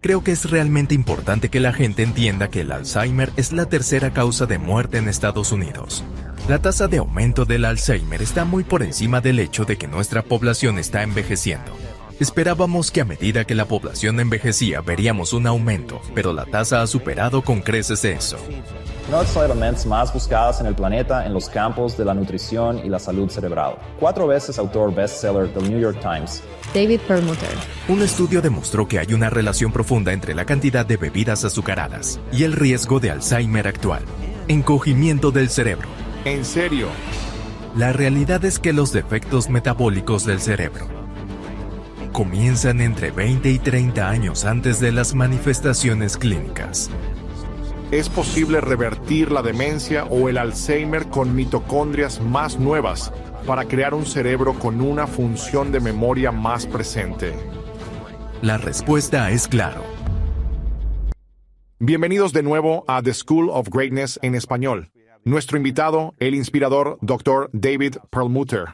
Creo que es realmente importante que la gente entienda que el Alzheimer es la tercera causa de muerte en Estados Unidos. La tasa de aumento del Alzheimer está muy por encima del hecho de que nuestra población está envejeciendo. Esperábamos que a medida que la población envejecía veríamos un aumento, pero la tasa ha superado con creces eso. Uno de los elementos más buscados en el planeta en los campos de la nutrición y la salud cerebral. 4 veces autor bestseller del New York Times. David Perlmutter. Un estudio demostró que hay una relación profunda entre la cantidad de bebidas azucaradas y el riesgo de Alzheimer actual. Encogimiento del cerebro. ¿En serio? La realidad es que los defectos metabólicos del cerebro comienzan entre 20 y 30 años antes de las manifestaciones clínicas. ¿Es posible revertir la demencia o el Alzheimer con mitocondrias más nuevas para crear un cerebro con una función de memoria más presente? La respuesta es claro. Bienvenidos de nuevo a The School of Greatness en español. Nuestro invitado, el inspirador Dr. David Perlmutter.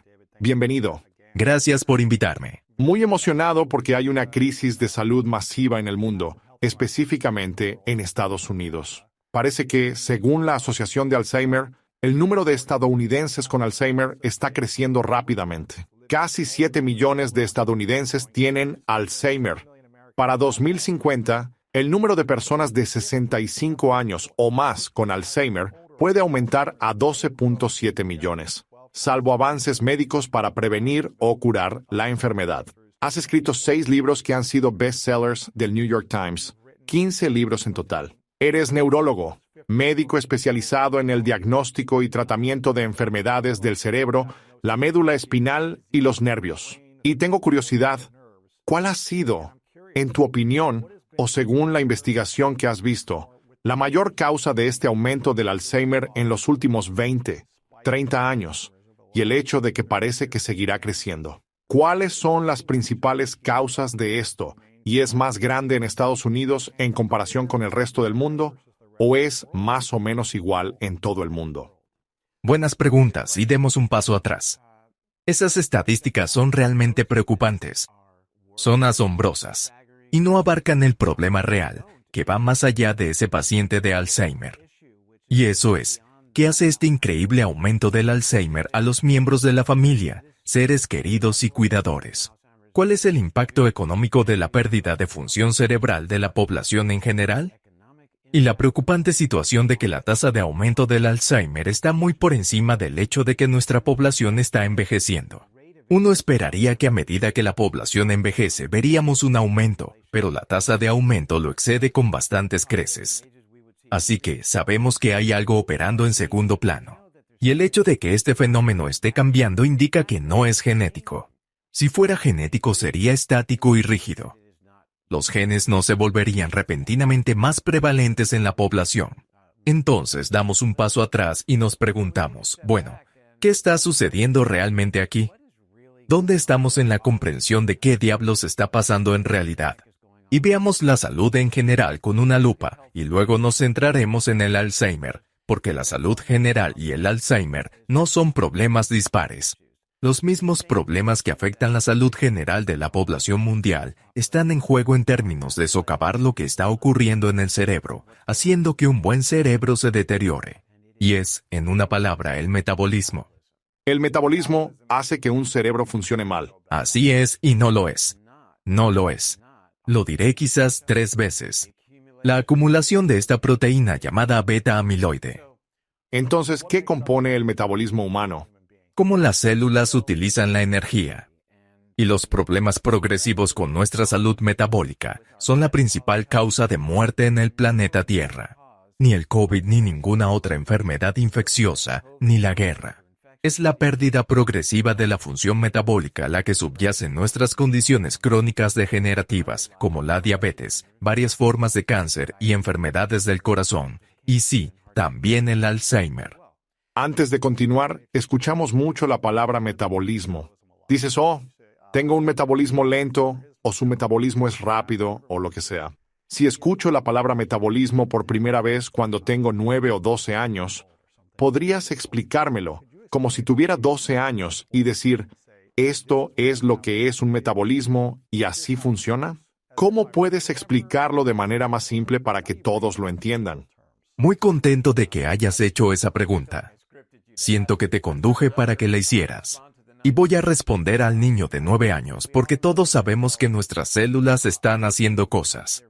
Bienvenido. Gracias por invitarme. Muy emocionado porque hay una crisis de salud masiva en el mundo, específicamente en Estados Unidos. Parece que, según la Asociación de Alzheimer, el número de estadounidenses con Alzheimer está creciendo rápidamente. Casi 7 millones de estadounidenses tienen Alzheimer. Para 2050, el número de personas de 65 años o más con Alzheimer puede aumentar a 12.7 millones, salvo avances médicos para prevenir o curar la enfermedad. Has escrito 6 libros que han sido bestsellers del New York Times, 15 libros en total. Eres neurólogo, médico especializado en el diagnóstico y tratamiento de enfermedades del cerebro, la médula espinal y los nervios. Y tengo curiosidad, ¿cuál ha sido, en tu opinión, o según la investigación que has visto, la mayor causa de este aumento del Alzheimer en los últimos 20, 30 años, y el hecho de que parece que seguirá creciendo? ¿Cuáles son las principales causas de esto? ¿Y es más grande en Estados Unidos en comparación con el resto del mundo? ¿O es más o menos igual en todo el mundo? Buenas preguntas y demos un paso atrás. Esas estadísticas son realmente preocupantes. Son asombrosas y no abarcan el problema real, que va más allá de ese paciente de Alzheimer. Y eso es, ¿qué hace este increíble aumento del Alzheimer a los miembros de la familia, seres queridos y cuidadores? ¿Cuál es el impacto económico de la pérdida de función cerebral de la población en general? Y la preocupante situación de que la tasa de aumento del Alzheimer está muy por encima del hecho de que nuestra población está envejeciendo. Uno esperaría que a medida que la población envejece veríamos un aumento, pero la tasa de aumento lo excede con bastantes creces. Así que sabemos que hay algo operando en segundo plano. Y el hecho de que este fenómeno esté cambiando indica que no es genético. Si fuera genético sería estático y rígido. Los genes no se volverían repentinamente más prevalentes en la población. Entonces damos un paso atrás y nos preguntamos, bueno, ¿qué está sucediendo realmente aquí? ¿Dónde estamos en la comprensión de qué diablos está pasando en realidad? Y veamos la salud en general con una lupa y luego nos centraremos en el Alzheimer, porque la salud general y el Alzheimer no son problemas dispares. Los mismos problemas que afectan la salud general de la población mundial están en juego en términos de socavar lo que está ocurriendo en el cerebro, haciendo que un buen cerebro se deteriore. Y es, en una palabra, el metabolismo. El metabolismo hace que un cerebro funcione mal. Así es y no lo es. No lo es. Lo diré quizás 3 veces. La acumulación de esta proteína llamada beta-amiloide. Entonces, ¿qué compone el metabolismo humano? Cómo las células utilizan la energía. Y los problemas progresivos con nuestra salud metabólica son la principal causa de muerte en el planeta Tierra. Ni el COVID ni ninguna otra enfermedad infecciosa, ni la guerra. Es la pérdida progresiva de la función metabólica la que subyace en nuestras condiciones crónicas degenerativas, como la diabetes, varias formas de cáncer y enfermedades del corazón, y sí, también el Alzheimer. Antes de continuar, escuchamos mucho la palabra metabolismo. Dices, tengo un metabolismo lento, o su metabolismo es rápido, o lo que sea. Si escucho la palabra metabolismo por primera vez cuando tengo 9 o 12 años, ¿podrías explicármelo, como si tuviera 12 años, y decir, esto es lo que es un metabolismo y así funciona? ¿Cómo puedes explicarlo de manera más simple para que todos lo entiendan? Muy contento de que hayas hecho esa pregunta. Siento que te conduje para que la hicieras. Y voy a responder al niño de 9 años porque todos sabemos que nuestras células están haciendo cosas.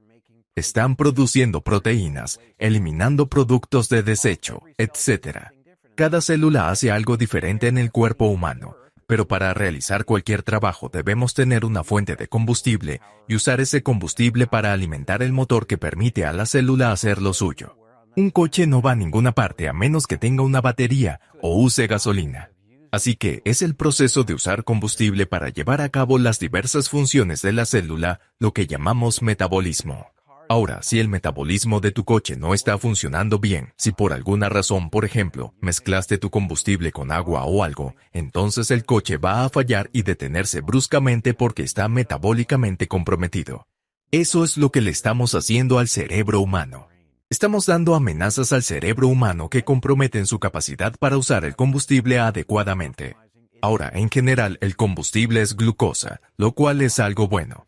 Están produciendo proteínas, eliminando productos de desecho, etc. Cada célula hace algo diferente en el cuerpo humano, pero para realizar cualquier trabajo debemos tener una fuente de combustible y usar ese combustible para alimentar el motor que permite a la célula hacer lo suyo. Un coche no va a ninguna parte a menos que tenga una batería o use gasolina. Así que es el proceso de usar combustible para llevar a cabo las diversas funciones de la célula lo que llamamos metabolismo. Ahora, si el metabolismo de tu coche no está funcionando bien, si por alguna razón, por ejemplo, mezclaste tu combustible con agua o algo, entonces el coche va a fallar y detenerse bruscamente porque está metabólicamente comprometido. Eso es lo que le estamos haciendo al cerebro humano. Estamos dando amenazas al cerebro humano que comprometen su capacidad para usar el combustible adecuadamente. Ahora, en general, el combustible es glucosa, lo cual es algo bueno.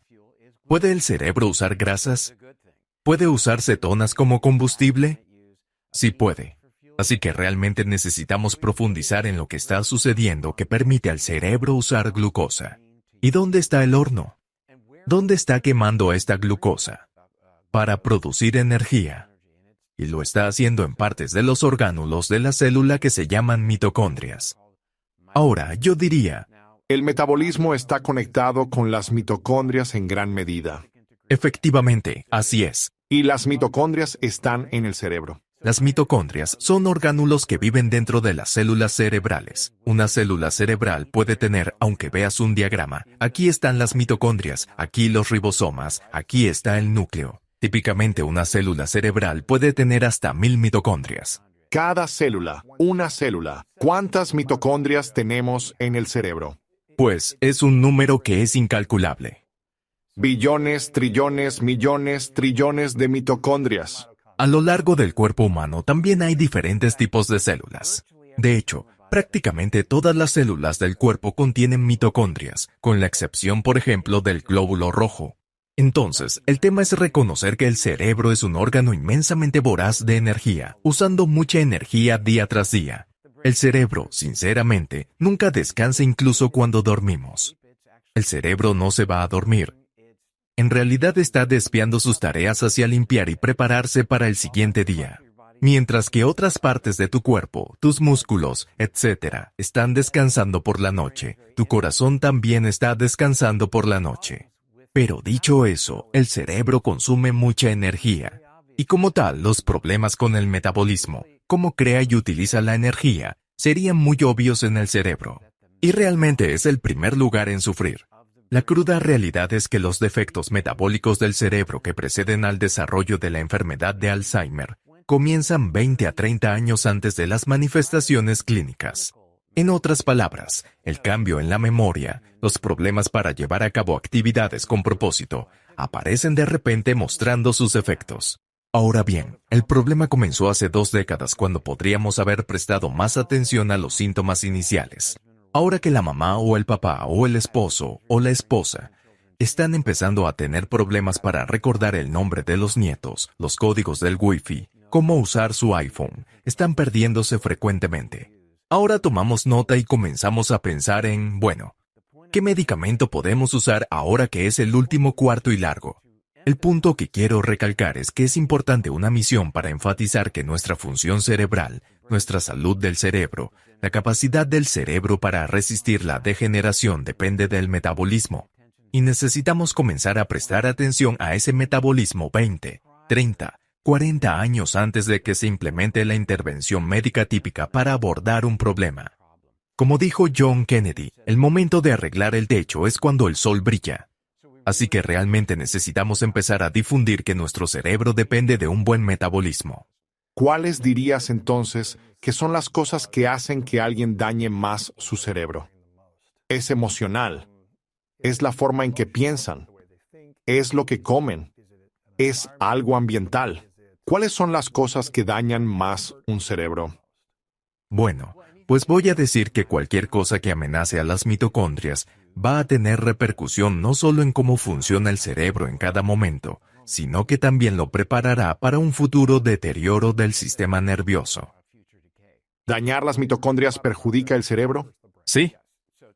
¿Puede el cerebro usar grasas? ¿Puede usar cetonas como combustible? Sí puede. Así que realmente necesitamos profundizar en lo que está sucediendo que permite al cerebro usar glucosa. ¿Y dónde está el horno? ¿Dónde está quemando esta glucosa? Para producir energía. Y lo está haciendo en partes de los orgánulos de la célula que se llaman mitocondrias. Ahora, yo diría, El metabolismo está conectado con las mitocondrias en gran medida. efectivamente, así es. Y las mitocondrias están en el cerebro. Las mitocondrias son orgánulos que viven dentro de las células cerebrales. Una célula cerebral puede tener, aunque veas un diagrama, aquí están las mitocondrias, aquí los ribosomas, aquí está el núcleo. Típicamente una célula cerebral puede tener hasta 1000 mitocondrias. Cada célula, una célula. ¿Cuántas mitocondrias tenemos en el cerebro? Pues es un número que es incalculable. Billones, trillones, millones, trillones de mitocondrias. A lo largo del cuerpo humano también hay diferentes tipos de células. De hecho, prácticamente todas las células del cuerpo contienen mitocondrias, con la excepción, por ejemplo, del glóbulo rojo. Entonces, el tema es reconocer que el cerebro es un órgano inmensamente voraz de energía, usando mucha energía día tras día. El cerebro, sinceramente, nunca descansa incluso cuando dormimos. El cerebro no se va a dormir. En realidad está desviando sus tareas hacia limpiar y prepararse para el siguiente día. Mientras que otras partes de tu cuerpo, tus músculos, etc., están descansando por la noche, tu corazón también está descansando por la noche. Pero dicho eso, el cerebro consume mucha energía. Y como tal, los problemas con el metabolismo, cómo crea y utiliza la energía, serían muy obvios en el cerebro. Y realmente es el primer lugar en sufrir. La cruda realidad es que los defectos metabólicos del cerebro que preceden al desarrollo de la enfermedad de Alzheimer comienzan 20 a 30 años antes de las manifestaciones clínicas. En otras palabras, el cambio en la memoria, los problemas para llevar a cabo actividades con propósito, aparecen de repente mostrando sus efectos. Ahora bien, el problema comenzó hace 2 décadas cuando podríamos haber prestado más atención a los síntomas iniciales. Ahora que la mamá o el papá o el esposo o la esposa están empezando a tener problemas para recordar el nombre de los nietos, los códigos del Wi-Fi, cómo usar su iPhone, están perdiéndose frecuentemente. Ahora tomamos nota y comenzamos a pensar en, bueno, ¿qué medicamento podemos usar ahora que es el último cuarto y largo? El punto que quiero recalcar es que es importante una misión para enfatizar que nuestra función cerebral, nuestra salud del cerebro, la capacidad del cerebro para resistir la degeneración depende del metabolismo. Y necesitamos comenzar a prestar atención a ese metabolismo 20, 30, 40 años antes de que se implemente la intervención médica típica para abordar un problema. Como dijo John Kennedy, el momento de arreglar el techo es cuando el sol brilla. Así que realmente necesitamos empezar a difundir que nuestro cerebro depende de un buen metabolismo. ¿Cuáles dirías entonces que son las cosas que hacen que alguien dañe más su cerebro? Es emocional. Es la forma en que piensan. Es lo que comen. Es algo ambiental. ¿Cuáles son las cosas que dañan más un cerebro? Bueno, pues voy a decir que cualquier cosa que amenace a las mitocondrias va a tener repercusión no solo en cómo funciona el cerebro en cada momento, sino que también lo preparará para un futuro deterioro del sistema nervioso. ¿Dañar las mitocondrias perjudica el cerebro? Sí.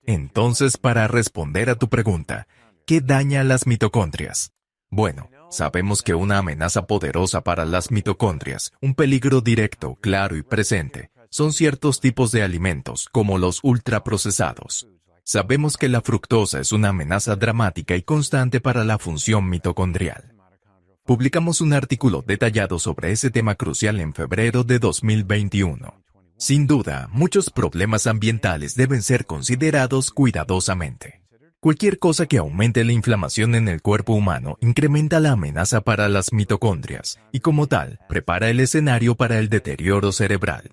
Entonces, para responder a tu pregunta, ¿qué daña las mitocondrias? Bueno, sabemos que una amenaza poderosa para las mitocondrias, un peligro directo, claro y presente, son ciertos tipos de alimentos, como los ultraprocesados. Sabemos que la fructosa es una amenaza dramática y constante para la función mitocondrial. Publicamos un artículo detallado sobre ese tema crucial en febrero de 2021. Sin duda, muchos problemas ambientales deben ser considerados cuidadosamente. Cualquier cosa que aumente la inflamación en el cuerpo humano incrementa la amenaza para las mitocondrias y, como tal, prepara el escenario para el deterioro cerebral.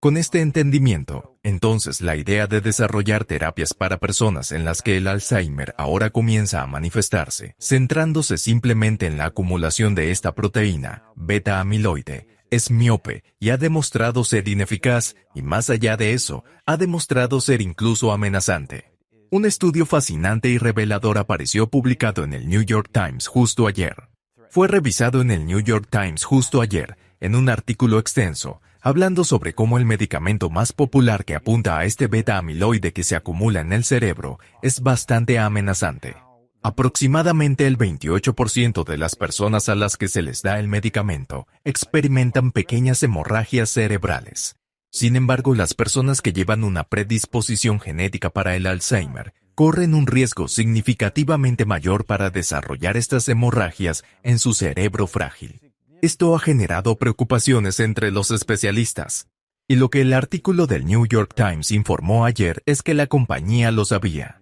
Con este entendimiento, entonces la idea de desarrollar terapias para personas en las que el Alzheimer ahora comienza a manifestarse, centrándose simplemente en la acumulación de esta proteína, beta-amiloide, es miope y ha demostrado ser ineficaz y, más allá de eso, ha demostrado ser incluso amenazante. Un estudio fascinante y revelador apareció publicado en el New York Times justo ayer. Fue revisado en el New York Times justo ayer, en un artículo extenso, hablando sobre cómo el medicamento más popular que apunta a este beta-amiloide que se acumula en el cerebro es bastante amenazante. Aproximadamente el 28% de las personas a las que se les da el medicamento experimentan pequeñas hemorragias cerebrales. Sin embargo, las personas que llevan una predisposición genética para el Alzheimer corren un riesgo significativamente mayor para desarrollar estas hemorragias en su cerebro frágil. Esto ha generado preocupaciones entre los especialistas. Y lo que el artículo del New York Times informó ayer es que la compañía lo sabía.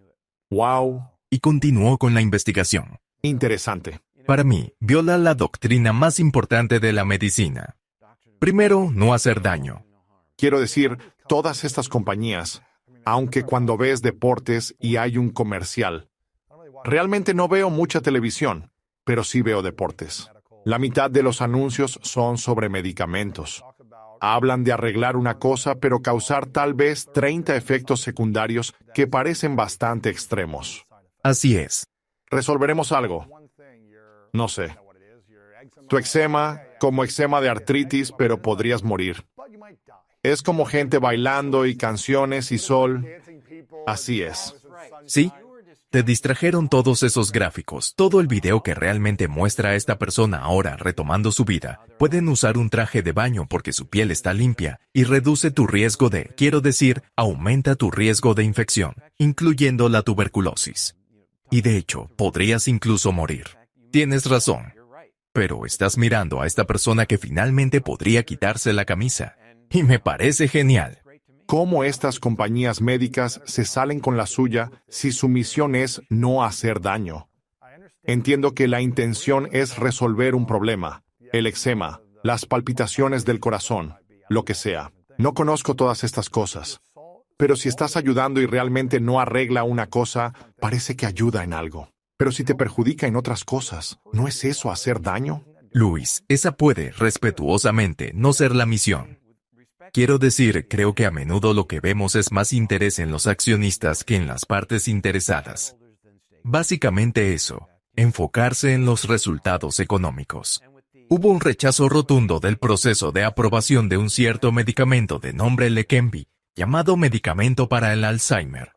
¡Wow! Y continuó con la investigación. Interesante. Para mí, viola la doctrina más importante de la medicina. Primero, no hacer daño. Quiero decir, todas estas compañías, aunque cuando ves deportes y hay un comercial, realmente no veo mucha televisión, pero sí veo deportes. La mitad de los anuncios son sobre medicamentos. Hablan de arreglar una cosa, pero causar tal vez 30 efectos secundarios que parecen bastante extremos. Así es. Resolveremos algo. No sé. Tu eczema, como eczema de artritis, pero podrías morir. Es como gente bailando y canciones y sol. Así es. Sí. Te distrajeron todos esos gráficos, todo el video que realmente muestra a esta persona ahora retomando su vida. Pueden usar un traje de baño porque su piel está limpia y reduce tu riesgo aumenta tu riesgo de infección, incluyendo la tuberculosis. Y de hecho, podrías incluso morir. Tienes razón. Pero estás mirando a esta persona que finalmente podría quitarse la camisa. Y me parece genial. ¿Cómo estas compañías médicas se salen con la suya si su misión es no hacer daño? Entiendo que la intención es resolver un problema, el eczema, las palpitaciones del corazón, lo que sea. No conozco todas estas cosas. Pero si estás ayudando y realmente no arregla una cosa, parece que ayuda en algo. Pero si te perjudica en otras cosas, ¿no es eso hacer daño? Luis, esa puede, respetuosamente, no ser la misión. Quiero decir, creo que a menudo lo que vemos es más interés en los accionistas que en las partes interesadas. Básicamente eso, enfocarse en los resultados económicos. Hubo un rechazo rotundo del proceso de aprobación de un cierto medicamento de nombre Leqembi, llamado medicamento para el Alzheimer.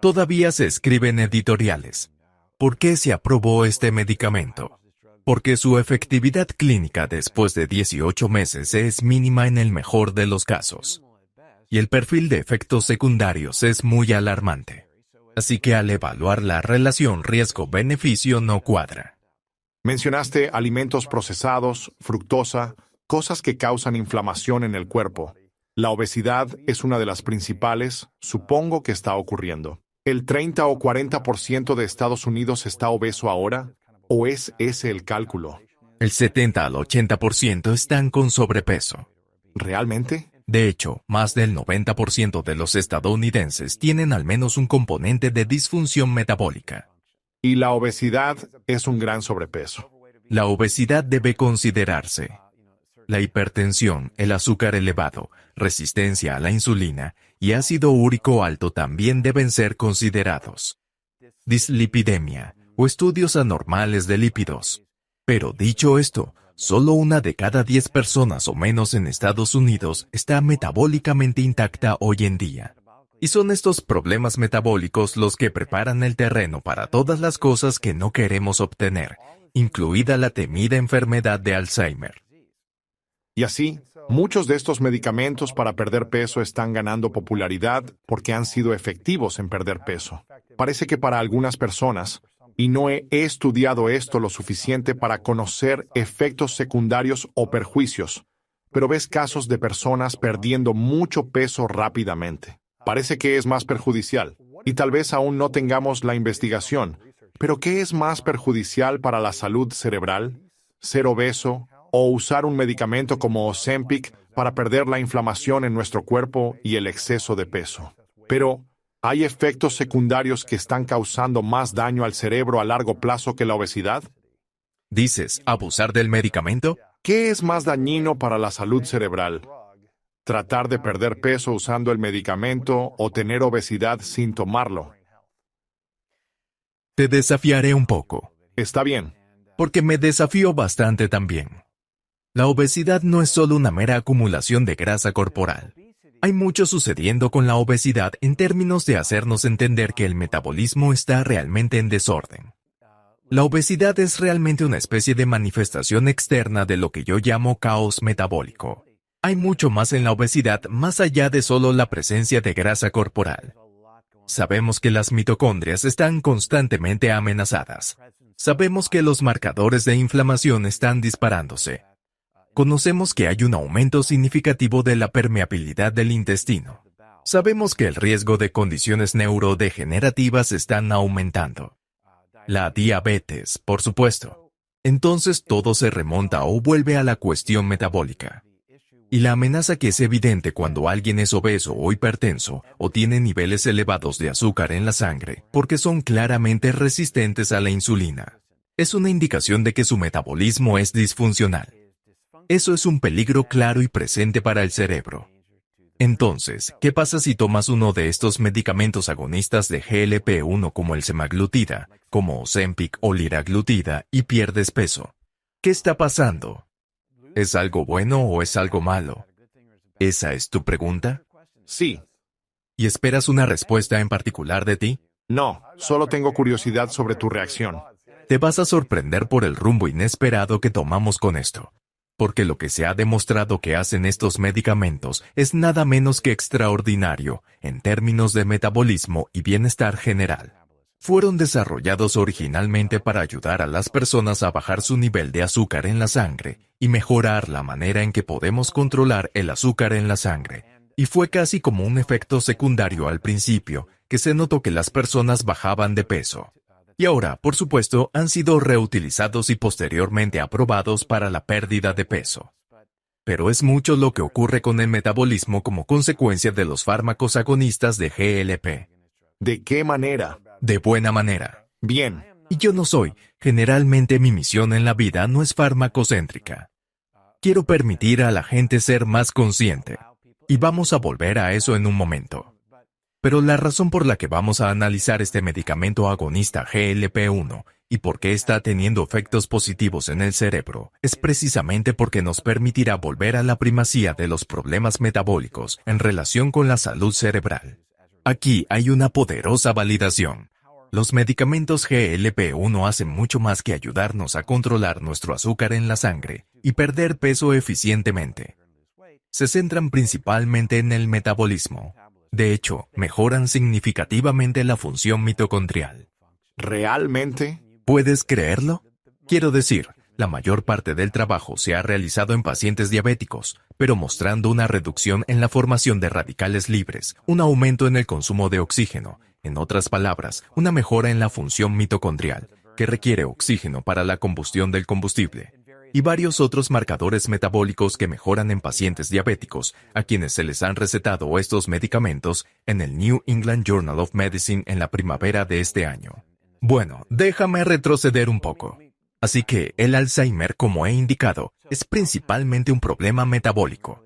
Todavía se escriben editoriales. ¿Por qué se aprobó este medicamento? Porque su efectividad clínica después de 18 meses es mínima en el mejor de los casos. Y el perfil de efectos secundarios es muy alarmante. Así que al evaluar la relación riesgo-beneficio no cuadra. Mencionaste alimentos procesados, fructosa, cosas que causan inflamación en el cuerpo. La obesidad es una de las principales, supongo que está ocurriendo. ¿El 30 o 40% de Estados Unidos está obeso ahora? ¿O es ese el cálculo? El 70 al 80% están con sobrepeso. ¿Realmente? De hecho, más del 90% de los estadounidenses tienen al menos un componente de disfunción metabólica. Y la obesidad es un gran sobrepeso. La obesidad debe considerarse. La hipertensión, el azúcar elevado, resistencia a la insulina y ácido úrico alto también deben ser considerados. dislipidemia o estudios anormales de lípidos. Pero dicho esto, solo 1 de cada 10 personas o menos en Estados Unidos está metabólicamente intacta hoy en día. Y son estos problemas metabólicos los que preparan el terreno para todas las cosas que no queremos obtener, incluida la temida enfermedad de Alzheimer. Y así, muchos de estos medicamentos para perder peso están ganando popularidad porque han sido efectivos en perder peso. Parece que para algunas personas, y no he estudiado esto lo suficiente para conocer efectos secundarios o perjuicios, pero ves casos de personas perdiendo mucho peso rápidamente. Parece que es más perjudicial, y tal vez aún no tengamos la investigación, pero ¿qué es más perjudicial para la salud cerebral? ¿Ser obeso o usar un medicamento como Ozempic para perder la inflamación en nuestro cuerpo y el exceso de peso? Pero ¿hay efectos secundarios que están causando más daño al cerebro a largo plazo que la obesidad? ¿Dices abusar del medicamento? ¿Qué es más dañino para la salud cerebral? ¿Tratar de perder peso usando el medicamento o tener obesidad sin tomarlo? Te desafiaré un poco. Está bien. Porque me desafío bastante también. La obesidad no es solo una mera acumulación de grasa corporal. Hay mucho sucediendo con la obesidad en términos de hacernos entender que el metabolismo está realmente en desorden. La obesidad es realmente una especie de manifestación externa de lo que yo llamo caos metabólico. Hay mucho más en la obesidad más allá de solo la presencia de grasa corporal. Sabemos que las mitocondrias están constantemente amenazadas. Sabemos que los marcadores de inflamación están disparándose. Conocemos que hay un aumento significativo de la permeabilidad del intestino. Sabemos que el riesgo de condiciones neurodegenerativas están aumentando. La diabetes, por supuesto. Entonces todo se remonta o vuelve a la cuestión metabólica. Y la amenaza que es evidente cuando alguien es obeso o hipertenso o tiene niveles elevados de azúcar en la sangre porque son claramente resistentes a la insulina. Es una indicación de que su metabolismo es disfuncional. Eso es un peligro claro y presente para el cerebro. Entonces, ¿qué pasa si tomas uno de estos medicamentos agonistas de GLP-1 como el semaglutida, como Ozempic o liraglutida y pierdes peso? ¿Qué está pasando? ¿Es algo bueno o es algo malo? ¿Esa es tu pregunta? Sí. ¿Y esperas una respuesta en particular de ti? No, solo tengo curiosidad sobre tu reacción. Te vas a sorprender por el rumbo inesperado que tomamos con esto. Porque lo que se ha demostrado que hacen estos medicamentos es nada menos que extraordinario en términos de metabolismo y bienestar general. Fueron desarrollados originalmente para ayudar a las personas a bajar su nivel de azúcar en la sangre y mejorar la manera en que podemos controlar el azúcar en la sangre. Y fue casi como un efecto secundario al principio, que se notó que las personas bajaban de peso. Y ahora, por supuesto, han sido reutilizados y posteriormente aprobados para la pérdida de peso. Pero es mucho lo que ocurre con el metabolismo como consecuencia de los fármacos agonistas de GLP. ¿De qué manera? De buena manera. Bien. Y yo no soy. Generalmente mi misión en la vida no es farmacocéntrica. Quiero permitir a la gente ser más consciente. Y vamos a volver a eso en un momento. Pero la razón por la que vamos a analizar este medicamento agonista GLP-1 y por qué está teniendo efectos positivos en el cerebro es precisamente porque nos permitirá volver a la primacía de los problemas metabólicos en relación con la salud cerebral. Aquí hay una poderosa validación. Los medicamentos GLP-1 hacen mucho más que ayudarnos a controlar nuestro azúcar en la sangre y perder peso eficientemente. Se centran principalmente en el metabolismo. De hecho, mejoran significativamente la función mitocondrial. ¿Realmente? ¿Puedes creerlo? Quiero decir, la mayor parte del trabajo se ha realizado en pacientes diabéticos, pero mostrando una reducción en la formación de radicales libres, un aumento en el consumo de oxígeno, en otras palabras, una mejora en la función mitocondrial, que requiere oxígeno para la combustión del combustible, y varios otros marcadores metabólicos que mejoran en pacientes diabéticos, a quienes se les han recetado estos medicamentos en el New England Journal of Medicine en la primavera de este año. Bueno, déjame retroceder un poco. Así que el Alzheimer, como he indicado, es principalmente un problema metabólico.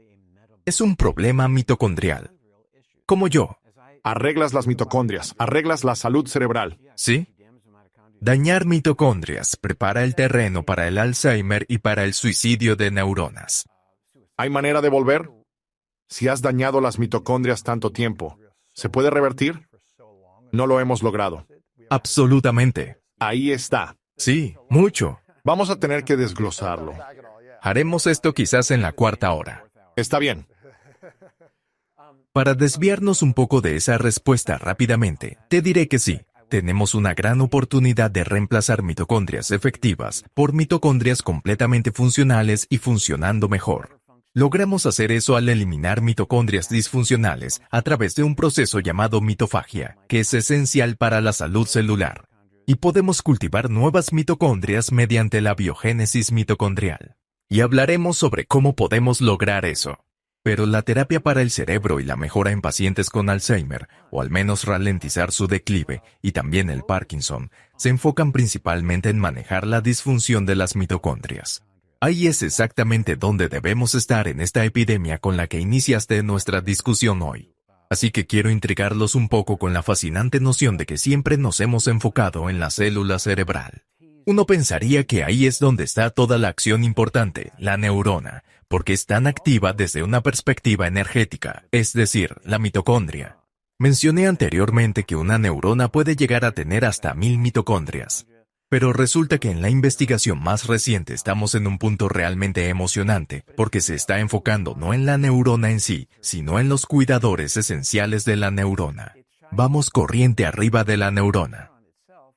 Es un problema mitocondrial. Como yo. Arreglas las mitocondrias, arreglas la salud cerebral. ¿Sí? Dañar mitocondrias prepara el terreno para el Alzheimer y para el suicidio de neuronas. ¿Hay manera de volver? Si has dañado las mitocondrias tanto tiempo, ¿se puede revertir? No lo hemos logrado. Absolutamente. Ahí está. Sí, mucho. Vamos a tener que desglosarlo. Haremos esto quizás en la cuarta hora. Está bien. Para desviarnos un poco de esa respuesta rápidamente, te diré que sí. Tenemos una gran oportunidad de reemplazar mitocondrias efectivas por mitocondrias completamente funcionales y funcionando mejor. Logramos hacer eso al eliminar mitocondrias disfuncionales a través de un proceso llamado mitofagia, que es esencial para la salud celular. Y podemos cultivar nuevas mitocondrias mediante la biogénesis mitocondrial. Y hablaremos sobre cómo podemos lograr eso. Pero la terapia para el cerebro y la mejora en pacientes con Alzheimer, o al menos ralentizar su declive, y también el Parkinson, se enfocan principalmente en manejar la disfunción de las mitocondrias. Ahí es exactamente donde debemos estar en esta epidemia con la que iniciaste nuestra discusión hoy. Así que quiero intrigarlos un poco con la fascinante noción de que siempre nos hemos enfocado en la célula cerebral. Uno pensaría que ahí es donde está toda la acción importante, la neurona, porque es tan activa desde una perspectiva energética, es decir, la mitocondria. Mencioné anteriormente que una neurona puede llegar a tener hasta 1000 mitocondrias. Pero resulta que en la investigación más reciente estamos en un punto realmente emocionante, porque se está enfocando no en la neurona en sí, sino en los cuidadores esenciales de la neurona. Vamos corriente arriba de la neurona.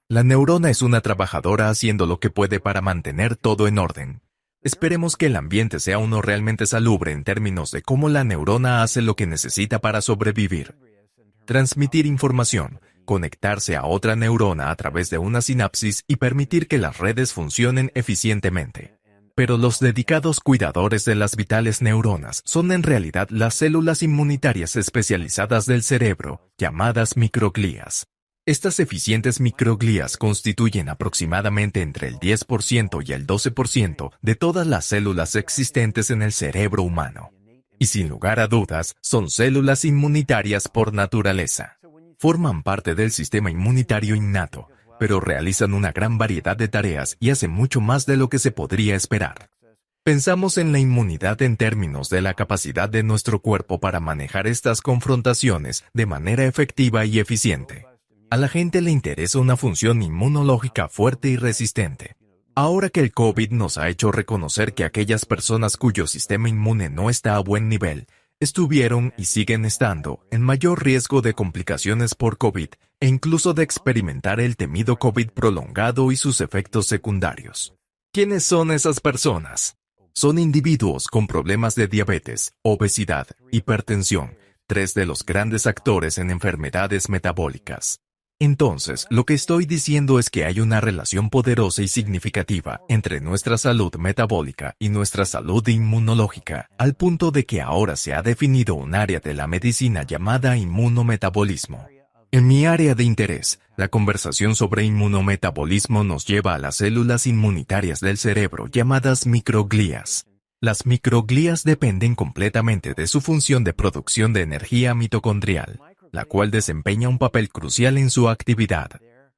La neurona es una trabajadora haciendo lo que puede para mantener todo en orden. Esperemos que el ambiente sea uno realmente salubre en términos de cómo la neurona hace lo que necesita para sobrevivir. Transmitir información, conectarse a otra neurona a través de una sinapsis y permitir que las redes funcionen eficientemente. Pero los dedicados cuidadores de las vitales neuronas son en realidad las células inmunitarias especializadas del cerebro, llamadas microglías. Estas eficientes microglías constituyen aproximadamente entre el 10% y el 12% de todas las células existentes en el cerebro humano. Y sin lugar a dudas, son células inmunitarias por naturaleza. Forman parte del sistema inmunitario innato, pero realizan una gran variedad de tareas y hacen mucho más de lo que se podría esperar. Pensamos en la inmunidad en términos de la capacidad de nuestro cuerpo para manejar estas confrontaciones de manera efectiva y eficiente. A la gente le interesa una función inmunológica fuerte y resistente. Ahora que el COVID nos ha hecho reconocer que aquellas personas cuyo sistema inmune no está a buen nivel, estuvieron y siguen estando en mayor riesgo de complicaciones por COVID e incluso de experimentar el temido COVID prolongado y sus efectos secundarios. ¿Quiénes son esas personas? Son individuos con problemas de diabetes, obesidad, hipertensión, 3 de los grandes actores en enfermedades metabólicas. Entonces, lo que estoy diciendo es que hay una relación poderosa y significativa entre nuestra salud metabólica y nuestra salud inmunológica, al punto de que ahora se ha definido un área de la medicina llamada inmunometabolismo. En mi área de interés, la conversación sobre inmunometabolismo nos lleva a las células inmunitarias del cerebro llamadas microglías. Las microglías dependen completamente de su función de producción de energía mitocondrial, la cual desempeña un papel crucial en su actividad.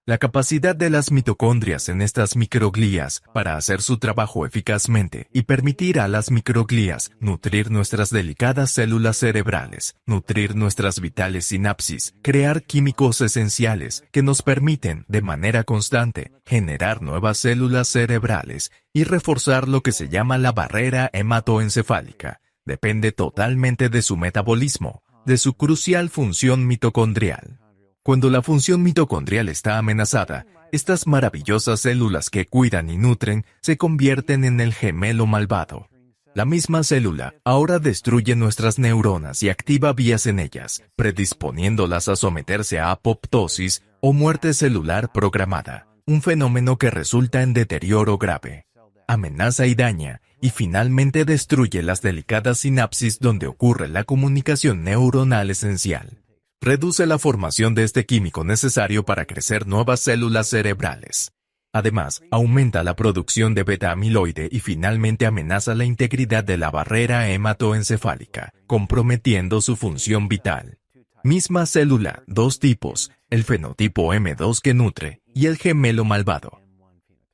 La capacidad de las mitocondrias en estas microglías para hacer su trabajo eficazmente y permitir a las microglías nutrir nuestras delicadas células cerebrales, nutrir nuestras vitales sinapsis, crear químicos esenciales que nos permiten, de manera constante, generar nuevas células cerebrales y reforzar lo que se llama la barrera hematoencefálica, depende totalmente de su metabolismo, de su crucial función mitocondrial. Cuando la función mitocondrial está amenazada, estas maravillosas células que cuidan y nutren se convierten en el gemelo malvado. La misma célula ahora destruye nuestras neuronas y activa vías en ellas, predisponiéndolas a someterse a apoptosis o muerte celular programada, un fenómeno que resulta en deterioro grave. Amenaza y daña, y finalmente destruye las delicadas sinapsis donde ocurre la comunicación neuronal esencial. Reduce la formación de este químico necesario para crecer nuevas células cerebrales. Además, aumenta la producción de beta-amiloide y finalmente amenaza la integridad de la barrera hematoencefálica, comprometiendo su función vital. Misma célula, 2 tipos, el fenotipo M2 que nutre y el gemelo malvado.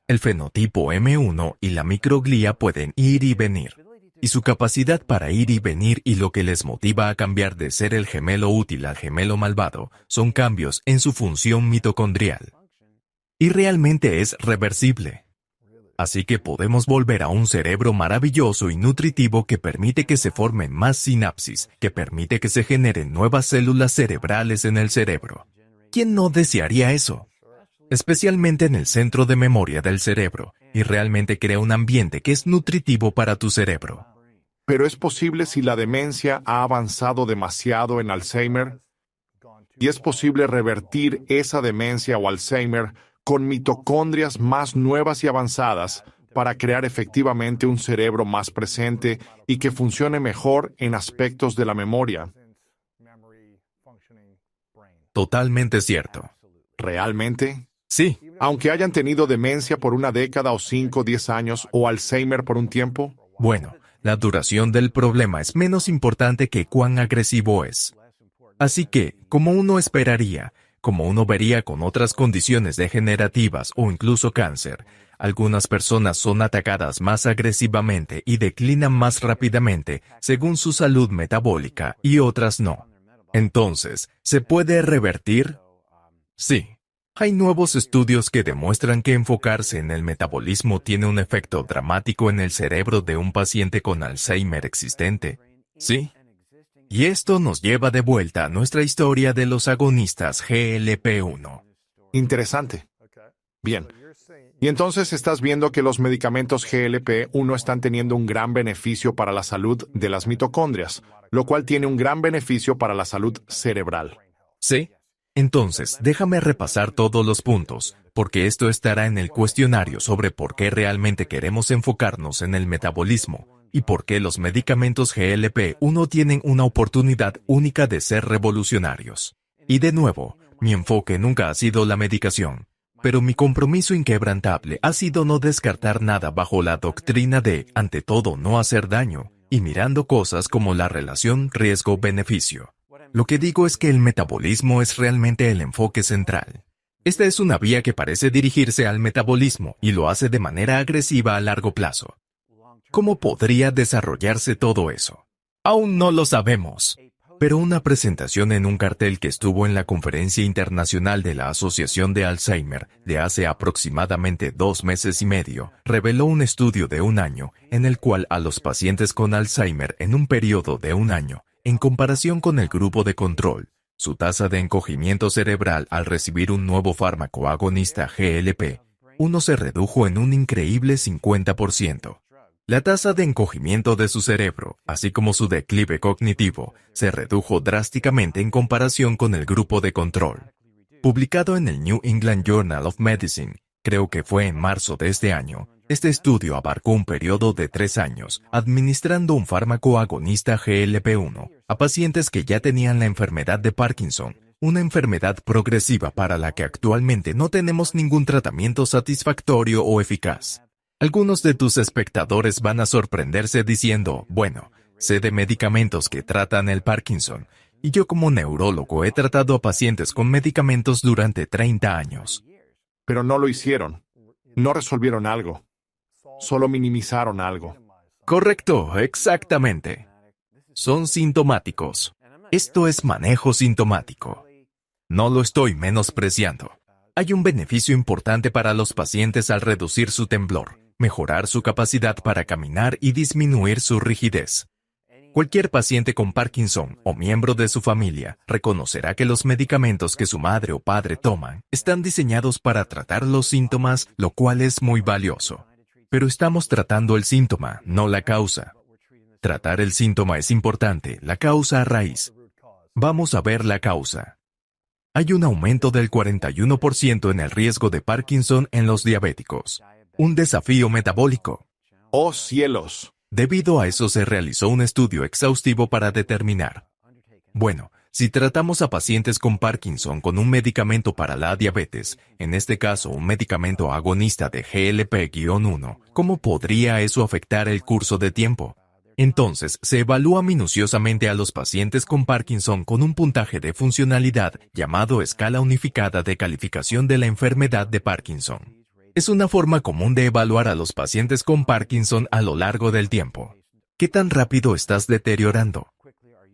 El fenotipo M1 y la microglía pueden ir y venir, y su capacidad para ir y venir y lo que les motiva a cambiar de ser el gemelo útil al gemelo malvado son cambios en su función mitocondrial. Y realmente es reversible. Así que podemos volver a un cerebro maravilloso y nutritivo que permite que se formen más sinapsis, que permite que se generen nuevas células cerebrales en el cerebro. ¿Quién no desearía eso? Especialmente en el centro de memoria del cerebro, y realmente crea un ambiente que es nutritivo para tu cerebro. Pero es posible si la demencia ha avanzado demasiado en Alzheimer, y es posible revertir esa demencia o Alzheimer con mitocondrias más nuevas y avanzadas para crear efectivamente un cerebro más presente y que funcione mejor en aspectos de la memoria. Totalmente cierto. ¿Realmente? Sí, Aunque hayan tenido demencia por una década o 5 o 10 años o Alzheimer por un tiempo. bueno, la duración del problema es menos importante que cuán agresivo es. Así que, como uno esperaría, como uno vería con otras condiciones degenerativas o incluso cáncer, algunas personas son atacadas más agresivamente y declinan más rápidamente según su salud metabólica y otras no. Entonces, ¿se puede revertir? Sí. Hay nuevos estudios que demuestran que enfocarse en el metabolismo tiene un efecto dramático en el cerebro de un paciente con Alzheimer existente. ¿Sí? Y esto nos lleva de vuelta a nuestra historia de los agonistas GLP-1. Interesante. Bien. Y entonces estás viendo que los medicamentos GLP-1 están teniendo un gran beneficio para la salud de las mitocondrias, lo cual tiene un gran beneficio para la salud cerebral. ¿Sí? Entonces, déjame repasar todos los puntos, porque esto estará en el cuestionario sobre por qué realmente queremos enfocarnos en el metabolismo y por qué los medicamentos GLP-1 tienen una oportunidad única de ser revolucionarios. Y de nuevo, mi enfoque nunca ha sido la medicación, pero mi compromiso inquebrantable ha sido no descartar nada bajo la doctrina de, ante todo, no hacer daño, y mirando cosas como la relación riesgo-beneficio. Lo que digo es que el metabolismo es realmente el enfoque central. Esta es una vía que parece dirigirse al metabolismo y lo hace de manera agresiva a largo plazo. ¿Cómo podría desarrollarse todo eso? Aún no lo sabemos. Pero una presentación en un cartel que estuvo en la Conferencia Internacional de la Asociación de Alzheimer de hace aproximadamente 2 meses y medio reveló un estudio de 1 año en el cual a los pacientes con Alzheimer en un periodo de 1 año, en comparación con el grupo de control, su tasa de encogimiento cerebral al recibir un nuevo fármaco agonista GLP-1 se redujo en un increíble 50%. La tasa de encogimiento de su cerebro, así como su declive cognitivo, se redujo drásticamente en comparación con el grupo de control. Publicado en el New England Journal of Medicine, creo que fue en marzo de este año, este estudio abarcó un periodo de 3 años, administrando un fármaco agonista GLP-1 a pacientes que ya tenían la enfermedad de Parkinson, una enfermedad progresiva para la que actualmente no tenemos ningún tratamiento satisfactorio o eficaz. Algunos de tus espectadores van a sorprenderse diciendo, bueno, sé de medicamentos que tratan el Parkinson, y yo como neurólogo he tratado a pacientes con medicamentos durante 30 años. Pero no lo hicieron. No resolvieron algo. Solo minimizaron algo. Correcto, exactamente. Son sintomáticos. Esto es manejo sintomático. No lo estoy menospreciando. Hay un beneficio importante para los pacientes al reducir su temblor, mejorar su capacidad para caminar y disminuir su rigidez. Cualquier paciente con Parkinson o miembro de su familia reconocerá que los medicamentos que su madre o padre toman están diseñados para tratar los síntomas, lo cual es muy valioso. Pero estamos tratando el síntoma, no la causa. Tratar el síntoma es importante, la causa a raíz. Vamos a ver la causa. Hay un aumento del 41% en el riesgo de Parkinson en los diabéticos. Un desafío metabólico. ¡Oh cielos! Debido a eso se realizó un estudio exhaustivo para determinar. Bueno, si tratamos a pacientes con Parkinson con un medicamento para la diabetes, en este caso un medicamento agonista de GLP-1, ¿cómo podría eso afectar el curso de tiempo? Entonces, se evalúa minuciosamente a los pacientes con Parkinson con un puntaje de funcionalidad llamado Escala Unificada de Calificación de la Enfermedad de Parkinson. Es una forma común de evaluar a los pacientes con Parkinson a lo largo del tiempo. ¿Qué tan rápido estás deteriorando?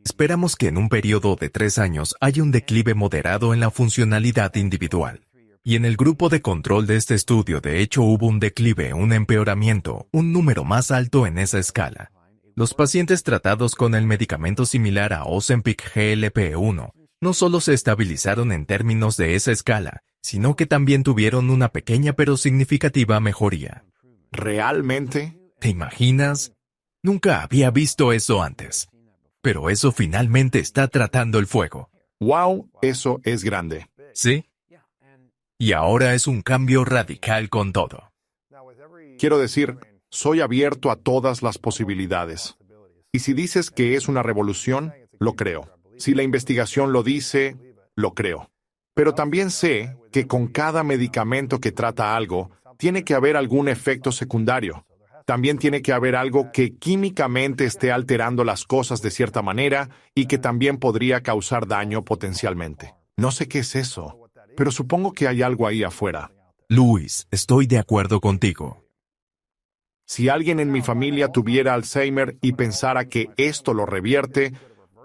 Esperamos que en un periodo de 3 años haya un declive moderado en la funcionalidad individual. Y en el grupo de control de este estudio, de hecho, hubo un declive, un empeoramiento, un número más alto en esa escala. Los pacientes tratados con el medicamento similar a Ozempic GLP-1 no solo se estabilizaron en términos de esa escala, sino que también tuvieron una pequeña pero significativa mejoría. ¿Realmente? ¿Te imaginas? Nunca había visto eso antes. Pero eso finalmente está tratando el fuego. ¡Wow! Eso es grande. ¿Sí? Y ahora es un cambio radical con todo. Quiero decir, soy abierto a todas las posibilidades. Y si dices que es una revolución, lo creo. Si la investigación lo dice, lo creo. Pero también sé que con cada medicamento que trata algo, tiene que haber algún efecto secundario. También tiene que haber algo que químicamente esté alterando las cosas de cierta manera y que también podría causar daño potencialmente. No sé qué es eso, pero supongo que hay algo ahí afuera. Luis, estoy de acuerdo contigo. Si alguien en mi familia tuviera Alzheimer y pensara que esto lo revierte,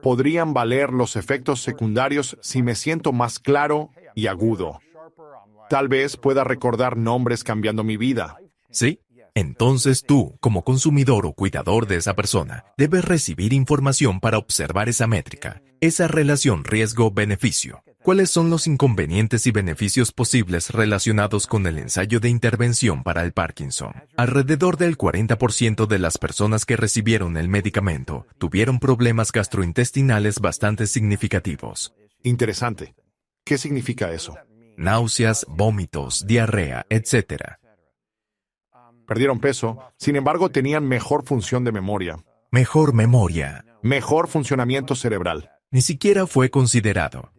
podrían valer los efectos secundarios si me siento más claro y agudo. Tal vez pueda recordar nombres cambiando mi vida. ¿Sí? Entonces tú, como consumidor o cuidador de esa persona, debes recibir información para observar esa métrica, esa relación riesgo-beneficio. ¿Cuáles son los inconvenientes y beneficios posibles relacionados con el ensayo de intervención para el Parkinson? Alrededor del 40% de las personas que recibieron el medicamento tuvieron problemas gastrointestinales bastante significativos. Interesante. ¿Qué significa eso? Náuseas, vómitos, diarrea, etc. Perdieron peso, sin embargo tenían mejor función de memoria, Mejor memoria. mejor funcionamiento cerebral. Ni siquiera fue considerado.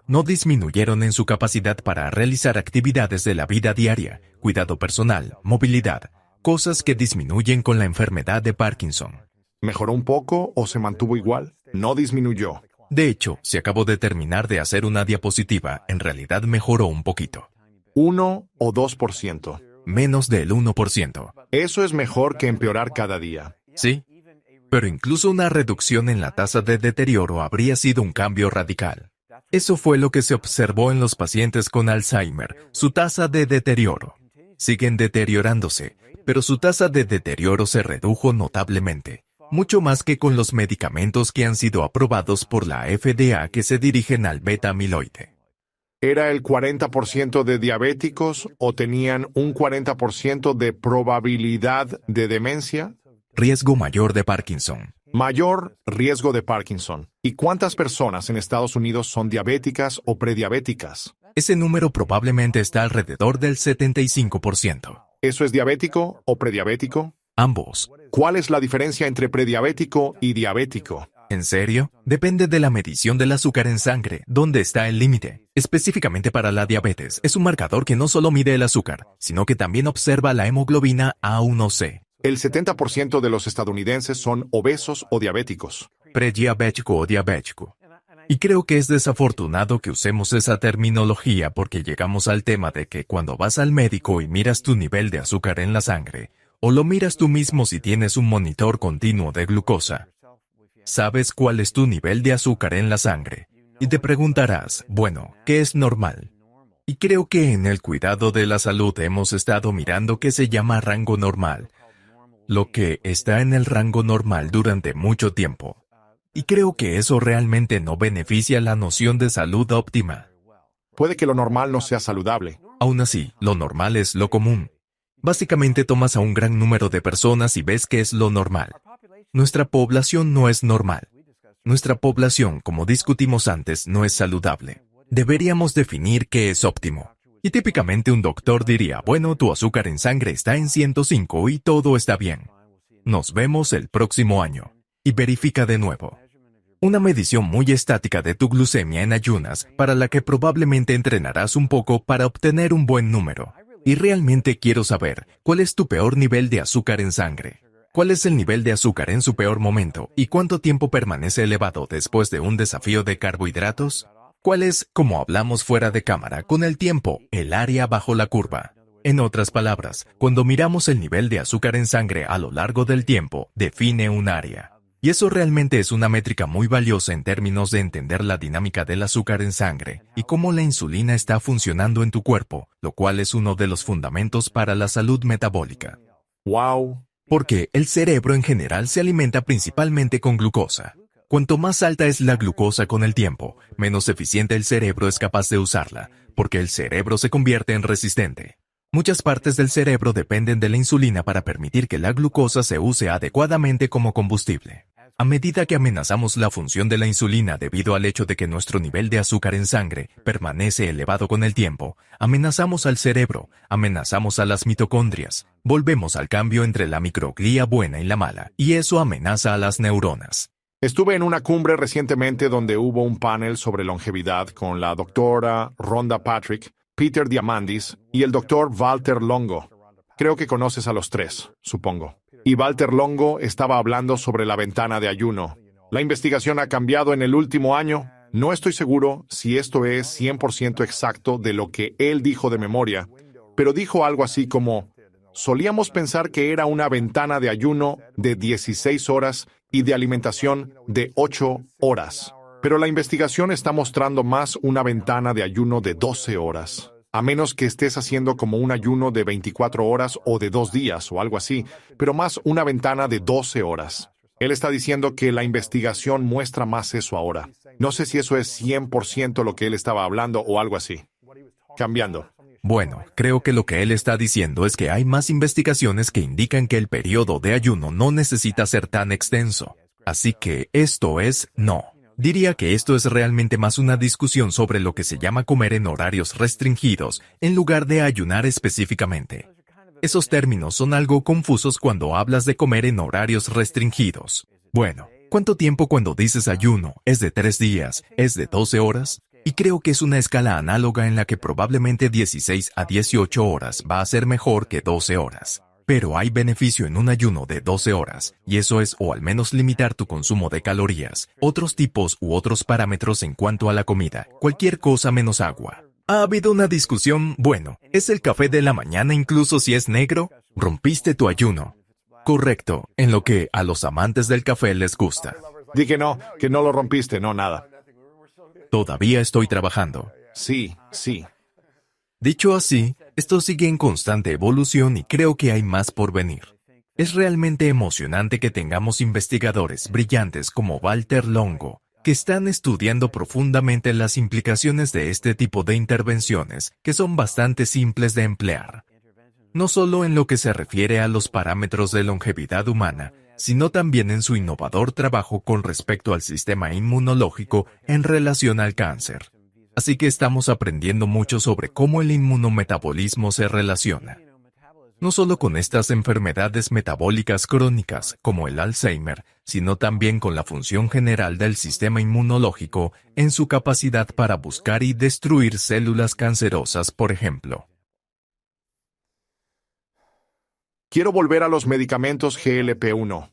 No disminuyeron en su capacidad para realizar actividades de la vida diaria, cuidado personal, movilidad, cosas que disminuyen con la enfermedad de Parkinson. ¿Mejoró un poco o se mantuvo igual? No disminuyó. De hecho, se acabó de terminar de hacer una diapositiva, en realidad mejoró un poquito. 1 o 2%. Menos del 1%. Eso es mejor que empeorar cada día. ¿Sí? Pero incluso una reducción en la tasa de deterioro habría sido un cambio radical. Eso fue lo que se observó en los pacientes con Alzheimer, su tasa de deterioro. Siguen deteriorándose, pero su tasa de deterioro se redujo notablemente, mucho más que con los medicamentos que han sido aprobados por la FDA que se dirigen al beta-amiloide. ¿Era el 40% de diabéticos o tenían un 40% de probabilidad de demencia? Riesgo mayor de Parkinson. Mayor riesgo de Parkinson. ¿Y cuántas personas en Estados Unidos son diabéticas o prediabéticas? Ese número probablemente está alrededor del 75%. ¿Eso es diabético o prediabético? Ambos. ¿Cuál es la diferencia entre prediabético y diabético? ¿En serio? Depende de la medición del azúcar en sangre, dónde está el límite. Específicamente para la diabetes, es un marcador que no solo mide el azúcar, sino que también observa la hemoglobina A1C. El 70% de los estadounidenses son obesos o diabéticos. Prediabético o diabético. Y creo que es desafortunado que usemos esa terminología porque llegamos al tema de que cuando vas al médico y miras tu nivel de azúcar en la sangre, o lo miras tú mismo si tienes un monitor continuo de glucosa, sabes cuál es tu nivel de azúcar en la sangre. Y te preguntarás, bueno, ¿qué es normal? Y creo que en el cuidado de la salud hemos estado mirando qué se llama rango normal. Lo que está en el rango normal durante mucho tiempo. Y creo que eso realmente no beneficia la noción de salud óptima. Puede que lo normal no sea saludable. Aún así, lo normal es lo común. Básicamente tomas a un gran número de personas y ves qué es lo normal. Nuestra población no es normal. Nuestra población, como discutimos antes, no es saludable. Deberíamos definir qué es óptimo. Y típicamente un doctor diría, bueno, tu azúcar en sangre está en 105 y todo está bien. Nos vemos el próximo año. Y verifica de nuevo. Una medición muy estática de tu glucemia en ayunas, para la que probablemente entrenarás un poco para obtener un buen número. Y realmente quiero saber, ¿cuál es tu peor nivel de azúcar en sangre? ¿Cuál es el nivel de azúcar en su peor momento y cuánto tiempo permanece elevado después de un desafío de carbohidratos? ¿Cuál es, como hablamos fuera de cámara, con el tiempo, el área bajo la curva? En otras palabras, cuando miramos el nivel de azúcar en sangre a lo largo del tiempo, define un área. Y eso realmente es una métrica muy valiosa en términos de entender la dinámica del azúcar en sangre y cómo la insulina está funcionando en tu cuerpo, lo cual es uno de los fundamentos para la salud metabólica. ¡Wow! Porque el cerebro en general se alimenta principalmente con glucosa. Cuanto más alta es la glucosa con el tiempo, menos eficiente el cerebro es capaz de usarla, porque el cerebro se convierte en resistente. Muchas partes del cerebro dependen de la insulina para permitir que la glucosa se use adecuadamente como combustible. A medida que amenazamos la función de la insulina debido al hecho de que nuestro nivel de azúcar en sangre permanece elevado con el tiempo, amenazamos al cerebro, amenazamos a las mitocondrias, volvemos al cambio entre la microglía buena y la mala, y eso amenaza a las neuronas. Estuve en una cumbre recientemente donde hubo un panel sobre longevidad con la doctora Rhonda Patrick, Peter Diamandis y el doctor Walter Longo. Creo que conoces a los tres, supongo. Y Walter Longo estaba hablando sobre la ventana de ayuno. La investigación ha cambiado en el último año. No estoy seguro si esto es 100% exacto de lo que él dijo de memoria, pero dijo algo así como: solíamos pensar que era una ventana de ayuno de 16 horas y de alimentación de 8 horas. Pero la investigación está mostrando más una ventana de ayuno de 12 horas. A menos que estés haciendo como un ayuno de 24 horas o de 2 días o algo así, pero más una ventana de 12 horas. Él está diciendo que la investigación muestra más eso ahora. No sé si eso es 100% lo que él estaba hablando o algo así. Cambiando. Bueno, creo que lo que él está diciendo es que hay más investigaciones que indican que el periodo de ayuno no necesita ser tan extenso. Así que esto es no. Diría que esto es realmente más una discusión sobre lo que se llama comer en horarios restringidos en lugar de ayunar específicamente. Esos términos son algo confusos cuando hablas de comer en horarios restringidos. Bueno, ¿cuánto tiempo cuando dices ayuno? ¿Es de 3 días? ¿Es de 12 horas? Y creo que es una escala análoga en la que probablemente 16 a 18 horas va a ser mejor que 12 horas. Pero hay beneficio en un ayuno de 12 horas, y eso es o al menos limitar tu consumo de calorías, otros tipos u otros parámetros en cuanto a la comida, cualquier cosa menos agua. Ha habido una discusión, bueno, ¿es el café de la mañana incluso si es negro? Rompiste tu ayuno. Correcto, en lo que a los amantes del café les gusta. Di que no lo rompiste, no nada. Todavía estoy trabajando. Sí. Dicho así, esto sigue en constante evolución y creo que hay más por venir. Es realmente emocionante que tengamos investigadores brillantes como Walter Longo, que están estudiando profundamente las implicaciones de este tipo de intervenciones, que son bastante simples de emplear. No solo en lo que se refiere a los parámetros de longevidad humana, sino también en su innovador trabajo con respecto al sistema inmunológico en relación al cáncer. Así que estamos aprendiendo mucho sobre cómo el inmunometabolismo se relaciona. No solo con estas enfermedades metabólicas crónicas como el Alzheimer, sino también con la función general del sistema inmunológico en su capacidad para buscar y destruir células cancerosas, por ejemplo. Quiero volver a los medicamentos GLP-1.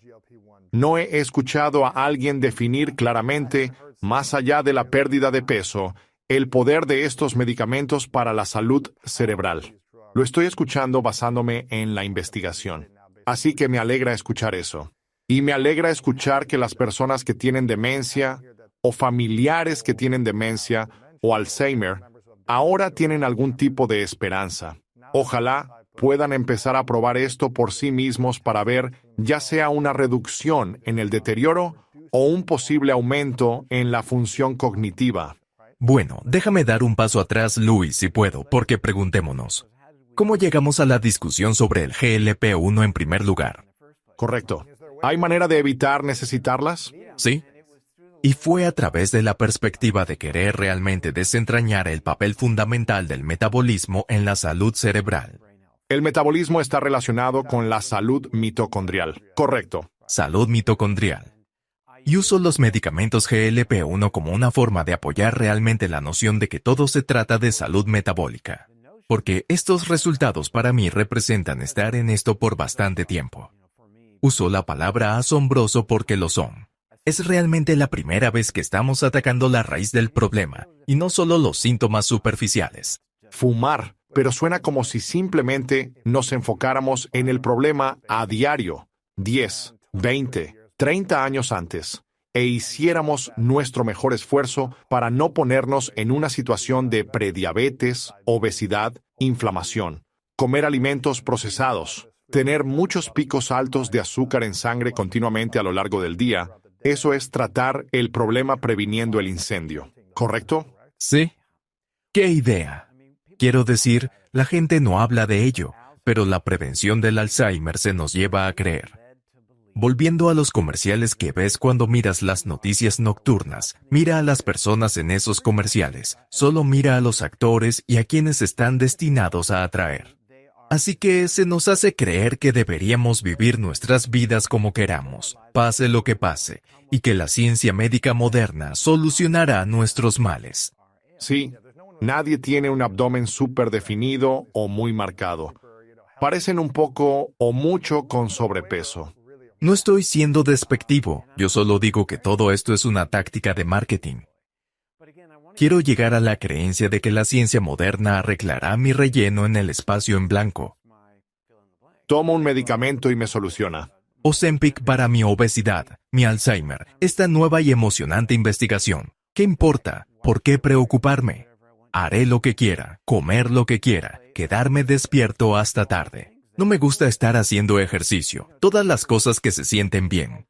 No he escuchado a alguien definir claramente, más allá de la pérdida de peso, el poder de estos medicamentos para la salud cerebral. Lo estoy escuchando basándome en la investigación. Así que me alegra escuchar eso. Y me alegra escuchar que las personas que tienen demencia, o familiares que tienen demencia, o Alzheimer, ahora tienen algún tipo de esperanza. Ojalá puedan empezar a probar esto por sí mismos para ver ya sea una reducción en el deterioro o un posible aumento en la función cognitiva. Bueno, déjame dar un paso atrás, Luis, si puedo, porque preguntémonos. ¿Cómo llegamos a la discusión sobre el GLP-1 en primer lugar? Correcto. ¿Hay manera de evitar necesitarlas? Sí. Y fue a través de la perspectiva de querer realmente desentrañar el papel fundamental del metabolismo en la salud cerebral. El metabolismo está relacionado con la salud mitocondrial. Correcto. Salud mitocondrial. Y uso los medicamentos GLP-1 como una forma de apoyar realmente la noción de que todo se trata de salud metabólica. Porque estos resultados para mí representan estar en esto por bastante tiempo. Uso la palabra asombroso porque lo son. Es realmente la primera vez que estamos atacando la raíz del problema, y no solo los síntomas superficiales. Fumar, pero suena como si simplemente nos enfocáramos en el problema a diario, 10, 20, 30 años antes, e hiciéramos nuestro mejor esfuerzo para no ponernos en una situación de prediabetes, obesidad, inflamación, comer alimentos procesados, tener muchos picos altos de azúcar en sangre continuamente a lo largo del día. Eso es tratar el problema previniendo el incendio, ¿correcto? ¿Sí? ¡Qué idea! Quiero decir, la gente no habla de ello, pero la prevención del Alzheimer se nos lleva a creer. Volviendo a los comerciales que ves cuando miras las noticias nocturnas, mira a las personas en esos comerciales, solo mira a los actores y a quienes están destinados a atraer. Así que se nos hace creer que deberíamos vivir nuestras vidas como queramos, pase lo que pase, y que la ciencia médica moderna solucionará nuestros males. Sí, nadie tiene un abdomen súper definido o muy marcado. Parecen un poco o mucho con sobrepeso. No estoy siendo despectivo, yo solo digo que todo esto es una táctica de marketing. Quiero llegar a la creencia de que la ciencia moderna arreglará mi relleno en el espacio en blanco. Tomo un medicamento y me soluciona. Ozempic para mi obesidad, mi Alzheimer, esta nueva y emocionante investigación. ¿Qué importa? ¿Por qué preocuparme? Haré lo que quiera, comer lo que quiera, quedarme despierto hasta tarde. No me gusta estar haciendo ejercicio, todas las cosas que se sienten bien.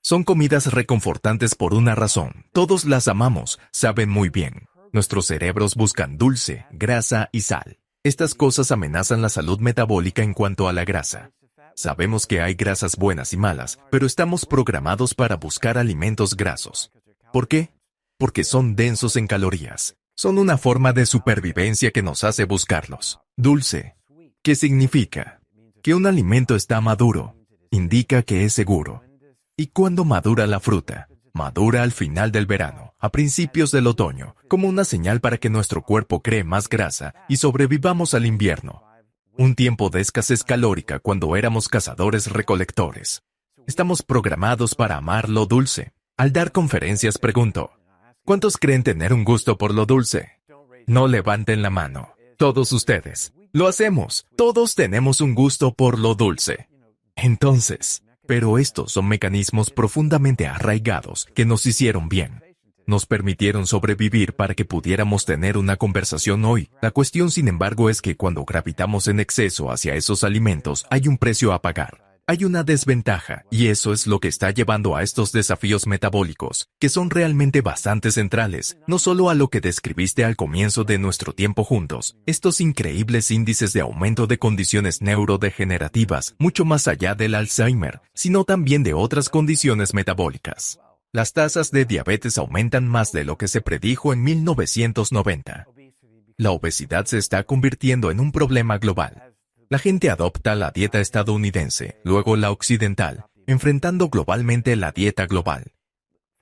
Son comidas reconfortantes por una razón. Todos las amamos, saben muy bien. Nuestros cerebros buscan dulce, grasa y sal. Estas cosas amenazan la salud metabólica en cuanto a la grasa. Sabemos que hay grasas buenas y malas, pero estamos programados para buscar alimentos grasos. ¿Por qué? Porque son densos en calorías. Son una forma de supervivencia que nos hace buscarlos. Dulce. ¿Qué significa? Que un alimento está maduro. Indica que es seguro. ¿Y cuándo madura la fruta? Madura al final del verano, a principios del otoño, como una señal para que nuestro cuerpo cree más grasa y sobrevivamos al invierno. Un tiempo de escasez calórica cuando éramos cazadores-recolectores. Estamos programados para amar lo dulce. Al dar conferencias pregunto, ¿cuántos creen tener un gusto por lo dulce? No levanten la mano. Todos ustedes. Lo hacemos. Todos tenemos un gusto por lo dulce. Entonces, pero estos son mecanismos profundamente arraigados que nos hicieron bien. Nos permitieron sobrevivir para que pudiéramos tener una conversación hoy. La cuestión, sin embargo, es que cuando gravitamos en exceso hacia esos alimentos, hay un precio a pagar. Hay una desventaja, y eso es lo que está llevando a estos desafíos metabólicos, que son realmente bastante centrales, no solo a lo que describiste al comienzo de nuestro tiempo juntos, estos increíbles índices de aumento de condiciones neurodegenerativas, mucho más allá del Alzheimer, sino también de otras condiciones metabólicas. Las tasas de diabetes aumentan más de lo que se predijo en 1990. La obesidad se está convirtiendo en un problema global. La gente adopta la dieta estadounidense, luego la occidental, enfrentando globalmente la dieta global.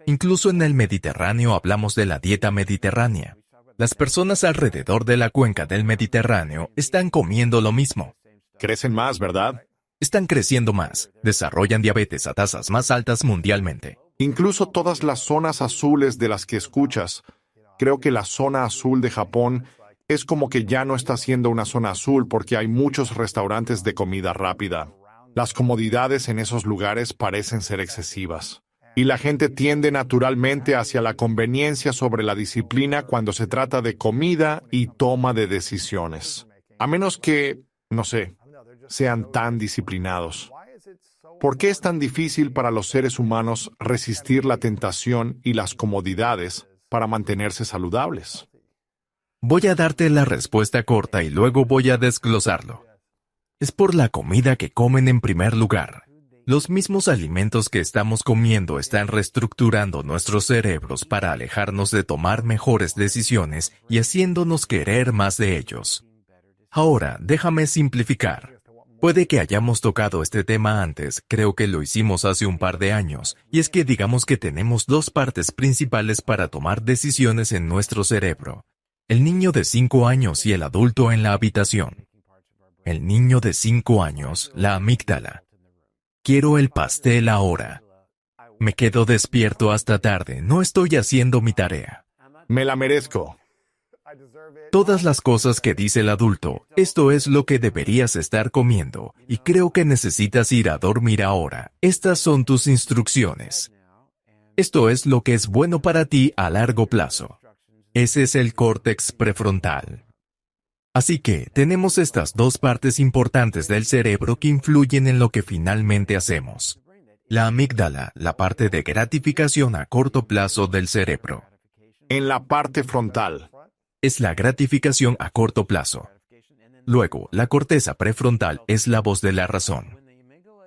Incluso en el Mediterráneo hablamos de la dieta mediterránea. Las personas alrededor de la cuenca del Mediterráneo están comiendo lo mismo. Crecen más, ¿verdad? Están creciendo más, desarrollan diabetes a tasas más altas mundialmente. Incluso todas las zonas azules de las que escuchas. Creo que la zona azul de Japón es como que ya no está siendo una zona azul porque hay muchos restaurantes de comida rápida. Las comodidades en esos lugares parecen ser excesivas. Y la gente tiende naturalmente hacia la conveniencia sobre la disciplina cuando se trata de comida y toma de decisiones. A menos que, no sé, sean tan disciplinados. ¿Por qué es tan difícil para los seres humanos resistir la tentación y las comodidades para mantenerse saludables? Voy a darte la respuesta corta y luego voy a desglosarlo. Es por la comida que comen en primer lugar. Los mismos alimentos que estamos comiendo están reestructurando nuestros cerebros para alejarnos de tomar mejores decisiones y haciéndonos querer más de ellos. Ahora, déjame simplificar. Puede que hayamos tocado este tema antes, creo que lo hicimos hace un par de años, y es que digamos que tenemos dos partes principales para tomar decisiones en nuestro cerebro. El niño de 5 años y el adulto en la habitación. El niño de 5 años, la amígdala. Quiero el pastel ahora. Me quedo despierto hasta tarde, no estoy haciendo mi tarea. Me la merezco. Todas las cosas que dice el adulto, esto es lo que deberías estar comiendo, y creo que necesitas ir a dormir ahora. Estas son tus instrucciones. Esto es lo que es bueno para ti a largo plazo. Ese es el córtex prefrontal. Así que tenemos estas dos partes importantes del cerebro que influyen en lo que finalmente hacemos. La amígdala, la parte de gratificación a corto plazo del cerebro. En la parte frontal. Es la gratificación a corto plazo. Luego, la corteza prefrontal es la voz de la razón.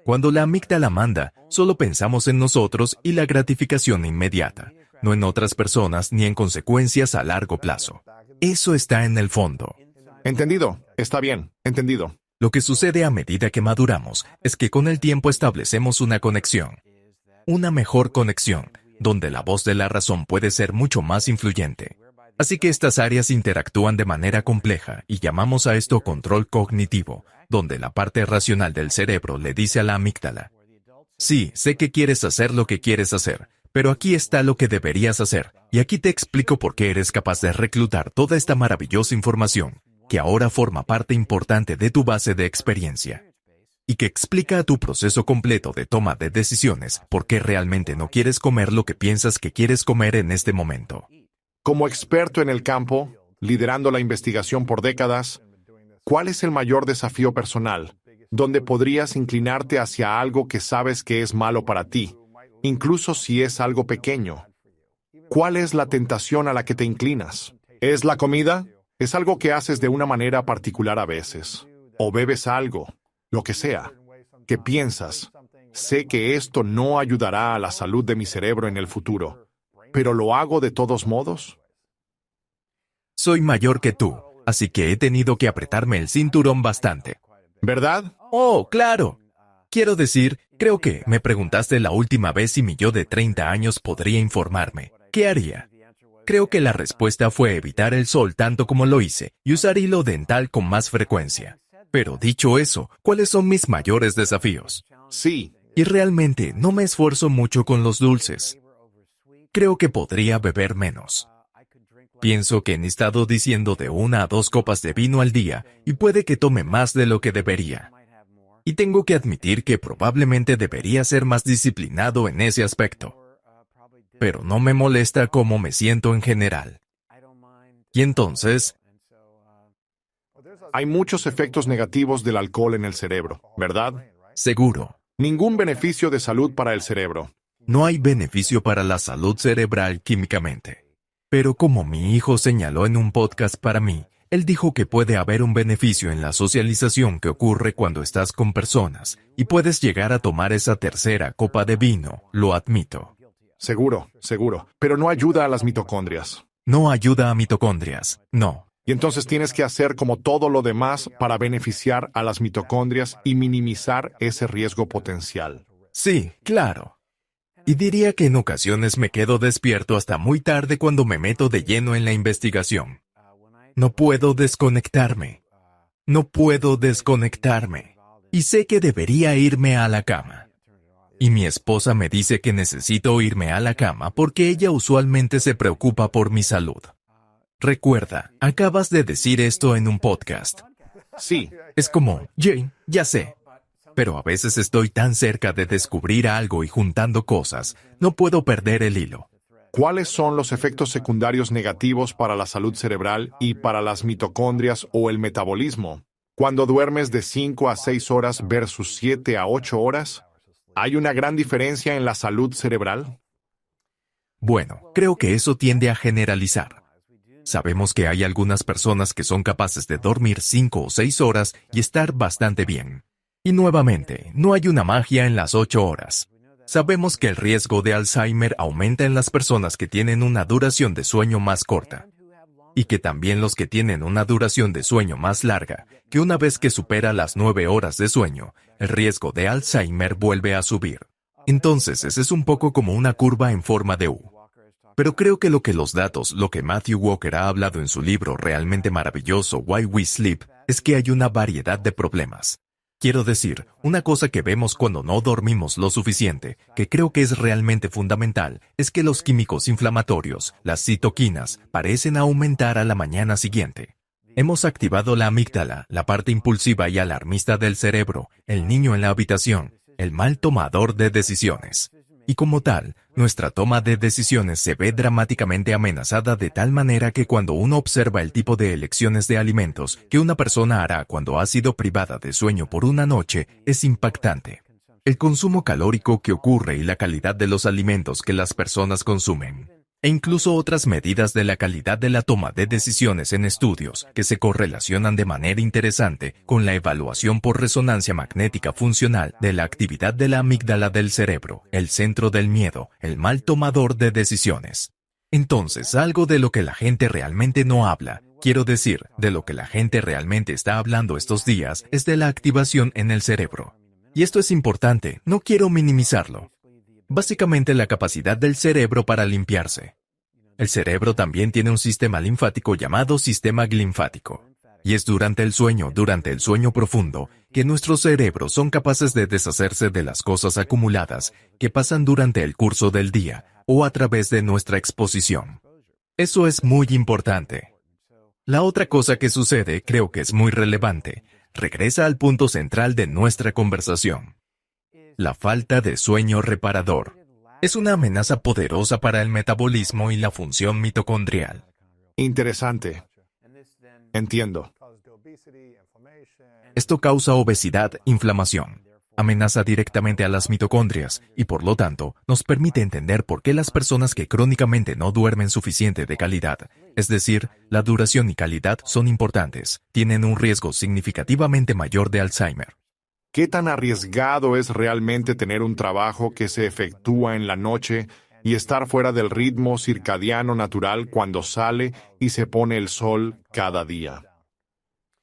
Cuando la amígdala manda, solo pensamos en nosotros y la gratificación inmediata, no en otras personas ni en consecuencias a largo plazo. Eso está en el fondo. Entendido. Está bien. Entendido. Lo que sucede a medida que maduramos es que con el tiempo establecemos una conexión. Una mejor conexión, donde la voz de la razón puede ser mucho más influyente. Así que estas áreas interactúan de manera compleja y llamamos a esto control cognitivo, donde la parte racional del cerebro le dice a la amígdala: sí, sé que quieres hacer lo que quieres hacer, pero aquí está lo que deberías hacer, y aquí te explico por qué eres capaz de reclutar toda esta maravillosa información, que ahora forma parte importante de tu base de experiencia, y que explica a tu proceso completo de toma de decisiones por qué realmente no quieres comer lo que piensas que quieres comer en este momento. Como experto en el campo, liderando la investigación por décadas, ¿cuál es el mayor desafío personal, donde podrías inclinarte hacia algo que sabes que es malo para ti, incluso si es algo pequeño? ¿Cuál es la tentación a la que te inclinas? ¿Es la comida? ¿Es algo que haces de una manera particular a veces? ¿O bebes algo, lo que sea, que piensas, sé que esto no ayudará a la salud de mi cerebro en el futuro, pero lo hago de todos modos? Soy mayor que tú, así que he tenido que apretarme el cinturón bastante. ¿Verdad? Oh, claro. Quiero decir, creo que me preguntaste la última vez si mi yo de 30 años podría informarme. ¿Qué haría? Creo que la respuesta fue evitar el sol tanto como lo hice y usar hilo dental con más frecuencia. Pero dicho eso, ¿cuáles son mis mayores desafíos? Sí. Y realmente no me esfuerzo mucho con los dulces. Creo que podría beber menos. Pienso que he estado diciendo de 1 a 2 copas de vino al día y puede que tome más de lo que debería. Y tengo que admitir que probablemente debería ser más disciplinado en ese aspecto. Pero no me molesta cómo me siento en general. Y entonces, Hay muchos efectos negativos del alcohol en el cerebro, ¿verdad? seguro, Ningún beneficio de salud para el cerebro. no hay beneficio para la salud cerebral químicamente. Pero como mi hijo señaló en un podcast para mí, él dijo que puede haber un beneficio en la socialización que ocurre cuando estás con personas, y puedes llegar a tomar esa tercera copa de vino, lo admito. Seguro, seguro. Pero no ayuda a las mitocondrias. No ayuda a mitocondrias, no. Y entonces tienes que hacer como todo lo demás para beneficiar a las mitocondrias y minimizar ese riesgo potencial. Sí, claro. Y diría que en ocasiones me quedo despierto hasta muy tarde cuando me meto de lleno en la investigación. No puedo desconectarme. No puedo desconectarme. Y sé que debería irme a la cama. Y mi esposa me dice que necesito irme a la cama porque ella usualmente se preocupa por mi salud. Recuerda, acabas de decir esto en un podcast. Sí, Es como, Jane, ya sé. Pero a veces estoy tan cerca de descubrir algo y juntando cosas, no puedo perder el hilo. ¿cuáles son los efectos secundarios negativos para la salud cerebral y para las mitocondrias o el metabolismo? Cuando duermes de 5 a 6 horas versus 7 a 8 horas, ¿hay una gran diferencia en la salud cerebral? Bueno, creo que eso tiende a generalizar. Sabemos que hay algunas personas que son capaces de dormir 5 o 6 horas y estar bastante bien. Y nuevamente, no hay una magia en las 8 horas. Sabemos que el riesgo de Alzheimer aumenta en las personas que tienen una duración de sueño más corta. Y que también los que tienen una duración de sueño más larga, que una vez que supera las 9 horas de sueño, el riesgo de Alzheimer vuelve a subir. Entonces, ese es un poco como una curva en forma de U. Pero creo que lo que Matthew Walker ha hablado en su libro realmente maravilloso Why We Sleep, es que hay una variedad de problemas. Quiero decir, una cosa que vemos cuando no dormimos lo suficiente, que creo que es realmente fundamental, es que los químicos inflamatorios, las citoquinas, parecen aumentar a la mañana siguiente. Hemos activado la amígdala, la parte impulsiva y alarmista del cerebro, el niño en la habitación, el mal tomador de decisiones. Y como tal, nuestra toma de decisiones se ve dramáticamente amenazada de tal manera que cuando uno observa el tipo de elecciones de alimentos que una persona hará cuando ha sido privada de sueño por una noche, es impactante. El consumo calórico que ocurre y la calidad de los alimentos que las personas consumen. E incluso otras medidas de la calidad de la toma de decisiones en estudios que se correlacionan de manera interesante con la evaluación por resonancia magnética funcional de la actividad de la amígdala del cerebro, el centro del miedo, el mal tomador de decisiones. Entonces, algo de lo que la gente realmente no habla, quiero decir, de lo que la gente realmente está hablando estos días, es de la activación en el cerebro. Y esto es importante, no quiero minimizarlo. Básicamente la capacidad del cerebro para limpiarse. El cerebro también tiene un sistema linfático llamado sistema linfático. Y es durante el sueño profundo, que nuestros cerebros son capaces de deshacerse de las cosas acumuladas que pasan durante el curso del día o a través de nuestra exposición. Eso es muy importante. La otra cosa que sucede, creo que es muy relevante, regresa al punto central de nuestra conversación. La falta de sueño reparador es una amenaza poderosa para el metabolismo y la función mitocondrial. Interesante. Entiendo. Esto causa obesidad, inflamación, amenaza directamente a las mitocondrias y por lo tanto nos permite entender por qué las personas que crónicamente no duermen suficiente de calidad, es decir, la duración y calidad son importantes, tienen un riesgo significativamente mayor de Alzheimer. ¿Qué tan arriesgado es realmente tener un trabajo que se efectúa en la noche y estar fuera del ritmo circadiano natural cuando sale y se pone el sol cada día?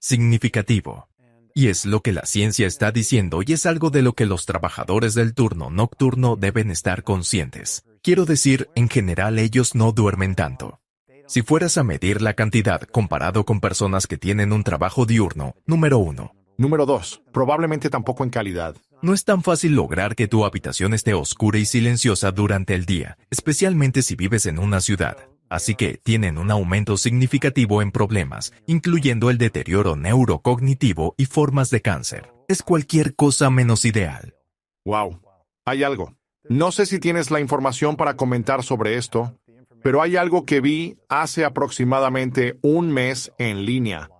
Significativo. Y es lo que la ciencia está diciendo y es algo de lo que los trabajadores del turno nocturno deben estar conscientes. Quiero decir, en general ellos no duermen tanto. Si fueras a medir la cantidad comparado con personas que tienen un trabajo diurno, número 1. Número 2. Probablemente tampoco en calidad. No es tan fácil lograr que tu habitación esté oscura y silenciosa durante el día, especialmente si vives en una ciudad. Así que tienen un aumento significativo en problemas, incluyendo el deterioro neurocognitivo y formas de cáncer. Es cualquier cosa menos ideal. Wow. Hay algo. No sé si tienes la información para comentar sobre esto, pero hay algo que vi hace aproximadamente un mes en línea.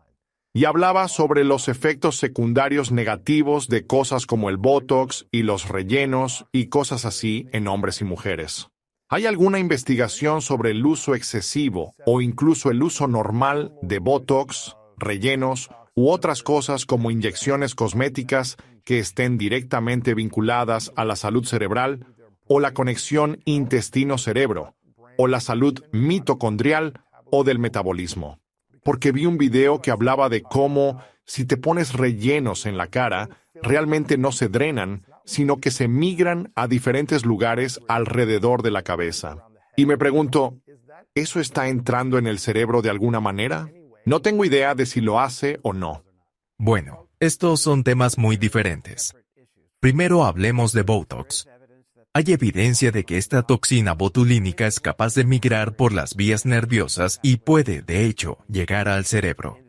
Y hablaba sobre los efectos secundarios negativos de cosas como el Botox y los rellenos y cosas así en hombres y mujeres. ¿Hay alguna investigación sobre el uso excesivo o incluso el uso normal de Botox, rellenos u otras cosas como inyecciones cosméticas que estén directamente vinculadas a la salud cerebral o la conexión intestino-cerebro o la salud mitocondrial o del metabolismo? Porque vi un video que hablaba de cómo, si te pones rellenos en la cara, realmente no se drenan, sino que se migran a diferentes lugares alrededor de la cabeza. Y me pregunto, ¿eso está entrando en el cerebro de alguna manera? No tengo idea de si lo hace o no. Bueno, estos son temas muy diferentes. Primero hablemos de Botox. Hay evidencia de que esta toxina botulínica es capaz de migrar por las vías nerviosas y puede, de hecho, llegar al cerebro.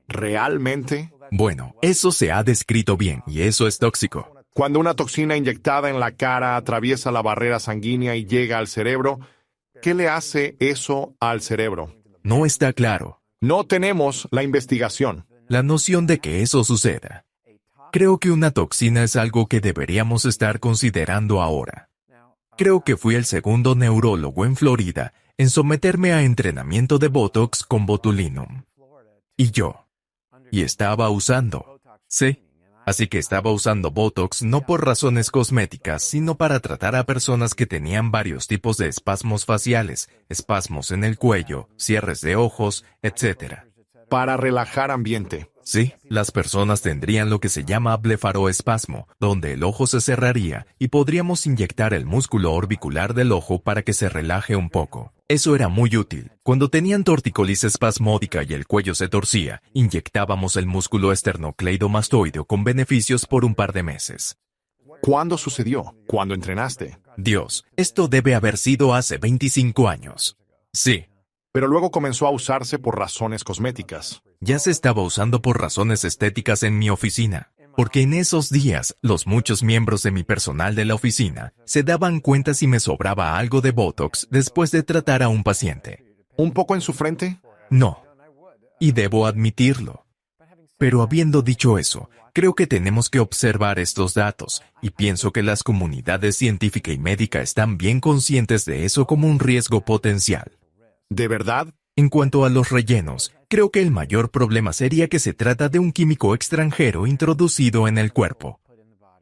¿Realmente? Bueno, eso se ha descrito bien y eso es tóxico. Cuando una toxina inyectada en la cara atraviesa la barrera sanguínea y llega al cerebro, ¿qué le hace eso al cerebro? No está claro. No tenemos la investigación. La noción de que eso suceda. Creo que una toxina es algo que deberíamos estar considerando ahora. Creo que fui el segundo neurólogo en Florida en someterme a entrenamiento de Botox con botulinum. Y estaba usando. Sí. Así que estaba usando Botox no por razones cosméticas, sino para tratar a personas que tenían varios tipos de espasmos faciales, espasmos en el cuello, cierres de ojos, etc. Para relajar ambiente. Sí, las personas tendrían lo que se llama blefaroespasmo, donde el ojo se cerraría y podríamos inyectar el músculo orbicular del ojo para que se relaje un poco. Eso era muy útil. Cuando tenían tortícolis espasmódica y el cuello se torcía, inyectábamos el músculo esternocleidomastoideo con beneficios por un par de meses. ¿Cuándo sucedió? ¿Cuándo entrenaste? Dios, esto debe haber sido hace 25 años. Sí, Pero luego comenzó a usarse por razones cosméticas. ya se estaba usando por razones estéticas en mi oficina. Porque en esos días, los muchos miembros de mi personal de la oficina se daban cuenta si me sobraba algo de Botox después de tratar a un paciente. ¿Un poco en su frente? No. Y debo admitirlo. Pero habiendo dicho eso, creo que tenemos que observar estos datos, y pienso que las comunidades científica y médica están bien conscientes de eso como un riesgo potencial. ¿De verdad? En cuanto a los rellenos, creo que el mayor problema sería que se trata de un químico extranjero introducido en el cuerpo.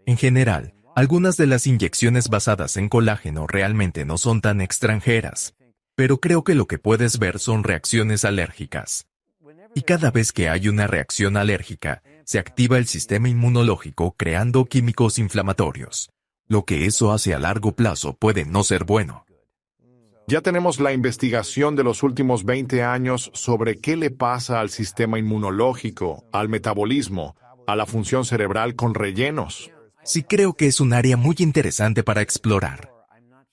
En general, algunas de las inyecciones basadas en colágeno realmente no son tan extranjeras, pero creo que lo que puedes ver son reacciones alérgicas. Y cada vez que hay una reacción alérgica, se activa el sistema inmunológico creando químicos inflamatorios. Lo que eso hace a largo plazo puede no ser bueno. Ya tenemos la investigación de los últimos 20 años sobre qué le pasa al sistema inmunológico, al metabolismo, a la función cerebral con rellenos. Sí, creo que es un área muy interesante para explorar.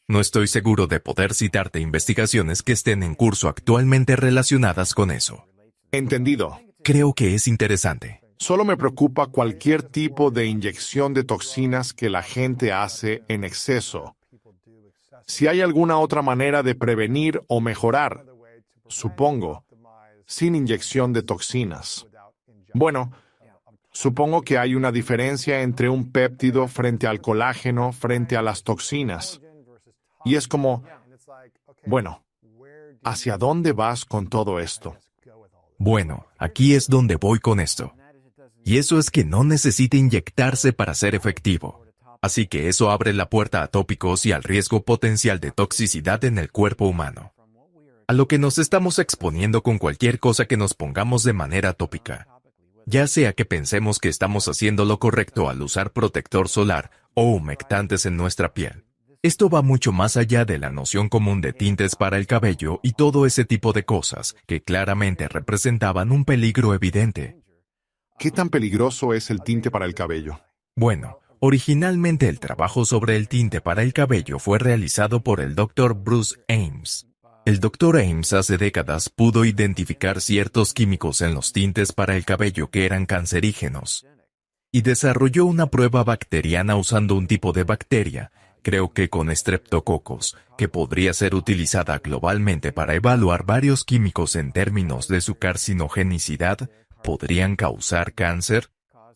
No estoy seguro de poder citarte investigaciones que estén en curso actualmente relacionadas con eso. Entendido. Creo que es interesante. Solo me preocupa cualquier tipo de inyección de toxinas que la gente hace en exceso. Si hay alguna otra manera de prevenir o mejorar, supongo, sin inyección de toxinas. Bueno, supongo que hay una diferencia entre un péptido frente al colágeno frente a las toxinas. Y es como, bueno, ¿hacia dónde vas con todo esto? Bueno, aquí es donde voy con esto. Y eso es que no necesita inyectarse para ser efectivo. Así que eso abre la puerta a tópicos y al riesgo potencial de toxicidad en el cuerpo humano. A lo que nos estamos exponiendo con cualquier cosa que nos pongamos de manera tópica. Ya sea que pensemos que estamos haciendo lo correcto al usar protector solar o humectantes en nuestra piel. Esto va mucho más allá de la noción común de tintes para el cabello y todo ese tipo de cosas que claramente representaban un peligro evidente. ¿Qué tan peligroso es el tinte para el cabello? Bueno, originalmente el trabajo sobre el tinte para el cabello fue realizado por el Dr. Bruce Ames. El Dr. Ames hace décadas pudo identificar ciertos químicos en los tintes para el cabello que eran cancerígenos. Y desarrolló una prueba bacteriana usando un tipo de bacteria, creo que con Streptococcus, que podría ser utilizada globalmente para evaluar varios químicos en términos de su carcinogenicidad, podrían causar cáncer.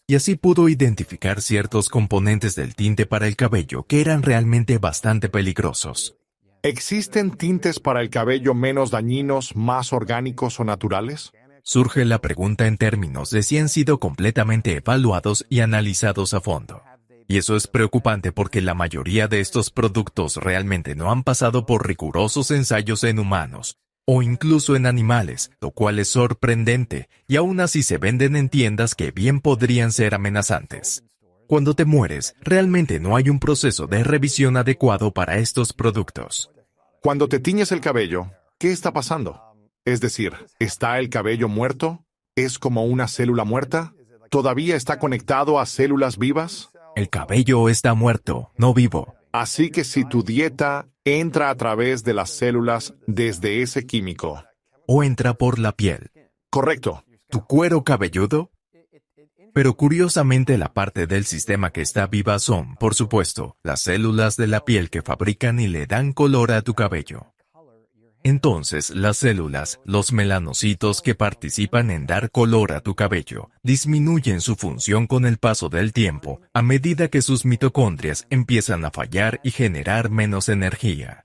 Y así pudo identificar ciertos componentes del tinte para el cabello que eran realmente bastante peligrosos. ¿Existen tintes para el cabello menos dañinos, más orgánicos o naturales? Surge la pregunta en términos de si han sido completamente evaluados y analizados a fondo. Y eso es preocupante porque la mayoría de estos productos realmente no han pasado por rigurosos ensayos en humanos, o incluso en animales, lo cual es sorprendente, y aún así se venden en tiendas que bien podrían ser amenazantes. Cuando te mueres, realmente no hay un proceso de revisión adecuado para estos productos. Cuando te tiñes el cabello, ¿qué está pasando? Es decir, ¿está el cabello muerto? ¿Es como una célula muerta? ¿Todavía está conectado a células vivas? El cabello está muerto, no vivo. Así que si tu dieta entra a través de las células desde ese químico. O entra por la piel. Correcto. ¿Tu cuero cabelludo? Pero curiosamente la parte del sistema que está viva son, por supuesto, las células de la piel que fabrican y le dan color a tu cabello. Entonces, las células, los melanocitos que participan en dar color a tu cabello, disminuyen su función con el paso del tiempo a medida que sus mitocondrias empiezan a fallar y generar menos energía.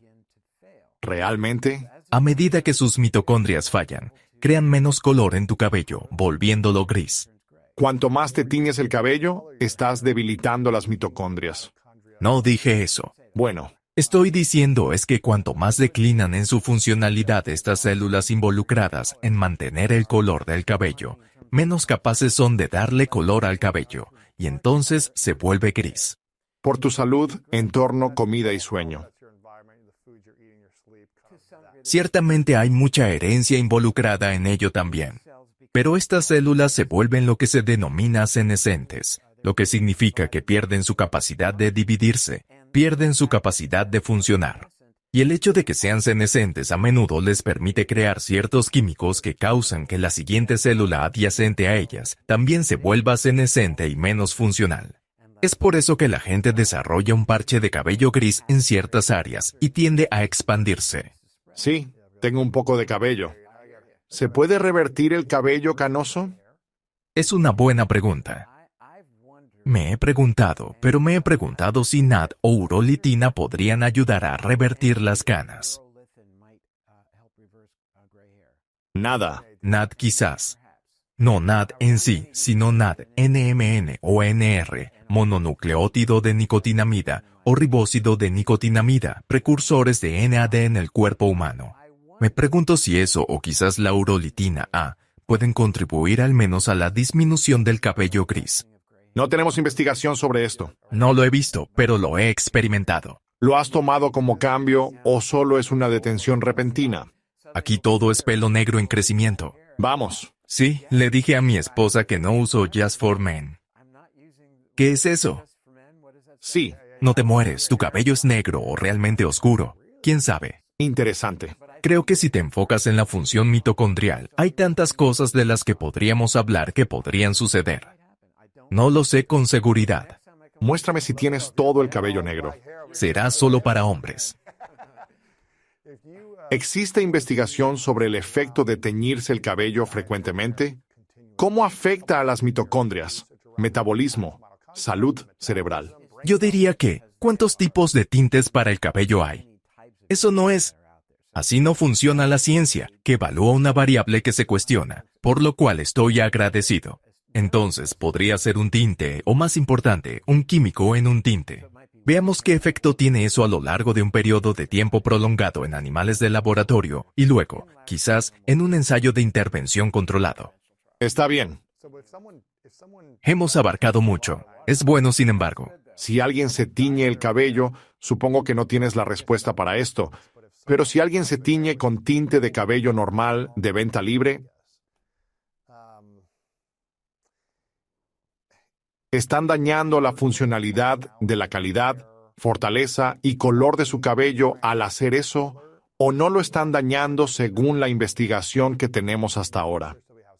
¿Realmente? A medida que sus mitocondrias fallan, crean menos color en tu cabello, volviéndolo gris. Cuanto más te tiñes el cabello, estás debilitando las mitocondrias. No dije eso. Bueno. Estoy diciendo es que cuanto más declinan en su funcionalidad estas células involucradas en mantener el color del cabello, menos capaces son de darle color al cabello, y entonces se vuelve gris. Por tu salud, entorno, comida y sueño. Ciertamente hay mucha herencia involucrada en ello también. Pero estas células se vuelven lo que se denomina senescentes, lo que significa que pierden su capacidad de dividirse, pierden su capacidad de funcionar. Y el hecho de que sean senescentes a menudo les permite crear ciertos químicos que causan que la siguiente célula adyacente a ellas también se vuelva senescente y menos funcional. Es por eso que la gente desarrolla un parche de cabello gris en ciertas áreas y tiende a expandirse. Sí, tengo un poco de cabello. ¿Se puede revertir el cabello canoso? Es una buena pregunta. Me he preguntado si NAD o urolitina podrían ayudar a revertir las canas. Nada. NAD quizás. No NAD en sí, sino NAD, NMN o NR, mononucleótido de nicotinamida o ribósido de nicotinamida, precursores de NAD en el cuerpo humano. Me pregunto si eso o quizás la urolitina A pueden contribuir al menos a la disminución del cabello gris. No tenemos investigación sobre esto. No lo he visto, pero lo he experimentado. ¿Lo has tomado como cambio o solo es una detención repentina? Aquí todo es pelo negro en crecimiento. Vamos. Sí, le dije a mi esposa que no uso Just for Men. ¿Qué es eso? Sí. No te mueres, tu cabello es negro o realmente oscuro. ¿Quién sabe? Interesante. Creo que si te enfocas en la función mitocondrial, hay tantas cosas de las que podríamos hablar que podrían suceder. No lo sé con seguridad. Muéstrame si tienes todo el cabello negro. Será solo para hombres. ¿Existe investigación sobre el efecto de teñirse el cabello frecuentemente? ¿Cómo afecta a las mitocondrias, metabolismo, salud cerebral? Yo diría que, ¿cuántos tipos de tintes para el cabello hay? Eso no es. Así no funciona la ciencia, que evalúa una variable que se cuestiona, por lo cual estoy agradecido. Entonces, podría ser un tinte, o más importante, un químico en un tinte. Veamos qué efecto tiene eso a lo largo de un periodo de tiempo prolongado en animales de laboratorio y luego, quizás, en un ensayo de intervención controlado. Está bien. Hemos abarcado mucho. Es bueno, sin embargo. Si alguien se tiñe el cabello, supongo que no tienes la respuesta para esto. Pero si alguien se tiñe con tinte de cabello normal de venta libre, están dañando la funcionalidad de la calidad, fortaleza y color de su cabello al hacer eso, o no lo están dañando según la investigación que tenemos hasta ahora.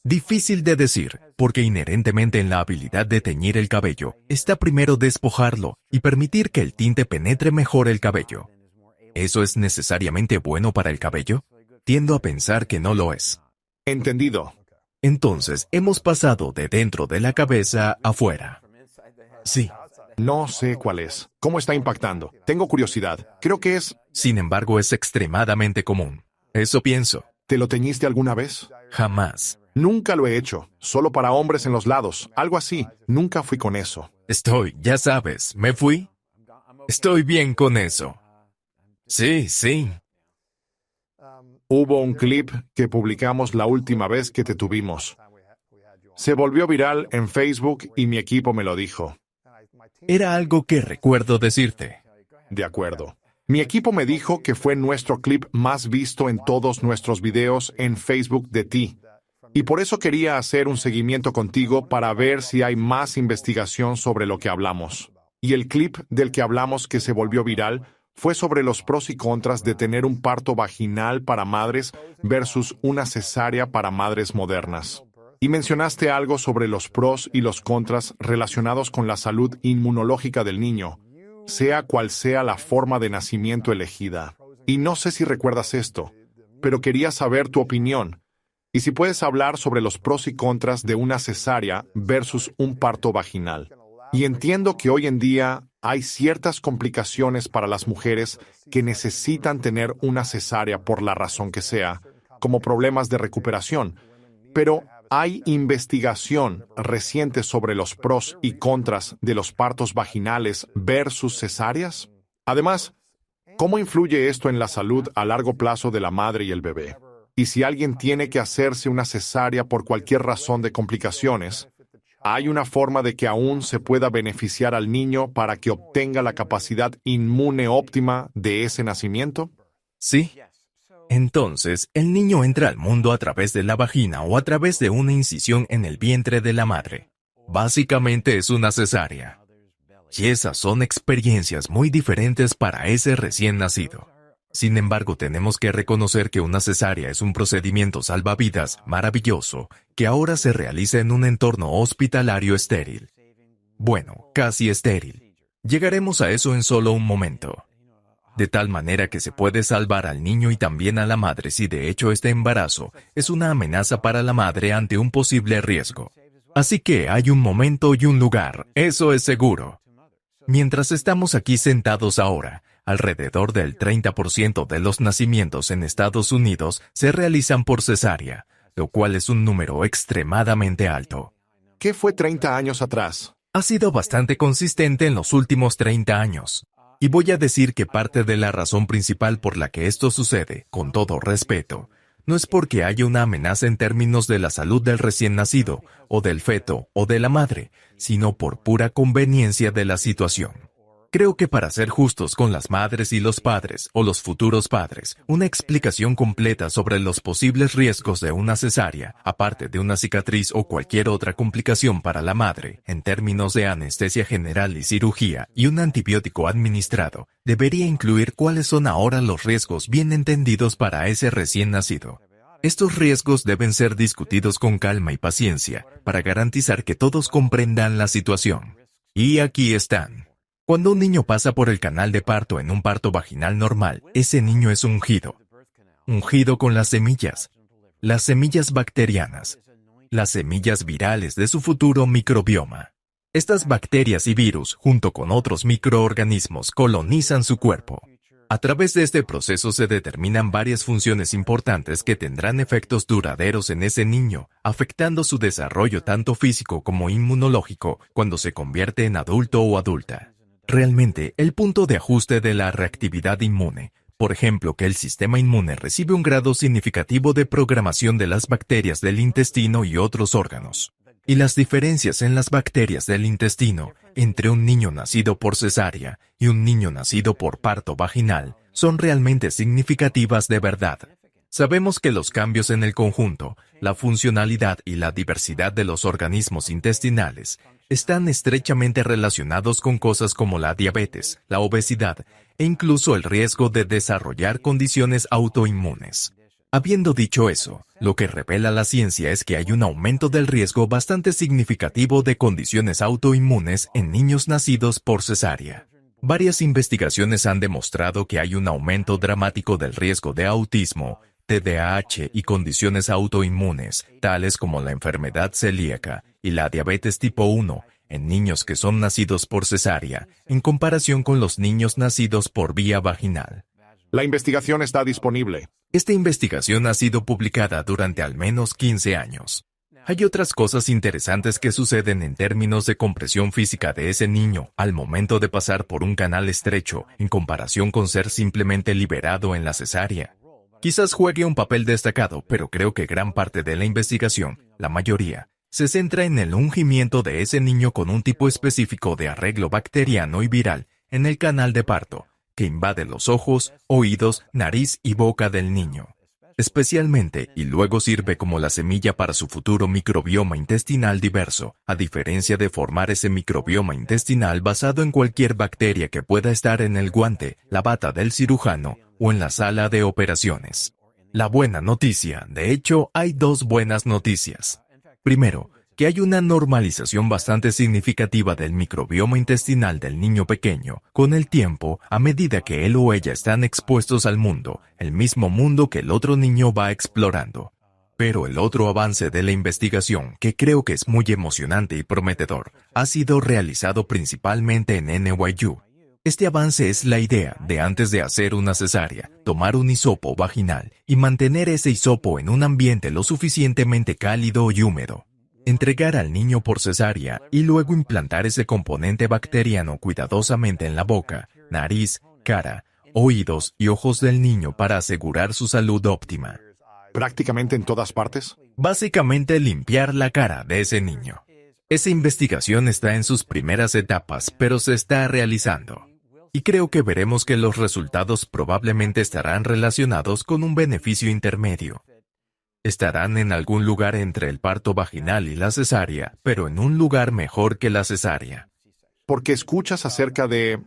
Difícil de decir, porque inherentemente en la habilidad de teñir el cabello está primero despojarlo y permitir que el tinte penetre mejor el cabello. ¿Eso es necesariamente bueno para el cabello? Tiendo a pensar que no lo es. Entendido. Entonces, hemos pasado de dentro de la cabeza afuera. Sí. No sé cuál es. ¿Cómo está impactando? Tengo curiosidad. Creo que es... Sin embargo, es extremadamente común. Eso pienso. ¿Te lo teñiste alguna vez? Jamás. Nunca lo he hecho. Solo para hombres en los lados. Algo así. Nunca fui con eso. Ya sabes, me fui. Estoy bien con eso. Sí, sí. Hubo un clip que publicamos la última vez que te tuvimos. Se volvió viral en Facebook y mi equipo me lo dijo. Era algo que recuerdo decirte. De acuerdo. Mi equipo me dijo que fue nuestro clip más visto en todos nuestros videos en Facebook de ti. Y por eso quería hacer un seguimiento contigo para ver si hay más investigación sobre lo que hablamos. Y el clip del que hablamos que se volvió viral fue sobre los pros y contras de tener un parto vaginal para madres versus una cesárea para madres modernas. Y mencionaste algo sobre los pros y los contras relacionados con la salud inmunológica del niño, sea cual sea la forma de nacimiento elegida. Y no sé si recuerdas esto, pero quería saber tu opinión. Y si puedes hablar sobre los pros y contras de una cesárea versus un parto vaginal. Y entiendo que hoy en día hay ciertas complicaciones para las mujeres que necesitan tener una cesárea por la razón que sea, como problemas de recuperación. Pero ¿hay investigación reciente sobre los pros y contras de los partos vaginales versus cesáreas? Además, ¿cómo influye esto en la salud a largo plazo de la madre y el bebé? Y si alguien tiene que hacerse una cesárea por cualquier razón de complicaciones, ¿hay una forma de que aún se pueda beneficiar al niño para que obtenga la capacidad inmune óptima de ese nacimiento? Sí. Entonces, el niño entra al mundo a través de la vagina o a través de una incisión en el vientre de la madre. Básicamente es una cesárea. Y esas son experiencias muy diferentes para ese recién nacido. Sin embargo, tenemos que reconocer que una cesárea es un procedimiento salvavidas maravilloso que ahora se realiza en un entorno hospitalario estéril. Bueno, casi estéril. Llegaremos a eso en solo un momento. De tal manera que se puede salvar al niño y también a la madre si de hecho este embarazo es una amenaza para la madre ante un posible riesgo. Así que hay un momento y un lugar, eso es seguro. Mientras estamos aquí sentados ahora, alrededor del 30% de los nacimientos en Estados Unidos se realizan por cesárea, lo cual es un número extremadamente alto. ¿Qué fue 30 años atrás? Ha sido bastante consistente en los últimos 30 años. Y voy a decir que parte de la razón principal por la que esto sucede, con todo respeto, no es porque haya una amenaza en términos de la salud del recién nacido, o del feto, o de la madre, sino por pura conveniencia de la situación. Creo que para ser justos con las madres y los padres, o los futuros padres, una explicación completa sobre los posibles riesgos de una cesárea, aparte de una cicatriz o cualquier otra complicación para la madre, en términos de anestesia general y cirugía, y un antibiótico administrado, debería incluir cuáles son ahora los riesgos bien entendidos para ese recién nacido. Estos riesgos deben ser discutidos con calma y paciencia, para garantizar que todos comprendan la situación. Y aquí están. Cuando un niño pasa por el canal de parto en un parto vaginal normal, ese niño es ungido. Ungido con las semillas bacterianas, las semillas virales de su futuro microbioma. Estas bacterias y virus, junto con otros microorganismos, colonizan su cuerpo. A través de este proceso se determinan varias funciones importantes que tendrán efectos duraderos en ese niño, afectando su desarrollo tanto físico como inmunológico cuando se convierte en adulto o adulta. Realmente, el punto de ajuste de la reactividad inmune, por ejemplo, que el sistema inmune recibe un grado significativo de programación de las bacterias del intestino y otros órganos. Y las diferencias en las bacterias del intestino entre un niño nacido por cesárea y un niño nacido por parto vaginal son realmente significativas de verdad. Sabemos que los cambios en el conjunto, la funcionalidad y la diversidad de los organismos intestinales están estrechamente relacionados con cosas como la diabetes, la obesidad e incluso el riesgo de desarrollar condiciones autoinmunes. Habiendo dicho eso, lo que revela la ciencia es que hay un aumento del riesgo bastante significativo de condiciones autoinmunes en niños nacidos por cesárea. Varias investigaciones han demostrado que hay un aumento dramático del riesgo de autismo, TDAH y condiciones autoinmunes, tales como la enfermedad celíaca y la diabetes tipo 1, en niños que son nacidos por cesárea, en comparación con los niños nacidos por vía vaginal. La investigación está disponible. Esta investigación ha sido publicada durante al menos 15 años. Hay otras cosas interesantes que suceden en términos de compresión física de ese niño al momento de pasar por un canal estrecho en comparación con ser simplemente liberado en la cesárea. Quizás juegue un papel destacado, pero creo que gran parte de la investigación, la mayoría, se centra en el ungimiento de ese niño con un tipo específico de arreglo bacteriano y viral en el canal de parto, que invade los ojos, oídos, nariz y boca del niño. Especialmente, y luego sirve como la semilla para su futuro microbioma intestinal diverso, a diferencia de formar ese microbioma intestinal basado en cualquier bacteria que pueda estar en el guante, la bata del cirujano o en la sala de operaciones. La buena noticia, de hecho, hay dos buenas noticias. Primero, que hay una normalización bastante significativa del microbioma intestinal del niño pequeño, con el tiempo, a medida que él o ella están expuestos al mundo, el mismo mundo que el otro niño va explorando. Pero el otro avance de la investigación, que creo que es muy emocionante y prometedor, ha sido realizado principalmente en NYU. Este avance es la idea de antes de hacer una cesárea, tomar un hisopo vaginal y mantener ese hisopo en un ambiente lo suficientemente cálido y húmedo. Entregar al niño por cesárea y luego implantar ese componente bacteriano cuidadosamente en la boca, nariz, cara, oídos y ojos del niño para asegurar su salud óptima. ¿Prácticamente en todas partes? Básicamente limpiar la cara de ese niño. Esa investigación está en sus primeras etapas, pero se está realizando. Y creo que veremos que los resultados probablemente estarán relacionados con un beneficio intermedio. Estarán en algún lugar entre el parto vaginal y la cesárea, pero en un lugar mejor que la cesárea. Porque escuchas acerca de...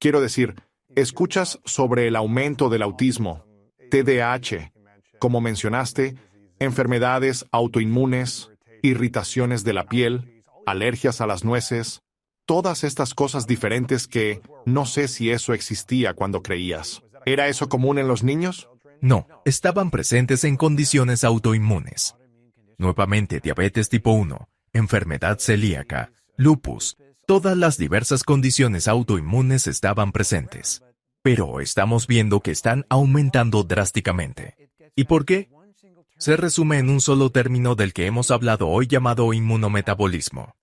Quiero decir, escuchas sobre el aumento del autismo, TDAH, como mencionaste, enfermedades autoinmunes, irritaciones de la piel, alergias a las nueces, todas estas cosas diferentes que no sé si eso existía cuando creías. ¿Era eso común en los niños? No, estaban presentes en condiciones autoinmunes. Nuevamente, diabetes tipo 1, enfermedad celíaca, lupus, todas las diversas condiciones autoinmunes estaban presentes. Pero estamos viendo que están aumentando drásticamente. ¿Y por qué? Se resume en un solo término del que hemos hablado hoy llamado inmunometabolismo.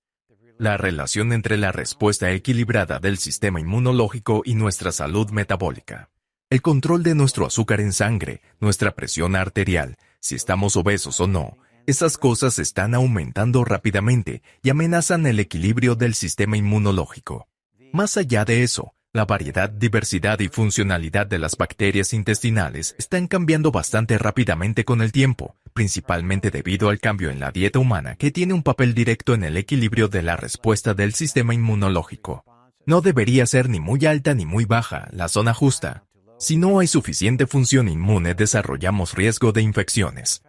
La relación entre la respuesta equilibrada del sistema inmunológico y nuestra salud metabólica. El control de nuestro azúcar en sangre, nuestra presión arterial, si estamos obesos o no, esas cosas están aumentando rápidamente y amenazan el equilibrio del sistema inmunológico. Más allá de eso, la variedad, diversidad y funcionalidad de las bacterias intestinales están cambiando bastante rápidamente con el tiempo, principalmente debido al cambio en la dieta humana que tiene un papel directo en el equilibrio de la respuesta del sistema inmunológico. No debería ser ni muy alta ni muy baja, la zona justa. Si no hay suficiente función inmune, desarrollamos riesgo de infecciones.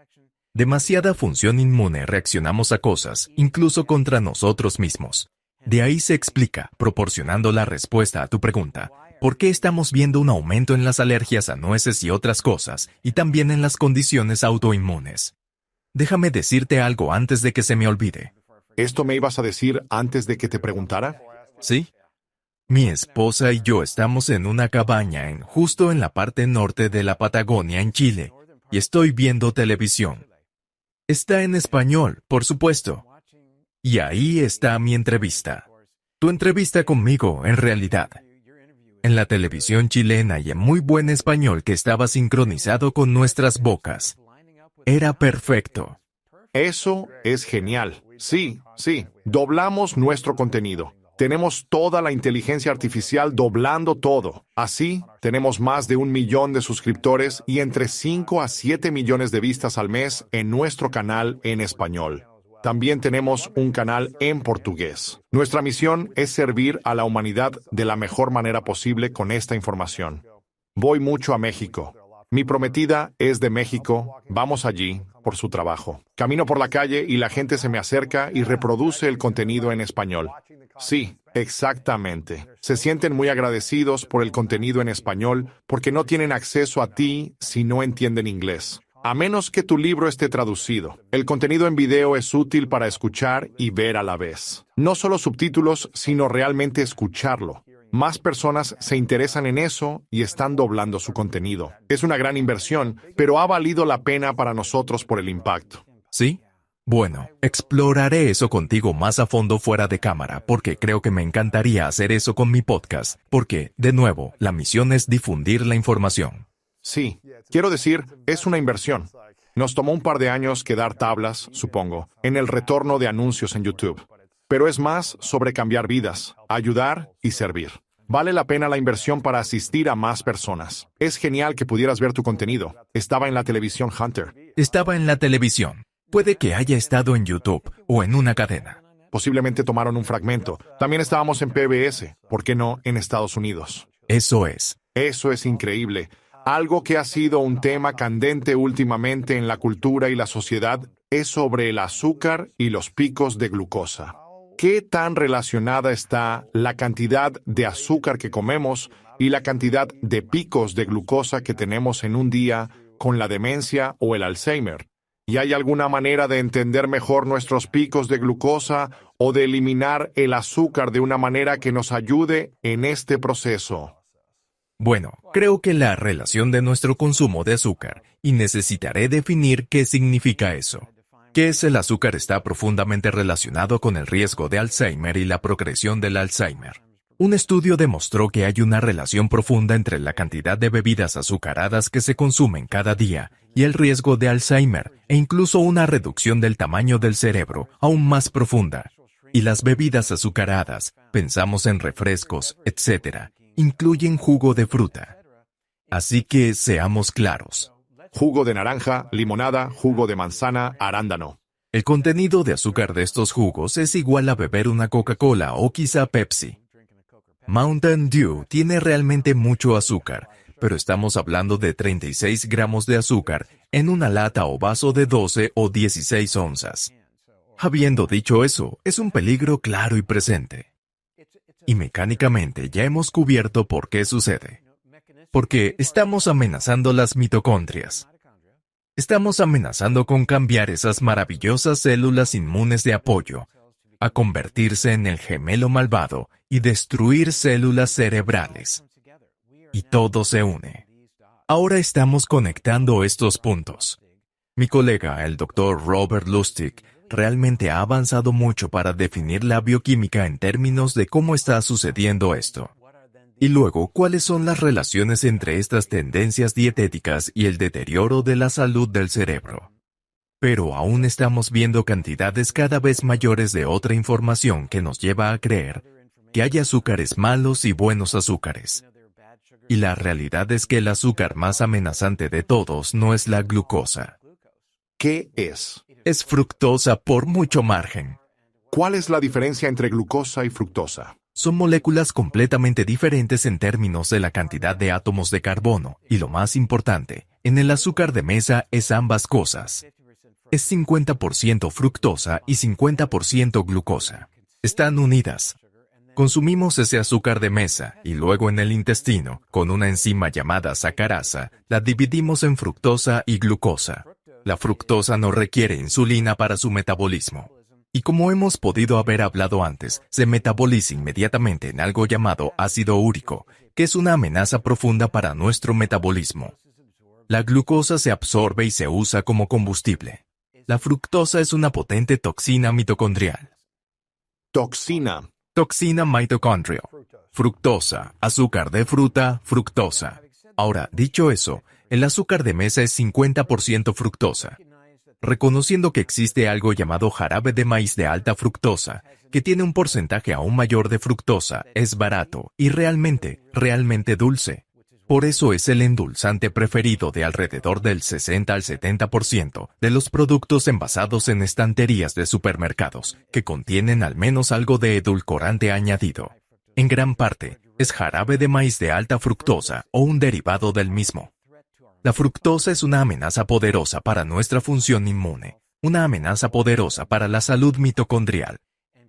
Demasiada función inmune, reaccionamos a cosas, incluso contra nosotros mismos. De ahí se explica, proporcionando la respuesta a tu pregunta, por qué estamos viendo un aumento en las alergias a nueces y otras cosas, y también en las condiciones autoinmunes. Déjame decirte algo antes de que se me olvide. ¿Esto me ibas a decir antes de que te preguntara? ¿Sí? Mi esposa y yo estamos en una cabaña justo en la parte norte de la Patagonia, en Chile, y estoy viendo televisión. Está en español, por supuesto. Y ahí está mi entrevista. Tu entrevista conmigo, en realidad. En la televisión chilena y en muy buen español que estaba sincronizado con nuestras bocas. Era perfecto. Eso es genial. Sí, doblamos nuestro contenido. Tenemos toda la inteligencia artificial doblando todo. Así, tenemos más de 1 millón de suscriptores y entre 5 a 7 millones de vistas al mes en nuestro canal en español. También tenemos un canal en portugués. Nuestra misión es servir a la humanidad de la mejor manera posible con esta información. Voy mucho a México. Mi prometida es de México. Vamos allí por su trabajo. Camino por la calle y la gente se me acerca y reproduce el contenido en español. Sí, exactamente. Se sienten muy agradecidos por el contenido en español porque no tienen acceso a ti si no entienden inglés. A menos que tu libro esté traducido. El contenido en video es útil para escuchar y ver a la vez. No solo subtítulos, sino realmente escucharlo. Más personas se interesan en eso y están doblando su contenido. Es una gran inversión, pero ha valido la pena para nosotros por el impacto. ¿Sí? Bueno, exploraré eso contigo más a fondo fuera de cámara, porque creo que me encantaría hacer eso con mi podcast, porque, de nuevo, la misión es difundir la información. Sí, quiero decir, es una inversión. Nos tomó un par de años quedar tablas, supongo, en el retorno de anuncios en YouTube. Pero es más sobre cambiar vidas, ayudar y servir. Vale la pena la inversión para asistir a más personas. Es genial que pudieras ver tu contenido. Estaba en la televisión Hunter. Estaba en la televisión. Puede que haya estado en YouTube o en una cadena. Posiblemente tomaron un fragmento. También estábamos en PBS. ¿Por qué no en Estados Unidos? Eso es. Eso es increíble. Algo que ha sido un tema candente últimamente en la cultura y la sociedad es sobre el azúcar y los picos de glucosa. ¿Qué tan relacionada está la cantidad de azúcar que comemos y la cantidad de picos de glucosa que tenemos en un día con la demencia o el Alzheimer? ¿Y hay alguna manera de entender mejor nuestros picos de glucosa o de eliminar el azúcar de una manera que nos ayude en este proceso? Bueno, creo que la relación de nuestro consumo de azúcar, y necesitaré definir qué significa eso. ¿Qué es el azúcar? Está profundamente relacionado con el riesgo de Alzheimer y la progresión del Alzheimer. Un estudio demostró que hay una relación profunda entre la cantidad de bebidas azucaradas que se consumen cada día y el riesgo de Alzheimer, e incluso una reducción del tamaño del cerebro aún más profunda. Y las bebidas azucaradas, pensamos en refrescos, etc., incluyen jugo de fruta. Así que seamos claros. Jugo de naranja, limonada, jugo de manzana, arándano. El contenido de azúcar de estos jugos es igual a beber una Coca-Cola o quizá Pepsi. Mountain Dew tiene realmente mucho azúcar, pero estamos hablando de 36 gramos de azúcar en una lata o vaso de 12 o 16 onzas. Habiendo dicho eso, es un peligro claro y presente. Y mecánicamente ya hemos cubierto por qué sucede. Porque estamos amenazando las mitocondrias. Estamos amenazando con cambiar esas maravillosas células inmunes de apoyo a convertirse en el gemelo malvado y destruir células cerebrales. Y todo se une. Ahora estamos conectando estos puntos. Mi colega, el Dr. Robert Lustig, realmente ha avanzado mucho para definir la bioquímica en términos de cómo está sucediendo esto. Y luego, ¿cuáles son las relaciones entre estas tendencias dietéticas y el deterioro de la salud del cerebro? Pero aún estamos viendo cantidades cada vez mayores de otra información que nos lleva a creer que hay azúcares malos y buenos azúcares. Y la realidad es que el azúcar más amenazante de todos no es la glucosa. ¿Qué es? Es fructosa por mucho margen. ¿Cuál es la diferencia entre glucosa y fructosa? Son moléculas completamente diferentes en términos de la cantidad de átomos de carbono, y lo más importante, en el azúcar de mesa es ambas cosas. Es 50% fructosa y 50% glucosa. Están unidas. Consumimos ese azúcar de mesa y luego en el intestino, con una enzima llamada sacarasa, la dividimos en fructosa y glucosa. La fructosa no requiere insulina para su metabolismo. Y como hemos podido haber hablado antes, se metaboliza inmediatamente en algo llamado ácido úrico, que es una amenaza profunda para nuestro metabolismo. La glucosa se absorbe y se usa como combustible. La fructosa es una potente toxina mitocondrial. Toxina. Toxina mitocondrial. Fructosa, azúcar de fruta, fructosa. Ahora, dicho eso, el azúcar de mesa es 50% fructosa. Reconociendo que existe algo llamado jarabe de maíz de alta fructosa, que tiene un porcentaje aún mayor de fructosa, es barato y realmente dulce. Por eso es el endulzante preferido de alrededor del 60 al 70% de los productos envasados en estanterías de supermercados, que contienen al menos algo de edulcorante añadido. En gran parte, es jarabe de maíz de alta fructosa o un derivado del mismo. La fructosa es una amenaza poderosa para nuestra función inmune, una amenaza poderosa para la salud mitocondrial.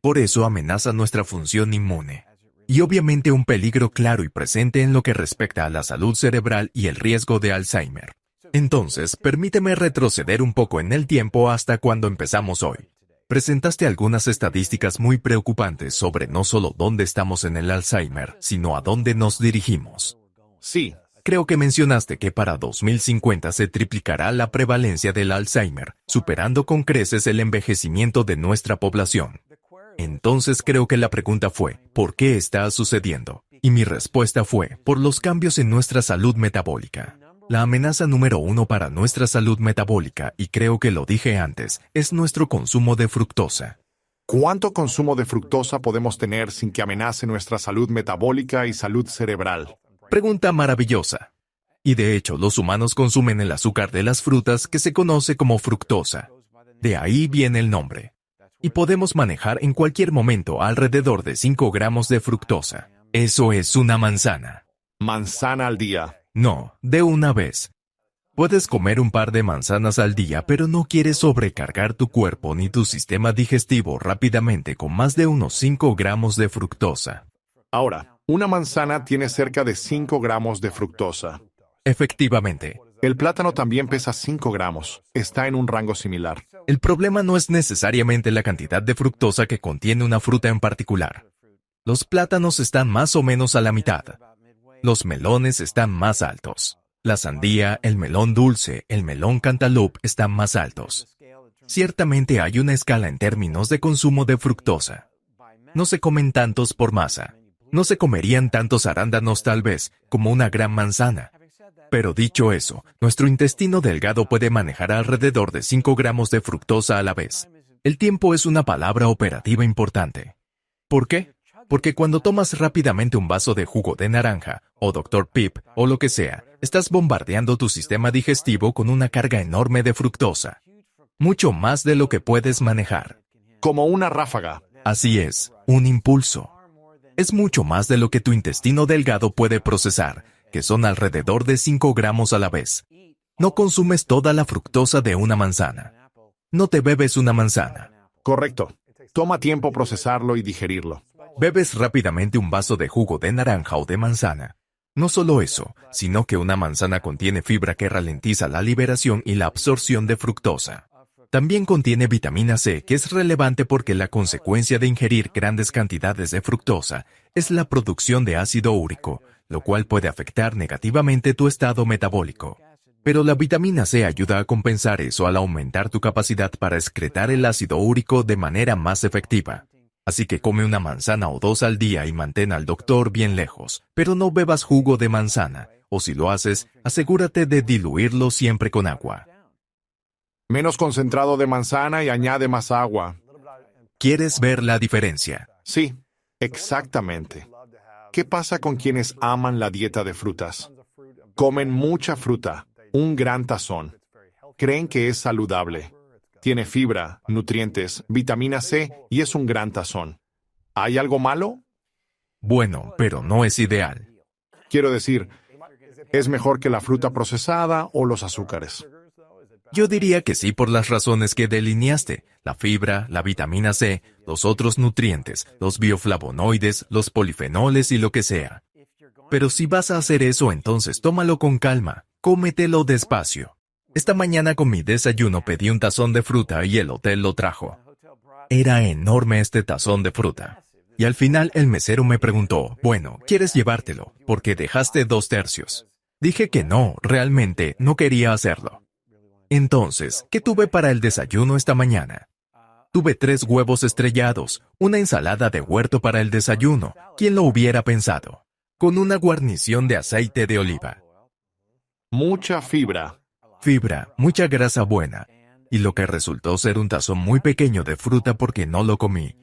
Por eso amenaza nuestra función inmune. Y obviamente un peligro claro y presente en lo que respecta a la salud cerebral y el riesgo de Alzheimer. Entonces, permíteme retroceder un poco en el tiempo hasta cuando empezamos hoy. Presentaste algunas estadísticas muy preocupantes sobre no solo dónde estamos en el Alzheimer, sino a dónde nos dirigimos. Sí. Creo que mencionaste que para 2050 se triplicará la prevalencia del Alzheimer, superando con creces el envejecimiento de nuestra población. Entonces creo que la pregunta fue, ¿por qué está sucediendo? Y mi respuesta fue, por los cambios en nuestra salud metabólica. La amenaza número 1 para nuestra salud metabólica, y creo que lo dije antes, es nuestro consumo de fructosa. ¿Cuánto consumo de fructosa podemos tener sin que amenace nuestra salud metabólica y salud cerebral? Pregunta maravillosa. Y de hecho, los humanos consumen el azúcar de las frutas que se conoce como fructosa. De ahí viene el nombre. Y podemos manejar en cualquier momento alrededor de 5 gramos de fructosa. Eso es una manzana. Manzana al día. No, de una vez. Puedes comer un par de manzanas al día, pero no quieres sobrecargar tu cuerpo ni tu sistema digestivo rápidamente con más de unos 5 gramos de fructosa. Ahora, una manzana tiene cerca de 5 gramos de fructosa. Efectivamente. El plátano también pesa 5 gramos. Está en un rango similar. El problema no es necesariamente la cantidad de fructosa que contiene una fruta en particular. Los plátanos están más o menos a la mitad. Los melones están más altos. La sandía, el melón dulce, el melón cantaloupe están más altos. Ciertamente hay una escala en términos de consumo de fructosa. No se comen tantos por masa. No se comerían tantos arándanos tal vez, como una gran manzana. Pero dicho eso, nuestro intestino delgado puede manejar alrededor de 5 gramos de fructosa a la vez. El tiempo es una palabra operativa importante. ¿Por qué? Porque cuando tomas rápidamente un vaso de jugo de naranja, o Dr. Pip, o lo que sea, estás bombardeando tu sistema digestivo con una carga enorme de fructosa. Mucho más de lo que puedes manejar. Como una ráfaga. Así es, un impulso. Es mucho más de lo que tu intestino delgado puede procesar, que son alrededor de 5 gramos a la vez. No consumes toda la fructosa de una manzana. No te bebes una manzana. Correcto. Toma tiempo procesarlo y digerirlo. Bebes rápidamente un vaso de jugo de naranja o de manzana. No solo eso, sino que una manzana contiene fibra que ralentiza la liberación y la absorción de fructosa. También contiene vitamina C, que es relevante porque la consecuencia de ingerir grandes cantidades de fructosa es la producción de ácido úrico, lo cual puede afectar negativamente tu estado metabólico. Pero la vitamina C ayuda a compensar eso al aumentar tu capacidad para excretar el ácido úrico de manera más efectiva. Así que come una manzana o 2 al día y mantén al doctor bien lejos, pero no bebas jugo de manzana, o si lo haces, asegúrate de diluirlo siempre con agua. Menos concentrado de manzana y añade más agua. ¿Quieres ver la diferencia? Sí, exactamente. ¿Qué pasa con quienes aman la dieta de frutas? Comen mucha fruta, un gran tazón. Creen que es saludable. Tiene fibra, nutrientes, vitamina C y es un gran tazón. ¿Hay algo malo? Bueno, pero no es ideal. Quiero decir, ¿es mejor que la fruta procesada o los azúcares? Yo diría que sí por las razones que delineaste: la fibra, la vitamina C, los otros nutrientes, los bioflavonoides, los polifenoles y lo que sea. Pero si vas a hacer eso, entonces tómalo con calma, cómetelo despacio. Esta mañana con mi desayuno pedí un tazón de fruta y el hotel lo trajo. Era enorme este tazón de fruta. Y al final el mesero me preguntó, bueno, ¿quieres llevártelo? Porque dejaste 2/3. Dije que no, realmente no quería hacerlo. Entonces, ¿qué tuve para el desayuno esta mañana? Tuve 3 huevos estrellados, una ensalada de huerto para el desayuno, ¿quién lo hubiera pensado? Con una guarnición de aceite de oliva. Mucha fibra. Fibra, mucha grasa buena, y lo que resultó ser un tazón muy pequeño de fruta porque no lo comí,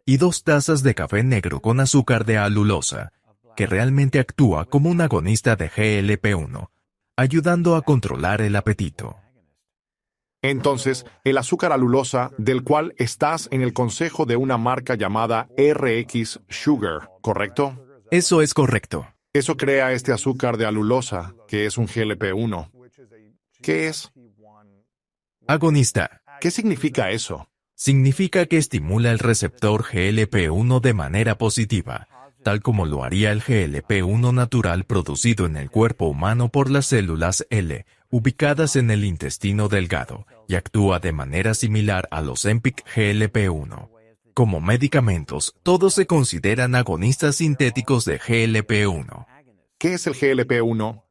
y 2 tazas de café negro con azúcar de alulosa, que realmente actúa como un agonista de GLP-1, ayudando a controlar el apetito. Entonces, el azúcar alulosa, del cual estás en el consejo de una marca llamada RX Sugar, ¿correcto? Eso es correcto. Eso crea este azúcar de alulosa, que es un GLP-1. ¿Qué es? Agonista. ¿Qué significa eso? Significa que estimula el receptor GLP-1 de manera positiva, tal como lo haría el GLP-1 natural producido en el cuerpo humano por las células L, ubicadas en el intestino delgado, y actúa de manera similar a los Ozempic GLP-1. Como medicamentos, todos se consideran agonistas sintéticos de GLP-1. ¿Qué es el GLP-1?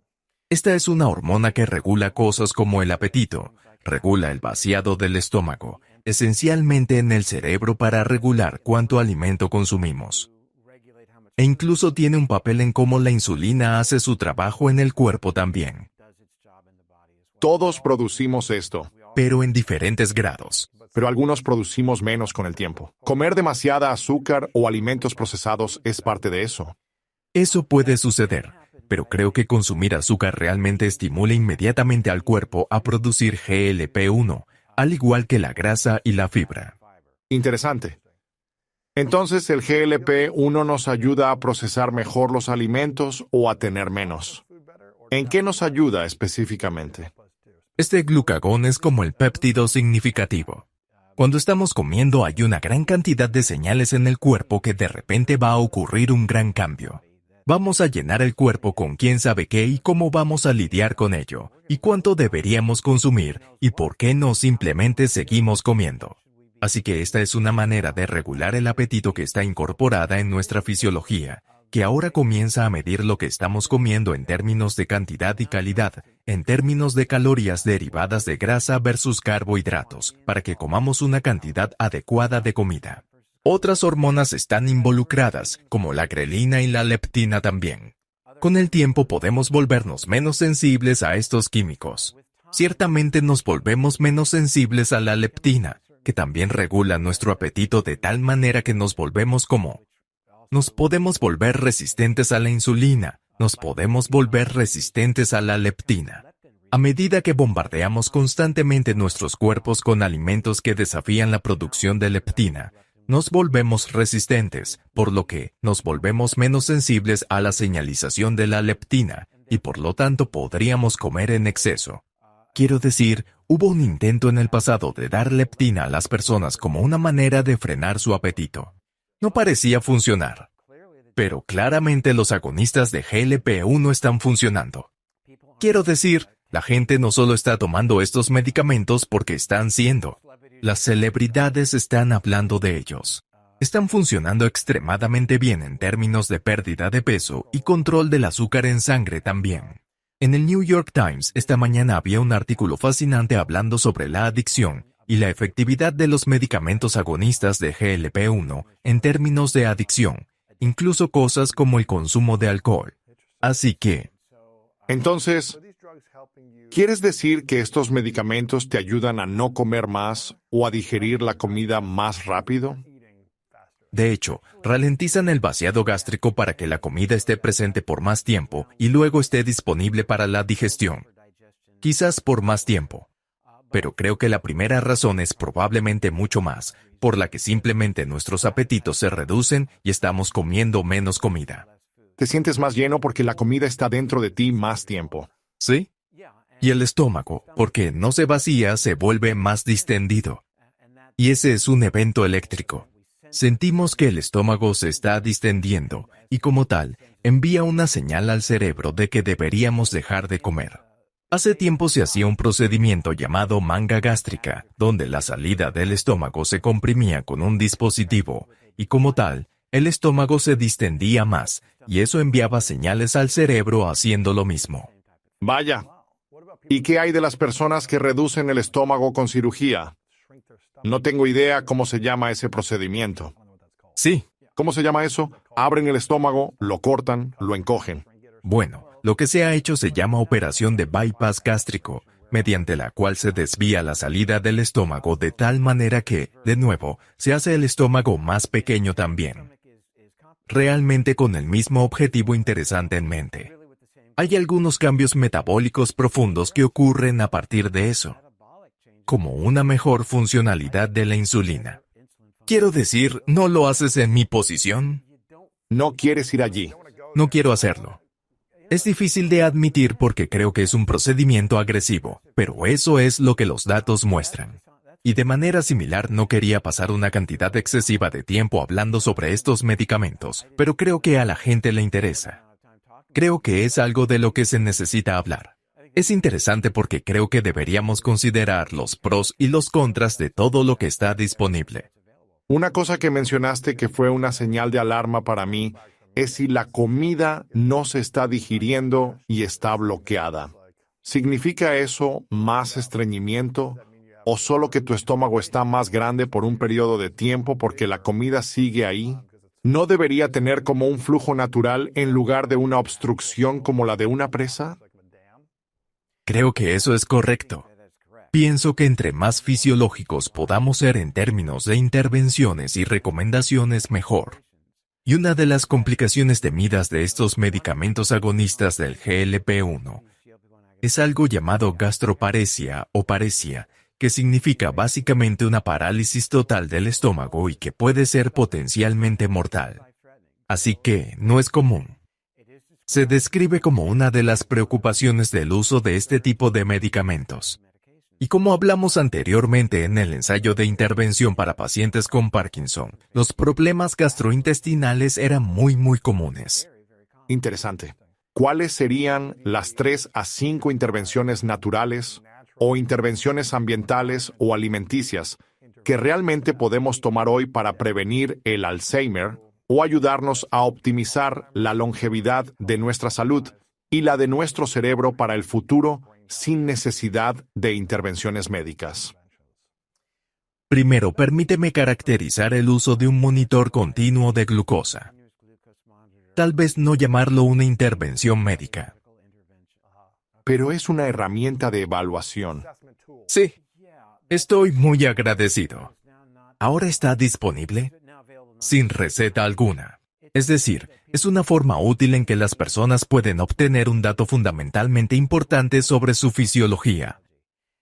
Esta es una hormona que regula cosas como el apetito, regula el vaciado del estómago, esencialmente en el cerebro para regular cuánto alimento consumimos. E incluso tiene un papel en cómo la insulina hace su trabajo en el cuerpo también. Todos producimos esto, Pero en diferentes grados. pero algunos producimos menos con el tiempo. Comer demasiada azúcar o alimentos procesados es parte de eso. Eso puede suceder, pero creo que consumir azúcar realmente estimula inmediatamente al cuerpo a producir GLP-1, al igual que la grasa y la fibra. Interesante. Entonces, ¿el GLP-1 nos ayuda a procesar mejor los alimentos o a tener menos? ¿En qué nos ayuda específicamente? Este glucagón es como el péptido significativo. Cuando estamos comiendo hay una gran cantidad de señales en el cuerpo que de repente va a ocurrir un gran cambio. Vamos a llenar el cuerpo con quién sabe qué y cómo vamos a lidiar con ello, y cuánto deberíamos consumir, y por qué no simplemente seguimos comiendo. Así que esta es una manera de regular el apetito que está incorporada en nuestra fisiología, que ahora comienza a medir lo que estamos comiendo en términos de cantidad y calidad, en términos de calorías derivadas de grasa versus carbohidratos, para que comamos una cantidad adecuada de comida. Otras hormonas están involucradas, como la grelina y la leptina también. Con el tiempo podemos volvernos menos sensibles a estos químicos. Ciertamente nos volvemos menos sensibles a la leptina, que también regula nuestro apetito de tal manera que nos volvemos como Nos podemos volver resistentes a la insulina, nos podemos volver resistentes a la leptina. A medida que bombardeamos constantemente nuestros cuerpos con alimentos que desafían la producción de leptina, nos volvemos resistentes, por lo que nos volvemos menos sensibles a la señalización de la leptina y por lo tanto podríamos comer en exceso. Quiero decir, hubo un intento en el pasado de dar leptina a las personas como una manera de frenar su apetito. No parecía funcionar, pero claramente los agonistas de GLP-1 están funcionando. Quiero decir, la gente no solo está tomando estos medicamentos porque están siendo. Las celebridades están hablando de ellos. Están funcionando extremadamente bien en términos de pérdida de peso y control del azúcar en sangre también. En el New York Times esta mañana había un artículo fascinante hablando sobre la adicción y la efectividad de los medicamentos agonistas de GLP-1 en términos de adicción, incluso cosas como el consumo de alcohol. Así que... Entonces, ¿quieres decir que estos medicamentos te ayudan a no comer más o a digerir la comida más rápido? De hecho, ralentizan el vaciado gástrico para que la comida esté presente por más tiempo y luego esté disponible para la digestión. Quizás por más tiempo. Pero creo que la primera razón es probablemente mucho más, por la que simplemente nuestros apetitos se reducen y estamos comiendo menos comida. Te sientes más lleno porque la comida está dentro de ti más tiempo. ¿Sí? Y el estómago, porque no se vacía, se vuelve más distendido. Y ese es un evento eléctrico. Sentimos que el estómago se está distendiendo y como tal, envía una señal al cerebro de que deberíamos dejar de comer. Hace tiempo se hacía un procedimiento llamado manga gástrica, donde la salida del estómago se comprimía con un dispositivo y como tal, el estómago se distendía más y eso enviaba señales al cerebro haciendo lo mismo. Vaya. ¿Y qué hay de las personas que reducen el estómago con cirugía? No tengo idea cómo se llama ese procedimiento. Sí. ¿Cómo se llama eso? Abren el estómago, lo cortan, lo encogen. Bueno, lo que se ha hecho se llama operación de bypass gástrico, mediante la cual se desvía la salida del estómago de tal manera que, de nuevo, se hace el estómago más pequeño también. Realmente con el mismo objetivo interesante en mente. Hay algunos cambios metabólicos profundos que ocurren a partir de eso, como una mejor funcionalidad de la insulina. Quiero decir, ¿no lo haces en mi posición? No quieres ir allí. No quiero hacerlo. Es difícil de admitir porque creo que es un procedimiento agresivo, pero eso es lo que los datos muestran. Y de manera similar no quería pasar una cantidad excesiva de tiempo hablando sobre estos medicamentos, pero creo que a la gente le interesa. Creo que es algo de lo que se necesita hablar. Es interesante porque creo que deberíamos considerar los pros y los contras de todo lo que está disponible. Una cosa que mencionaste que fue una señal de alarma para mí es si la comida no se está digiriendo y está bloqueada. ¿Significa eso más estreñimiento o solo que tu estómago está más grande por un periodo de tiempo porque la comida sigue ahí? ¿No debería tener como un flujo natural en lugar de una obstrucción como la de una presa? Creo que eso es correcto. Pienso que entre más fisiológicos podamos ser en términos de intervenciones y recomendaciones, mejor. Y una de las complicaciones temidas de estos medicamentos agonistas del GLP-1 es algo llamado gastroparesia o paresia, que significa básicamente una parálisis total del estómago y que puede ser potencialmente mortal. Así que no es común. Se describe como una de las preocupaciones del uso de este tipo de medicamentos. Y como hablamos anteriormente en el ensayo de intervención para pacientes con Parkinson, los problemas gastrointestinales eran muy comunes. Interesante. ¿Cuáles serían las 3 a 5 intervenciones naturales o intervenciones ambientales o alimenticias que realmente podemos tomar hoy para prevenir el Alzheimer o ayudarnos a optimizar la longevidad de nuestra salud y la de nuestro cerebro para el futuro sin necesidad de intervenciones médicas? Primero, permíteme caracterizar el uso de un monitor continuo de glucosa. Tal vez no llamarlo una intervención médica. Pero es una herramienta de evaluación. Sí, estoy muy agradecido. ¿Ahora está disponible? Sin receta alguna. Es decir, es una forma útil en que las personas pueden obtener un dato fundamentalmente importante sobre su fisiología.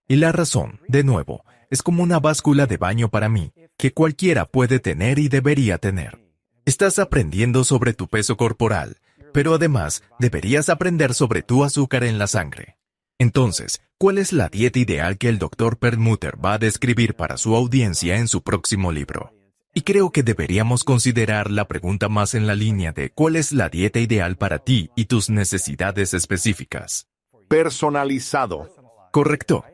Y la razón, de nuevo, es como una báscula de baño para mí, que cualquiera puede tener y debería tener. Estás aprendiendo sobre tu peso corporal, pero además deberías aprender sobre tu azúcar en la sangre. Entonces, ¿cuál es la dieta ideal que el Dr. Perlmutter va a describir para su audiencia en su próximo libro? Y creo que deberíamos considerar la pregunta más en la línea de ¿cuál es la dieta ideal para ti y tus necesidades específicas? Personalizado. Correcto.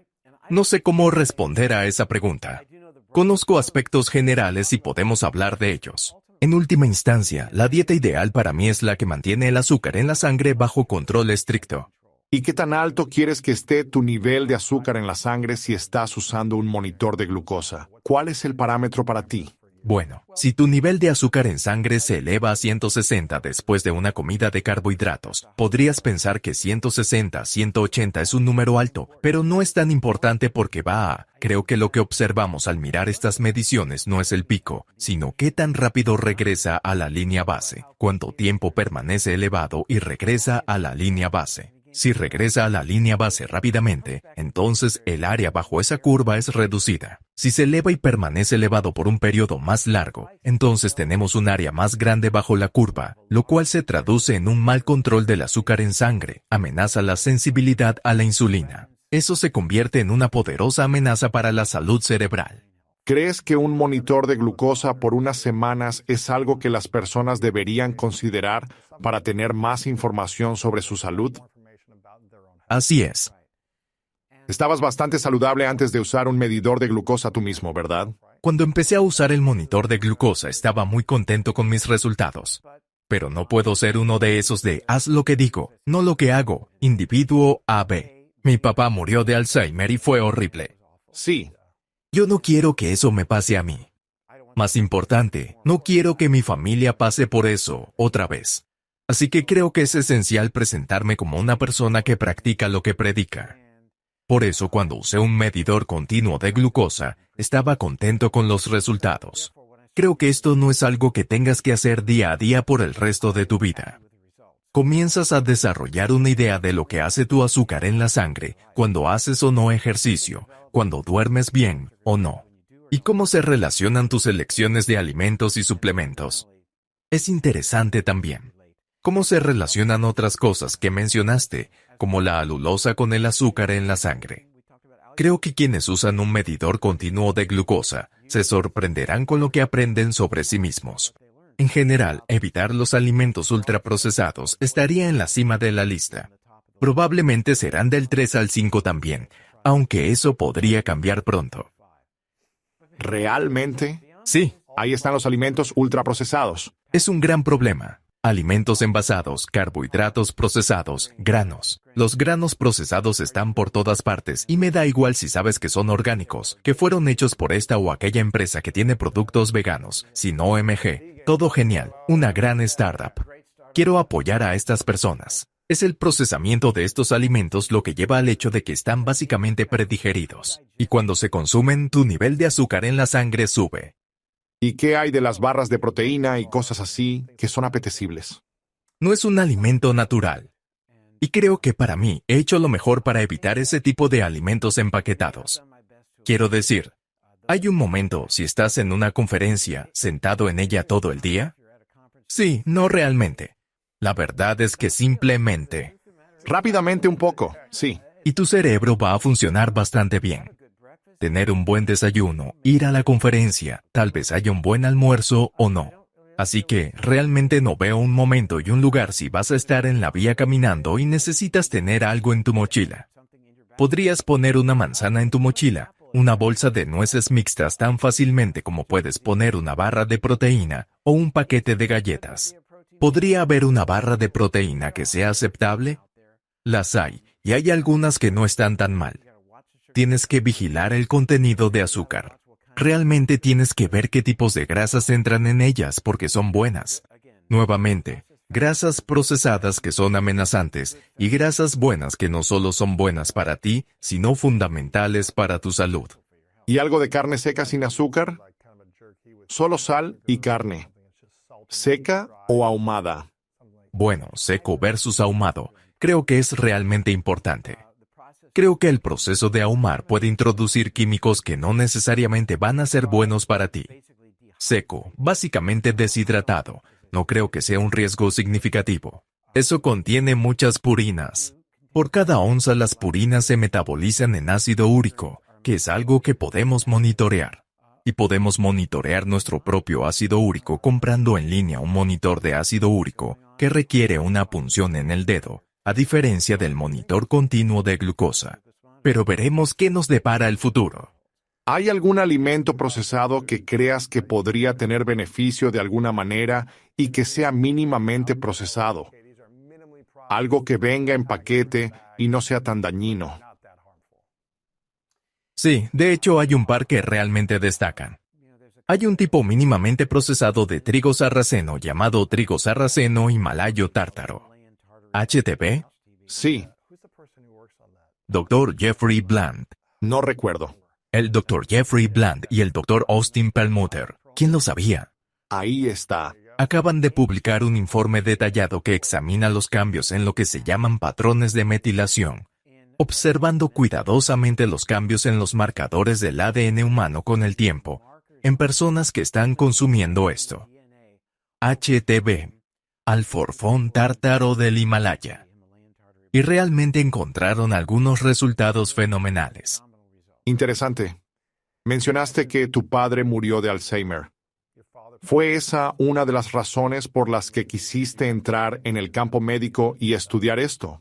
No sé cómo responder a esa pregunta. Conozco aspectos generales y podemos hablar de ellos. En última instancia, la dieta ideal para mí es la que mantiene el azúcar en la sangre bajo control estricto. ¿Y qué tan alto quieres que esté tu nivel de azúcar en la sangre si estás usando un monitor de glucosa? ¿Cuál es el parámetro para ti? Bueno, si tu nivel de azúcar en sangre se eleva a 160 después de una comida de carbohidratos, podrías pensar que 160, 180 es un número alto, pero no es tan importante porque creo que lo que observamos al mirar estas mediciones no es el pico, sino qué tan rápido regresa a la línea base, cuánto tiempo permanece elevado y regresa a la línea base. Si regresa a la línea base rápidamente, entonces el área bajo esa curva es reducida. Si se eleva y permanece elevado por un periodo más largo, entonces tenemos un área más grande bajo la curva, lo cual se traduce en un mal control del azúcar en sangre, amenaza la sensibilidad a la insulina. Eso se convierte en una poderosa amenaza para la salud cerebral. ¿Crees que un monitor de glucosa por unas semanas es algo que las personas deberían considerar para tener más información sobre su salud? Así es. Estabas bastante saludable antes de usar un medidor de glucosa tú mismo, ¿verdad? Cuando empecé a usar el monitor de glucosa estaba muy contento con mis resultados. Pero no puedo ser uno de esos de haz lo que digo, no lo que hago, individuo AB. Mi papá murió de Alzheimer y fue horrible. Sí. Yo no quiero que eso me pase a mí. Más importante, no quiero que mi familia pase por eso otra vez. Así que creo que es esencial presentarme como una persona que practica lo que predica. Por eso, cuando usé un medidor continuo de glucosa, estaba contento con los resultados. Creo que esto no es algo que tengas que hacer día a día por el resto de tu vida. Comienzas a desarrollar una idea de lo que hace tu azúcar en la sangre cuando haces o no ejercicio, cuando duermes bien o no, y cómo se relacionan tus elecciones de alimentos y suplementos. Es interesante también cómo se relacionan otras cosas que mencionaste, como la alulosa con el azúcar en la sangre. Creo que quienes usan un medidor continuo de glucosa se sorprenderán con lo que aprenden sobre sí mismos. En general, evitar los alimentos ultraprocesados estaría en la cima de la lista. Probablemente serán del 3 al 5 también, aunque eso podría cambiar pronto. ¿Realmente? Sí, Ahí están los alimentos ultraprocesados. es un gran problema. Alimentos envasados, carbohidratos procesados, granos. Los granos procesados están por todas partes y me da igual si sabes que son orgánicos, que fueron hechos por esta o aquella empresa que tiene productos veganos, sin OMG. Todo genial, una gran startup. Quiero apoyar a estas personas. Es el procesamiento de estos alimentos lo que lleva al hecho de que están básicamente predigeridos. Y cuando se consumen, tu nivel de azúcar en la sangre sube. ¿Y qué hay de las barras de proteína y cosas así que son apetecibles? No es un alimento natural. Y creo que para mí he hecho lo mejor para evitar ese tipo de alimentos empaquetados. Quiero decir, ¿hay un momento si estás en una conferencia sentado en ella todo el día? Sí, no realmente. La verdad es que simplemente. Rápidamente un poco, sí. Y tu cerebro va a funcionar bastante bien. Tener un buen desayuno, ir a la conferencia, tal vez haya un buen almuerzo o no. Así que realmente no veo un momento y un lugar si vas a estar en la vía caminando y necesitas tener algo en tu mochila. Podrías poner una manzana en tu mochila, una bolsa de nueces mixtas tan fácilmente como puedes poner una barra de proteína o un paquete de galletas. ¿Podría haber una barra de proteína que sea aceptable? Las hay, y hay algunas que no están tan mal. Tienes que vigilar el contenido de azúcar. Realmente tienes que ver qué tipos de grasas entran en ellas porque son buenas. Nuevamente, grasas procesadas que son amenazantes y grasas buenas que no solo son buenas para ti, sino fundamentales para tu salud. ¿Y algo de carne seca sin azúcar? Solo sal y carne. ¿Seca o ahumada? Bueno, seco versus ahumado, creo que es realmente importante. Creo que el proceso de ahumar puede introducir químicos que no necesariamente van a ser buenos para ti. Seco, básicamente deshidratado, no creo que sea un riesgo significativo. Eso contiene muchas purinas. Por cada onza las purinas se metabolizan en ácido úrico, que es algo que podemos monitorear. Y podemos monitorear nuestro propio ácido úrico comprando en línea un monitor de ácido úrico que requiere una punción en el dedo, a diferencia del monitor continuo de glucosa. Pero veremos qué nos depara el futuro. ¿Hay algún alimento procesado que creas que podría tener beneficio de alguna manera y que sea mínimamente procesado? Algo que venga en paquete y no sea tan dañino. Sí, de hecho hay un par que realmente destacan. Hay un tipo mínimamente procesado de trigo sarraceno llamado trigo sarraceno himalayo tártaro. ¿HTB? Sí, Dr. Jeffrey Bland. no recuerdo. El Dr. Jeffrey Bland y el Dr. Austin Perlmutter. ¿Quién lo sabía? Ahí está. Acaban de publicar un informe detallado que examina los cambios en lo que se llaman patrones de metilación, observando cuidadosamente los cambios en los marcadores del ADN humano con el tiempo, en personas que están consumiendo esto. HTB, alforfón tártaro del Himalaya. Y realmente encontraron algunos resultados fenomenales. Interesante. Mencionaste que tu padre murió de Alzheimer. ¿Fue esa una de las razones por las que quisiste entrar en el campo médico y estudiar esto?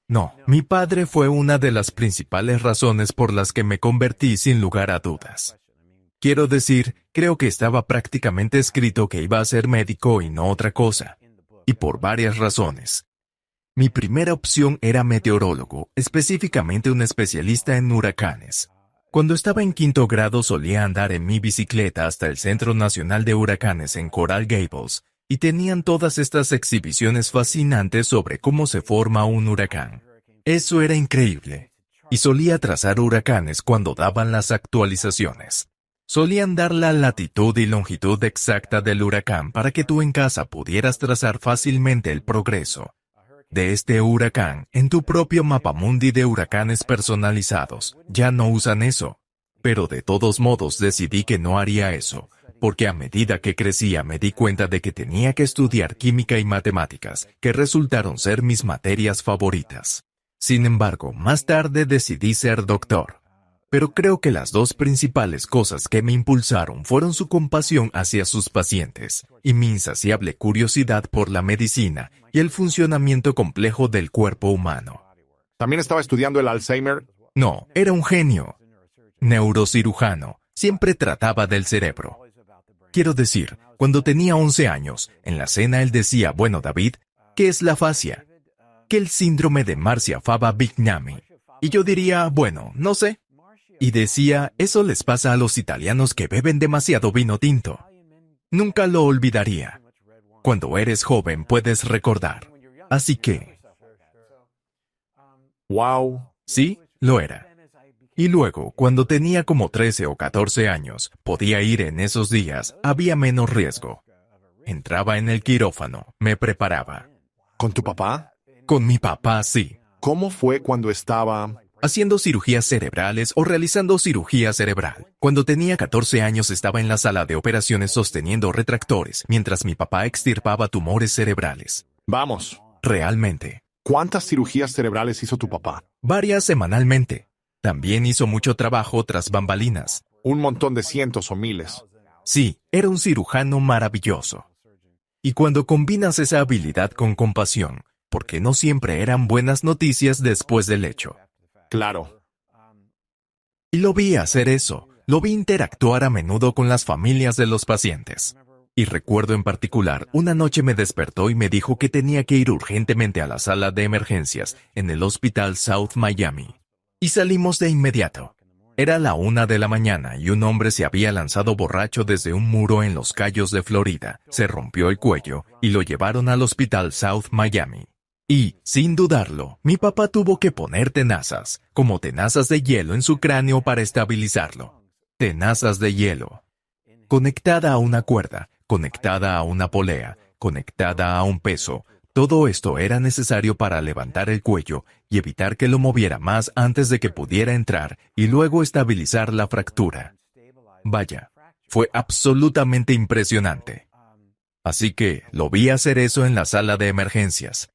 No, mi padre fue una de las principales razones por las que me convertí sin lugar a dudas. Quiero decir, creo que estaba prácticamente escrito que iba a ser médico y no otra cosa. Y por varias razones. Mi primera opción era meteorólogo, específicamente un especialista en huracanes. Cuando estaba en quinto grado solía andar en mi bicicleta hasta el Centro Nacional de Huracanes en Coral Gables, y tenían todas estas exhibiciones fascinantes sobre cómo se forma un huracán. Eso era increíble. Y solía trazar huracanes cuando daban las actualizaciones. Solían dar la latitud y longitud exacta del huracán para que tú en casa pudieras trazar fácilmente el progreso de este huracán en tu propio mapamundi de huracanes personalizados. Ya no usan eso. Pero de todos modos decidí que no haría eso, porque a medida que crecía me di cuenta de que tenía que estudiar química y matemáticas, que resultaron ser mis materias favoritas. Sin embargo, más tarde decidí ser doctor. Pero creo que las dos principales cosas que me impulsaron fueron su compasión hacia sus pacientes y mi insaciable curiosidad por la medicina y el funcionamiento complejo del cuerpo humano. ¿También estaba estudiando el Alzheimer? No, era un genio. Neurocirujano, siempre trataba del cerebro. Quiero decir, cuando tenía 11 años, en la cena él decía, bueno David, ¿qué es la fascia? ¿Qué el síndrome de Marcia-Fava-Bignami? Y yo diría, bueno, no sé. Y decía, eso les pasa a los italianos que beben demasiado vino tinto. Nunca lo olvidaría. Cuando eres joven puedes recordar. Así que... Wow. Sí, lo era. Y luego, cuando tenía como 13 o 14 años, podía ir en esos días, había menos riesgo. Entraba en el quirófano, me preparaba. ¿Con tu papá? Con mi papá, sí. ¿Cómo fue cuando estaba...? Haciendo cirugías cerebrales o realizando cirugía cerebral. Cuando tenía 14 años estaba en la sala de operaciones sosteniendo retractores, mientras mi papá extirpaba tumores cerebrales. Vamos. Realmente. ¿Cuántas cirugías cerebrales hizo tu papá? Varias semanalmente. También hizo mucho trabajo tras bambalinas. Un montón de cientos o miles. Sí, era un cirujano maravilloso. Y cuando combinas esa habilidad con compasión, porque no siempre eran buenas noticias después del hecho. Claro. Y lo vi hacer eso, lo vi interactuar a menudo con las familias de los pacientes. Y recuerdo en particular, una noche me despertó y me dijo que tenía que ir urgentemente a la sala de emergencias en el Hospital South Miami. Y salimos de inmediato. Era la 1 de la mañana y un hombre se había lanzado borracho desde un muro en Los Cayos de Florida, se rompió el cuello y lo llevaron al Hospital South Miami. Y, sin dudarlo, mi papá tuvo que poner tenazas, como tenazas de hielo en su cráneo para estabilizarlo. Tenazas de hielo. Conectada a una cuerda, conectada a una polea, conectada a un peso. Todo esto era necesario para levantar el cuello y evitar que lo moviera más antes de que pudiera entrar y luego estabilizar la fractura. Vaya, fue absolutamente impresionante. Así que lo vi hacer eso en la sala de emergencias.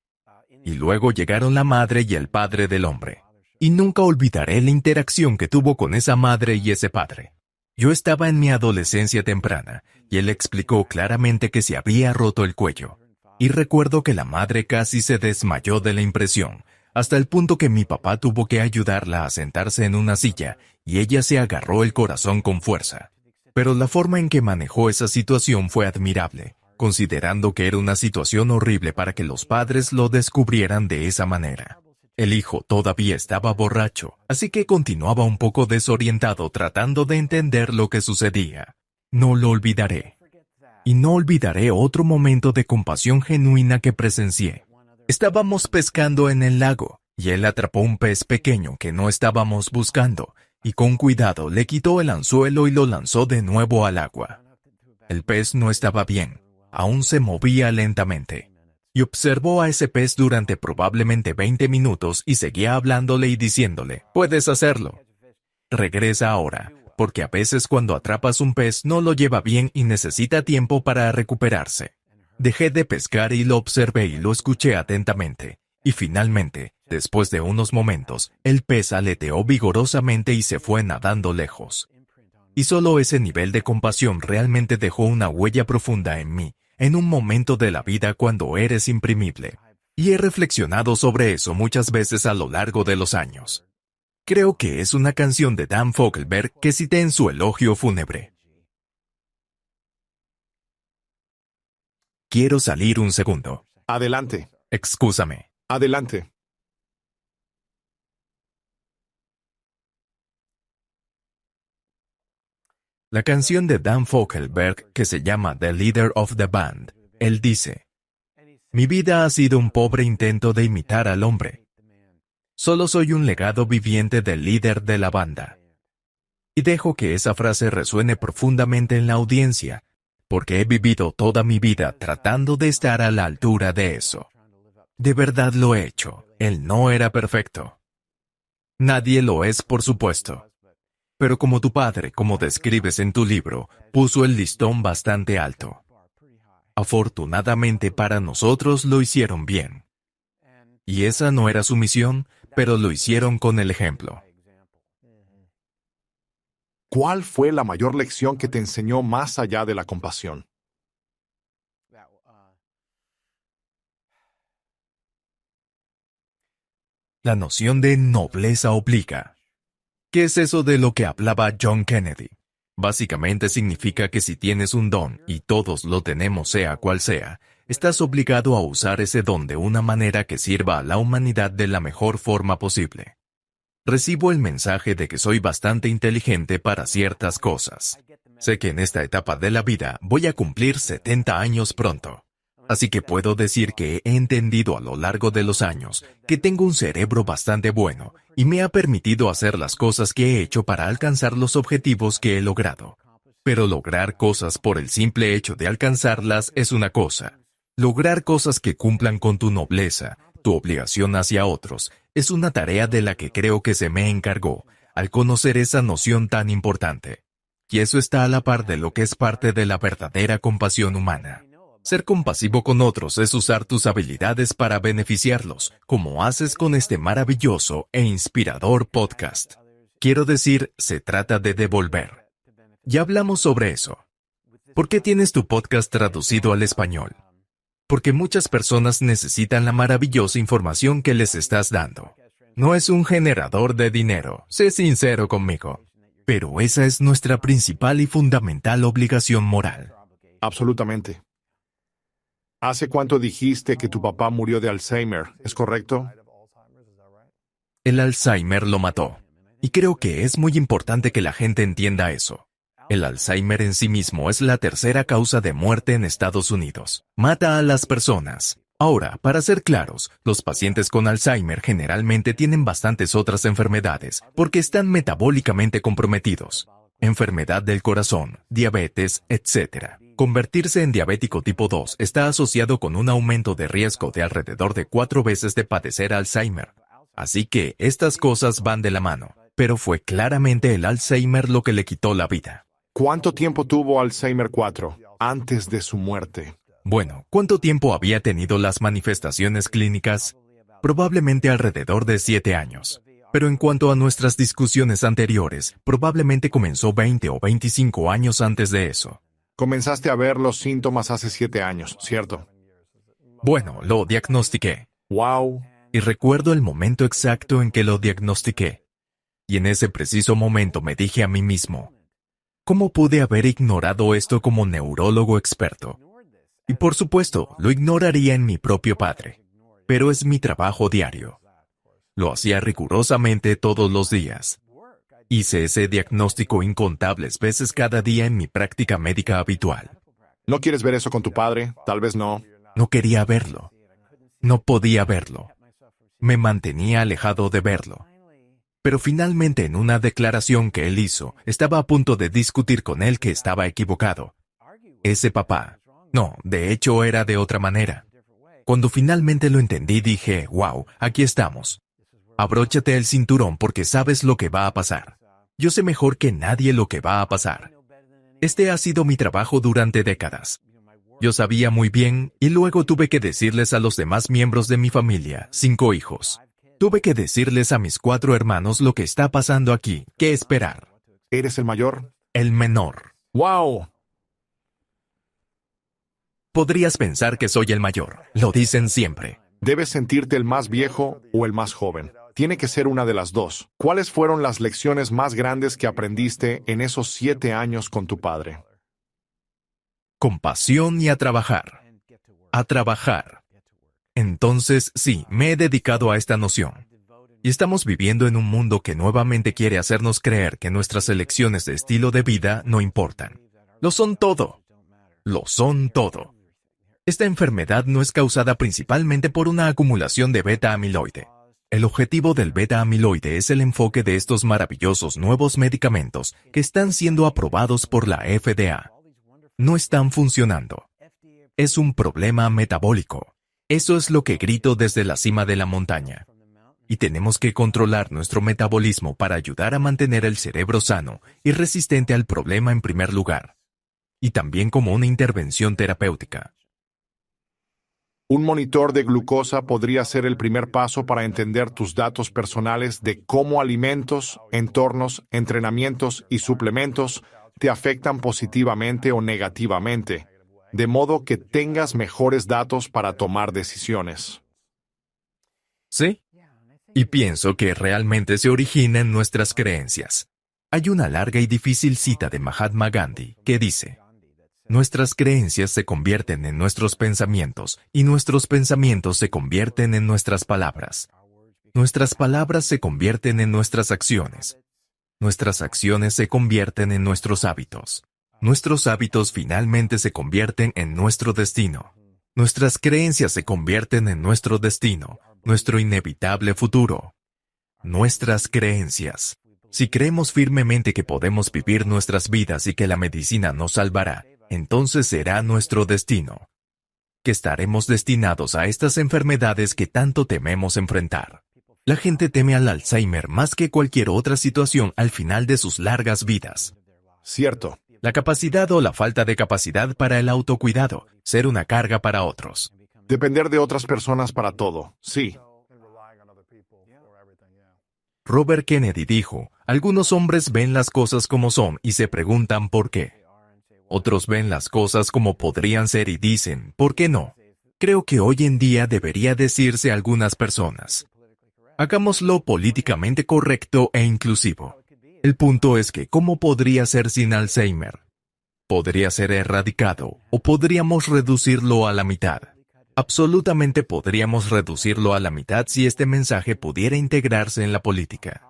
Y luego llegaron la madre y el padre del hombre. Y nunca olvidaré la interacción que tuvo con esa madre y ese padre. Yo estaba en mi adolescencia temprana, y él explicó claramente que se había roto el cuello. Y recuerdo que la madre casi se desmayó de la impresión, hasta el punto que mi papá tuvo que ayudarla a sentarse en una silla, y ella se agarró el corazón con fuerza. Pero la forma en que manejó esa situación fue admirable, considerando que era una situación horrible para que los padres lo descubrieran de esa manera. El hijo todavía estaba borracho, así que continuaba un poco desorientado tratando de entender lo que sucedía. No lo olvidaré. Y no olvidaré otro momento de compasión genuina que presencié. Estábamos pescando en el lago, y él atrapó un pez pequeño que no estábamos buscando, y con cuidado le quitó el anzuelo y lo lanzó de nuevo al agua. El pez no estaba bien, aún se movía lentamente. Y observó a ese pez durante probablemente 20 minutos y seguía hablándole y diciéndole, «Puedes hacerlo. Regresa ahora, porque a veces cuando atrapas un pez no lo lleva bien y necesita tiempo para recuperarse». Dejé de pescar y lo observé y lo escuché atentamente. Y finalmente, después de unos momentos, el pez aleteó vigorosamente y se fue nadando lejos. Y solo ese nivel de compasión realmente dejó una huella profunda en mí, en un momento de la vida cuando eres imprimible. Y he reflexionado sobre eso muchas veces a lo largo de los años. Creo que es una canción de Dan Fogelberg que cité en su elogio fúnebre. Quiero salir un segundo. Adelante. Excúsame. Adelante. La canción de Dan Fogelberg, que se llama The Leader of the Band, él dice, «Mi vida ha sido un pobre intento de imitar al hombre. Solo soy un legado viviente del líder de la banda». Y dejo que esa frase resuene profundamente en la audiencia, porque he vivido toda mi vida tratando de estar a la altura de eso. De verdad lo he hecho. Él no era perfecto. Nadie lo es, por supuesto. Pero como tu padre, como describes en tu libro, puso el listón bastante alto. Afortunadamente para nosotros lo hicieron bien. Y esa no era su misión, pero lo hicieron con el ejemplo. ¿Cuál fue la mayor lección que te enseñó más allá de la compasión? La noción de nobleza obliga. ¿Qué es eso de lo que hablaba John Kennedy? Básicamente significa que si tienes un don, y todos lo tenemos sea cual sea, estás obligado a usar ese don de una manera que sirva a la humanidad de la mejor forma posible. Recibo el mensaje de que soy bastante inteligente para ciertas cosas. Sé que en esta etapa de la vida voy a cumplir 70 años pronto. Así que puedo decir que he entendido a lo largo de los años que tengo un cerebro bastante bueno y me ha permitido hacer las cosas que he hecho para alcanzar los objetivos que he logrado. Pero lograr cosas por el simple hecho de alcanzarlas es una cosa. Lograr cosas que cumplan con tu nobleza, tu obligación hacia otros, es una tarea de la que creo que se me encargó al conocer esa noción tan importante. Y eso está a la par de lo que es parte de la verdadera compasión humana. Ser compasivo con otros es usar tus habilidades para beneficiarlos, como haces con este maravilloso e inspirador podcast. Quiero decir, se trata de devolver. Ya hablamos sobre eso. ¿Por qué tienes tu podcast traducido al español? Porque muchas personas necesitan la maravillosa información que les estás dando. No es un generador de dinero, sé sincero conmigo. Pero esa es nuestra principal y fundamental obligación moral. Absolutamente. ¿Hace cuánto dijiste que tu papá murió de Alzheimer? ¿Es correcto? El Alzheimer lo mató. Y creo que es muy importante que la gente entienda eso. El Alzheimer en sí mismo es la tercera causa de muerte en Estados Unidos. Mata a las personas. Ahora, para ser claros, los pacientes con Alzheimer generalmente tienen bastantes otras enfermedades porque están metabólicamente comprometidos. Enfermedad del corazón, diabetes, etc. Convertirse en diabético tipo 2 está asociado con un aumento de riesgo de alrededor de 4 veces de padecer Alzheimer. Así que estas cosas van de la mano, pero fue claramente el Alzheimer lo que le quitó la vida. ¿Cuánto tiempo tuvo Alzheimer 4 antes de su muerte? Bueno, ¿cuánto tiempo había tenido las manifestaciones clínicas? Probablemente alrededor de 7 años. Pero en cuanto a nuestras discusiones anteriores, probablemente comenzó 20 o 25 años antes de eso. Comenzaste a ver los síntomas hace 7 años, ¿cierto? Bueno, lo diagnostiqué. ¡Wow! Y recuerdo el momento exacto en que lo diagnostiqué. Y en ese preciso momento me dije a mí mismo, ¿cómo pude haber ignorado esto como neurólogo experto? Y por supuesto, lo ignoraría en mi propio padre. Pero es mi trabajo diario. Lo hacía rigurosamente todos los días. Hice ese diagnóstico incontables veces cada día en mi práctica médica habitual. ¿No quieres ver eso con tu padre? Tal vez no. No quería verlo. No podía verlo. Me mantenía alejado de verlo. Pero finalmente en una declaración que él hizo, estaba a punto de discutir con él que estaba equivocado. Ese papá. No, de hecho era de otra manera. Cuando finalmente lo entendí dije, wow, aquí estamos. Abróchate el cinturón porque sabes lo que va a pasar. Yo sé mejor que nadie lo que va a pasar. Este ha sido mi trabajo durante décadas. Yo sabía muy bien y luego tuve que decirles a los demás miembros de mi familia, 5 hijos. Tuve que decirles a mis 4 hermanos lo que está pasando aquí, qué esperar. ¿Eres el mayor? El menor. ¡Wow! Podrías pensar que soy el mayor. Lo dicen siempre. Debes sentirte el más viejo o el más joven. Tiene que ser una de las dos. ¿Cuáles fueron las lecciones más grandes que aprendiste en esos 7 años con tu padre? Compasión y a trabajar. A trabajar. Entonces, sí, me he dedicado a esta noción. Y estamos viviendo en un mundo que nuevamente quiere hacernos creer que nuestras elecciones de estilo de vida no importan. Lo son todo. Lo son todo. Esta enfermedad no es causada principalmente por una acumulación de beta-amiloide. El objetivo del beta-amiloide es el enfoque de estos maravillosos nuevos medicamentos que están siendo aprobados por la FDA. No están funcionando. Es un problema metabólico. Eso es lo que grito desde la cima de la montaña. Y tenemos que controlar nuestro metabolismo para ayudar a mantener el cerebro sano y resistente al problema en primer lugar. Y también como una intervención terapéutica. Un monitor de glucosa podría ser el primer paso para entender tus datos personales de cómo alimentos, entornos, entrenamientos y suplementos te afectan positivamente o negativamente, de modo que tengas mejores datos para tomar decisiones. ¿Sí? Y pienso que realmente se origina en nuestras creencias. Hay una larga y difícil cita de Mahatma Gandhi que dice: nuestras creencias se convierten en nuestros pensamientos y nuestros pensamientos se convierten en nuestras palabras. Nuestras palabras se convierten en nuestras acciones. Nuestras acciones se convierten en nuestros hábitos. Nuestros hábitos finalmente se convierten en nuestro destino. Nuestras creencias se convierten en nuestro destino, nuestro inevitable futuro. Nuestras creencias. Si creemos firmemente que podemos vivir nuestras vidas y que la medicina nos salvará, entonces será nuestro destino. Que estaremos destinados a estas enfermedades que tanto tememos enfrentar. La gente teme al Alzheimer más que cualquier otra situación al final de sus largas vidas. Cierto. La capacidad o la falta de capacidad para el autocuidado, ser una carga para otros. Depender de otras personas para todo, sí. Robert Kennedy dijo, algunos hombres ven las cosas como son y se preguntan por qué. Otros ven las cosas como podrían ser y dicen, ¿por qué no? Creo que hoy en día debería decirse a algunas personas. Hagámoslo políticamente correcto e inclusivo. El punto es que, ¿cómo podría ser sin Alzheimer? Podría ser erradicado o podríamos reducirlo a la mitad. Absolutamente podríamos reducirlo a la mitad si este mensaje pudiera integrarse en la política.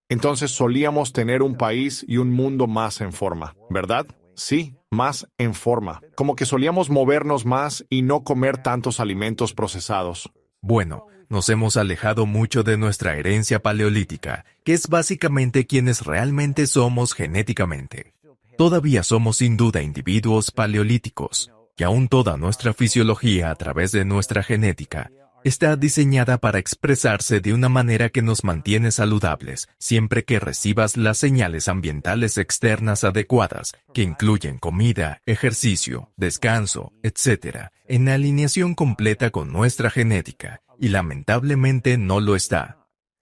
Entonces solíamos tener un país y un mundo más en forma, ¿verdad? Sí, más en forma. Como que solíamos movernos más y no comer tantos alimentos procesados. Bueno, nos hemos alejado mucho de nuestra herencia paleolítica, que es básicamente quienes realmente somos genéticamente. Todavía somos sin duda individuos paleolíticos, y aún toda nuestra fisiología a través de nuestra genética está diseñada para expresarse de una manera que nos mantiene saludables siempre que recibas las señales ambientales externas adecuadas, que incluyen comida, ejercicio, descanso, etc., en alineación completa con nuestra genética, y lamentablemente no lo está.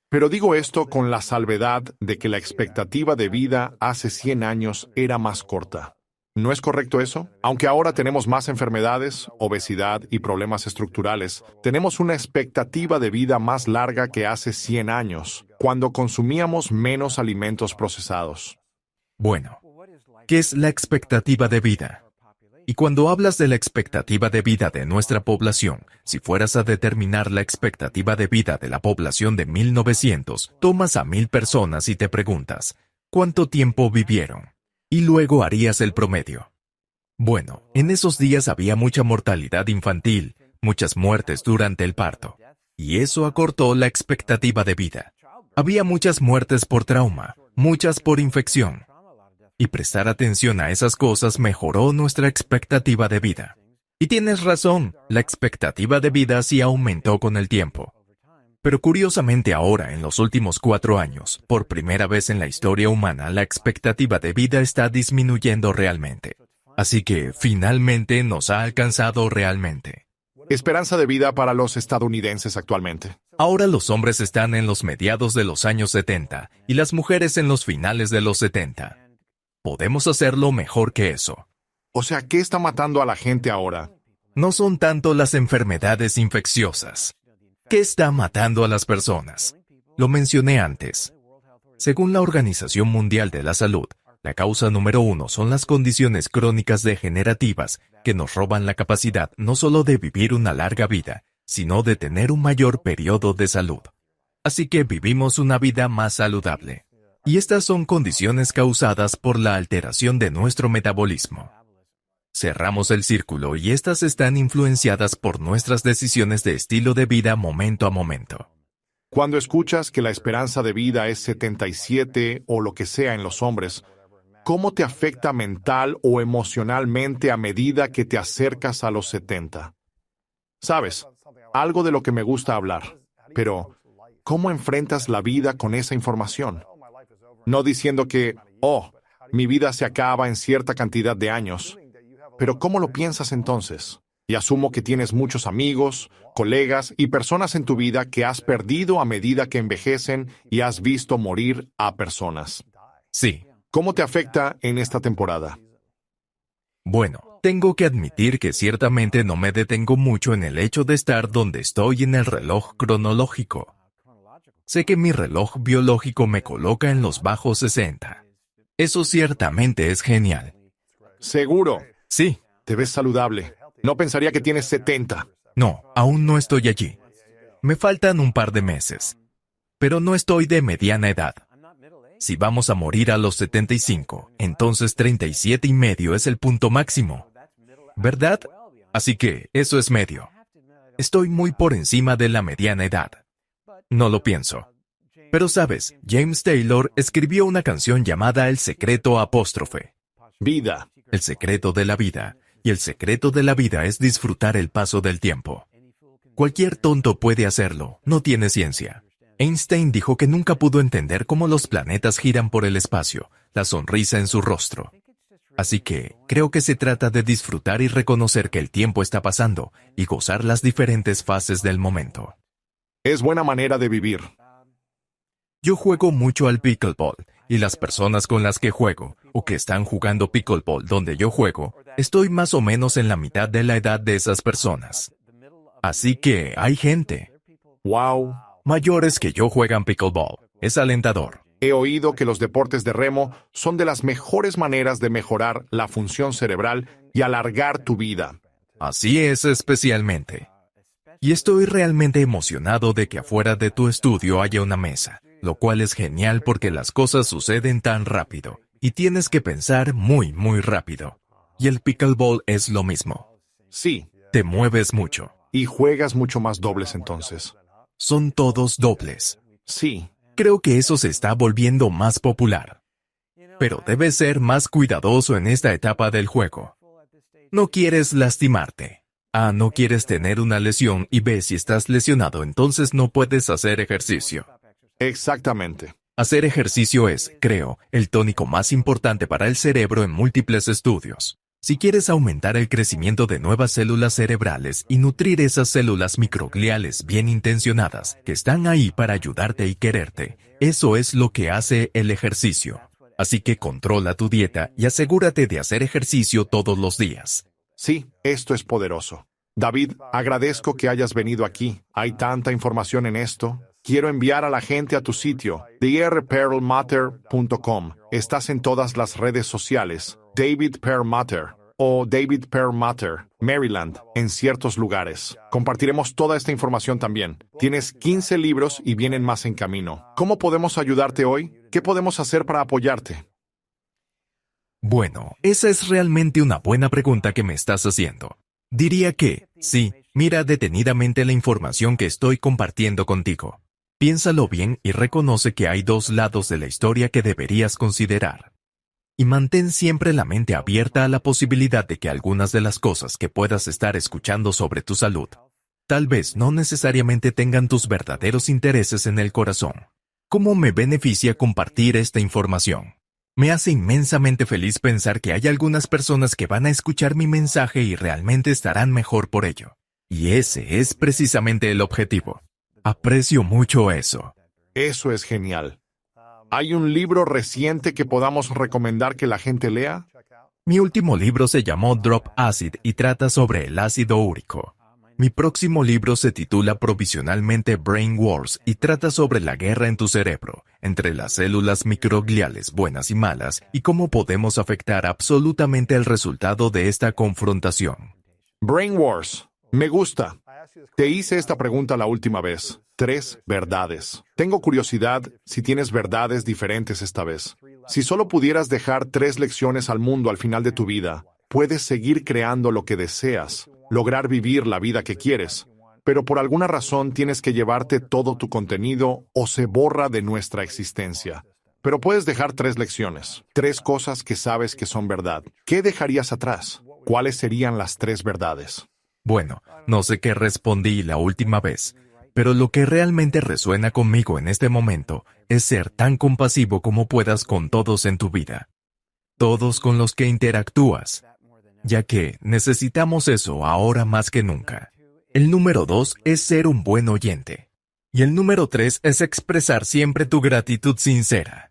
Pero digo esto con la salvedad de que la expectativa de vida hace 100 años era más corta. ¿No es correcto eso? Aunque ahora tenemos más enfermedades, obesidad y problemas estructurales, tenemos una expectativa de vida más larga que hace 100 años, cuando consumíamos menos alimentos procesados. Bueno, ¿qué es la expectativa de vida? Y cuando hablas de la expectativa de vida de nuestra población, si fueras a determinar la expectativa de vida de la población de 1900, tomas a 1000 personas y te preguntas, ¿cuánto tiempo vivieron? Y luego harías el promedio. Bueno, en esos días había mucha mortalidad infantil, muchas muertes durante el parto, y eso acortó la expectativa de vida. Había muchas muertes por trauma, muchas por infección. Y prestar atención a esas cosas mejoró nuestra expectativa de vida. Y tienes razón, la expectativa de vida sí aumentó con el tiempo. Pero curiosamente ahora, en los últimos 4 años, por primera vez en la historia humana, la expectativa de vida está disminuyendo realmente. Así que, finalmente, nos ha alcanzado realmente. Esperanza de vida para los estadounidenses actualmente. Ahora los hombres están en los mediados de los años 70 y las mujeres en los finales de los 70. Podemos hacerlo mejor que eso. O sea, ¿qué está matando a la gente ahora? No son tanto las enfermedades infecciosas. ¿Qué está matando a las personas? Lo mencioné antes. Según la Organización Mundial de la Salud, la causa número 1 son las condiciones crónicas degenerativas que nos roban la capacidad no solo de vivir una larga vida, sino de tener un mayor periodo de salud. Así que vivimos una vida más saludable. Y estas son condiciones causadas por la alteración de nuestro metabolismo. Cerramos el círculo y estas están influenciadas por nuestras decisiones de estilo de vida momento a momento. Cuando escuchas que la esperanza de vida es 77 o lo que sea en los hombres, ¿cómo te afecta mental o emocionalmente a medida que te acercas a los 70? Sabes, algo de lo que me gusta hablar, pero ¿cómo enfrentas la vida con esa información? No diciendo que, mi vida se acaba en cierta cantidad de años. Pero ¿cómo lo piensas entonces? Y asumo que tienes muchos amigos, colegas y personas en tu vida que has perdido a medida que envejecen y has visto morir a personas. Sí. ¿Cómo te afecta en esta temporada? Bueno, tengo que admitir que ciertamente no me detengo mucho en el hecho de estar donde estoy en el reloj cronológico. Sé que mi reloj biológico me coloca en los bajos 60. Eso ciertamente es genial. Seguro. Sí. Te ves saludable. No pensaría que tienes 70. No, aún no estoy allí. Me faltan un par de meses. Pero no estoy de mediana edad. Si vamos a morir a los 75, entonces 37 y medio es el punto máximo. ¿Verdad? Así que eso es medio. Estoy muy por encima de la mediana edad. No lo pienso. Pero sabes, James Taylor escribió una canción llamada El secreto apóstrofe. Vida. El secreto de la vida. Y el secreto de la vida es disfrutar el paso del tiempo. Cualquier tonto puede hacerlo, no tiene ciencia. Einstein dijo que nunca pudo entender cómo los planetas giran por el espacio, la sonrisa en su rostro. Así que, creo que se trata de disfrutar y reconocer que el tiempo está pasando y gozar las diferentes fases del momento. Es buena manera de vivir. Yo juego mucho al pickleball, y las personas con las que juego, o que están jugando pickleball donde yo juego, estoy más o menos en la mitad de la edad de esas personas. Así que hay gente. Wow. Mayores que yo juegan pickleball. Es alentador. He oído que los deportes de remo son de las mejores maneras de mejorar la función cerebral y alargar tu vida. Así es especialmente. Y estoy realmente emocionado de que afuera de tu estudio haya una mesa, lo cual es genial porque las cosas suceden tan rápido y tienes que pensar muy, muy rápido. Y el pickleball es lo mismo. Sí. Te mueves mucho. Y juegas mucho más dobles entonces. Son todos dobles. Sí. Creo que eso se está volviendo más popular. Pero debes ser más cuidadoso en esta etapa del juego. No quieres lastimarte. No quieres tener una lesión y ves si estás lesionado, entonces no puedes hacer ejercicio. Exactamente. Hacer ejercicio es, creo, el tónico más importante para el cerebro en múltiples estudios. Si quieres aumentar el crecimiento de nuevas células cerebrales y nutrir esas células microgliales bien intencionadas que están ahí para ayudarte y quererte, eso es lo que hace el ejercicio. Así que controla tu dieta y asegúrate de hacer ejercicio todos los días. Sí, esto es poderoso. David, agradezco que hayas venido aquí. Hay tanta información en esto. Quiero enviar a la gente a tu sitio, drperlmutter.com. Estás en todas las redes sociales, David Perlmutter o David Perlmutter, Maryland, en ciertos lugares. Compartiremos toda esta información también. Tienes 15 libros y vienen más en camino. ¿Cómo podemos ayudarte hoy? ¿Qué podemos hacer para apoyarte? Bueno, esa es realmente una buena pregunta que me estás haciendo. Diría que, sí, mira detenidamente la información que estoy compartiendo contigo. Piénsalo bien y reconoce que hay dos lados de la historia que deberías considerar. Y mantén siempre la mente abierta a la posibilidad de que algunas de las cosas que puedas estar escuchando sobre tu salud, tal vez no necesariamente tengan tus verdaderos intereses en el corazón. ¿Cómo me beneficia compartir esta información? Me hace inmensamente feliz pensar que hay algunas personas que van a escuchar mi mensaje y realmente estarán mejor por ello. Y ese es precisamente el objetivo. Aprecio mucho eso. Eso es genial. ¿Hay un libro reciente que podamos recomendar que la gente lea? Mi último libro se llamó Drop Acid y trata sobre el ácido úrico. Mi próximo libro se titula provisionalmente Brain Wars y trata sobre la guerra en tu cerebro, entre las células microgliales buenas y malas y cómo podemos afectar absolutamente el resultado de esta confrontación. Brain Wars. Me gusta. Te hice esta pregunta la última vez. 3 verdades. Tengo curiosidad si tienes verdades diferentes esta vez. Si solo pudieras dejar 3 lecciones al mundo al final de tu vida, puedes seguir creando lo que deseas, lograr vivir la vida que quieres, pero por alguna razón tienes que llevarte todo tu contenido o se borra de nuestra existencia. Pero puedes dejar 3 lecciones, 3 cosas que sabes que son verdad. ¿Qué dejarías atrás? ¿Cuáles serían las 3 verdades? Bueno, no sé qué respondí la última vez, pero lo que realmente resuena conmigo en este momento es ser tan compasivo como puedas con todos en tu vida. Todos con los que interactúas, ya que necesitamos eso ahora más que nunca. El número 2 es ser un buen oyente. Y el número 3 es expresar siempre tu gratitud sincera.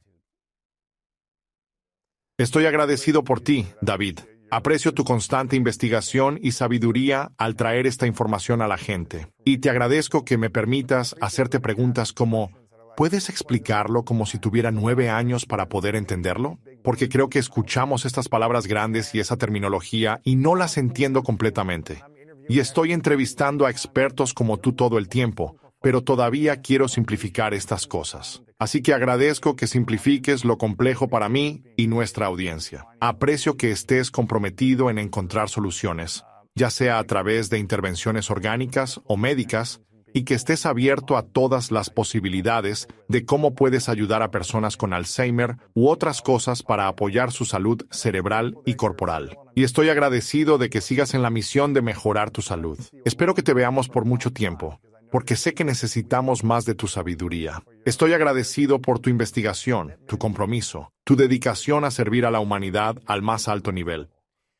Estoy agradecido por ti, David. Aprecio tu constante investigación y sabiduría al traer esta información a la gente. Y te agradezco que me permitas hacerte preguntas como, ¿puedes explicarlo como si tuviera 9 años para poder entenderlo? Porque creo que escuchamos estas palabras grandes y esa terminología y no las entiendo completamente. Y estoy entrevistando a expertos como tú todo el tiempo, pero todavía quiero simplificar estas cosas. Así que agradezco que simplifiques lo complejo para mí y nuestra audiencia. Aprecio que estés comprometido en encontrar soluciones, ya sea a través de intervenciones orgánicas o médicas, y que estés abierto a todas las posibilidades de cómo puedes ayudar a personas con Alzheimer u otras cosas para apoyar su salud cerebral y corporal. Y estoy agradecido de que sigas en la misión de mejorar tu salud. Espero que te veamos por mucho tiempo, porque sé que necesitamos más de tu sabiduría. Estoy agradecido por tu investigación, tu compromiso, tu dedicación a servir a la humanidad al más alto nivel.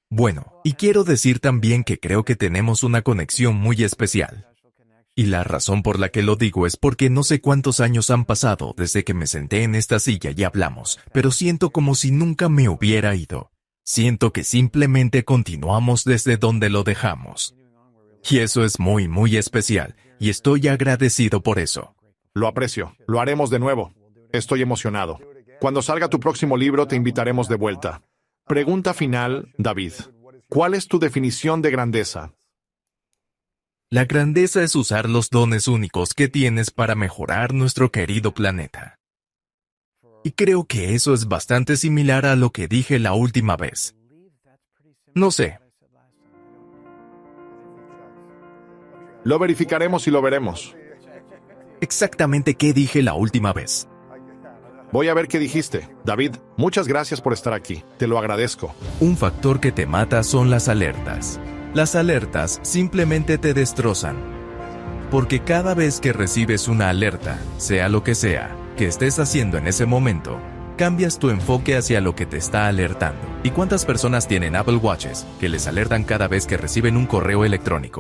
Bueno, y quiero decir también que creo que tenemos una conexión muy especial. Y la razón por la que lo digo es porque no sé cuántos años han pasado desde que me senté en esta silla y hablamos, pero siento como si nunca me hubiera ido. Siento que simplemente continuamos desde donde lo dejamos. Y eso es muy, muy especial, y estoy agradecido por eso. Lo aprecio. Lo haremos de nuevo. Estoy emocionado. Cuando salga tu próximo libro, te invitaremos de vuelta. Pregunta final, David. ¿Cuál es tu definición de grandeza? La grandeza es usar los dones únicos que tienes para mejorar nuestro querido planeta. Y creo que eso es bastante similar a lo que dije la última vez. No sé. Lo verificaremos y lo veremos. Exactamente qué dije la última vez. Voy a ver qué dijiste. David, muchas gracias por estar aquí. Te lo agradezco. Un factor que te mata son las alertas. Las alertas simplemente te destrozan. Porque cada vez que recibes una alerta, sea lo que sea, que estés haciendo en ese momento, cambias tu enfoque hacia lo que te está alertando. ¿Y cuántas personas tienen Apple Watches que les alertan cada vez que reciben un correo electrónico?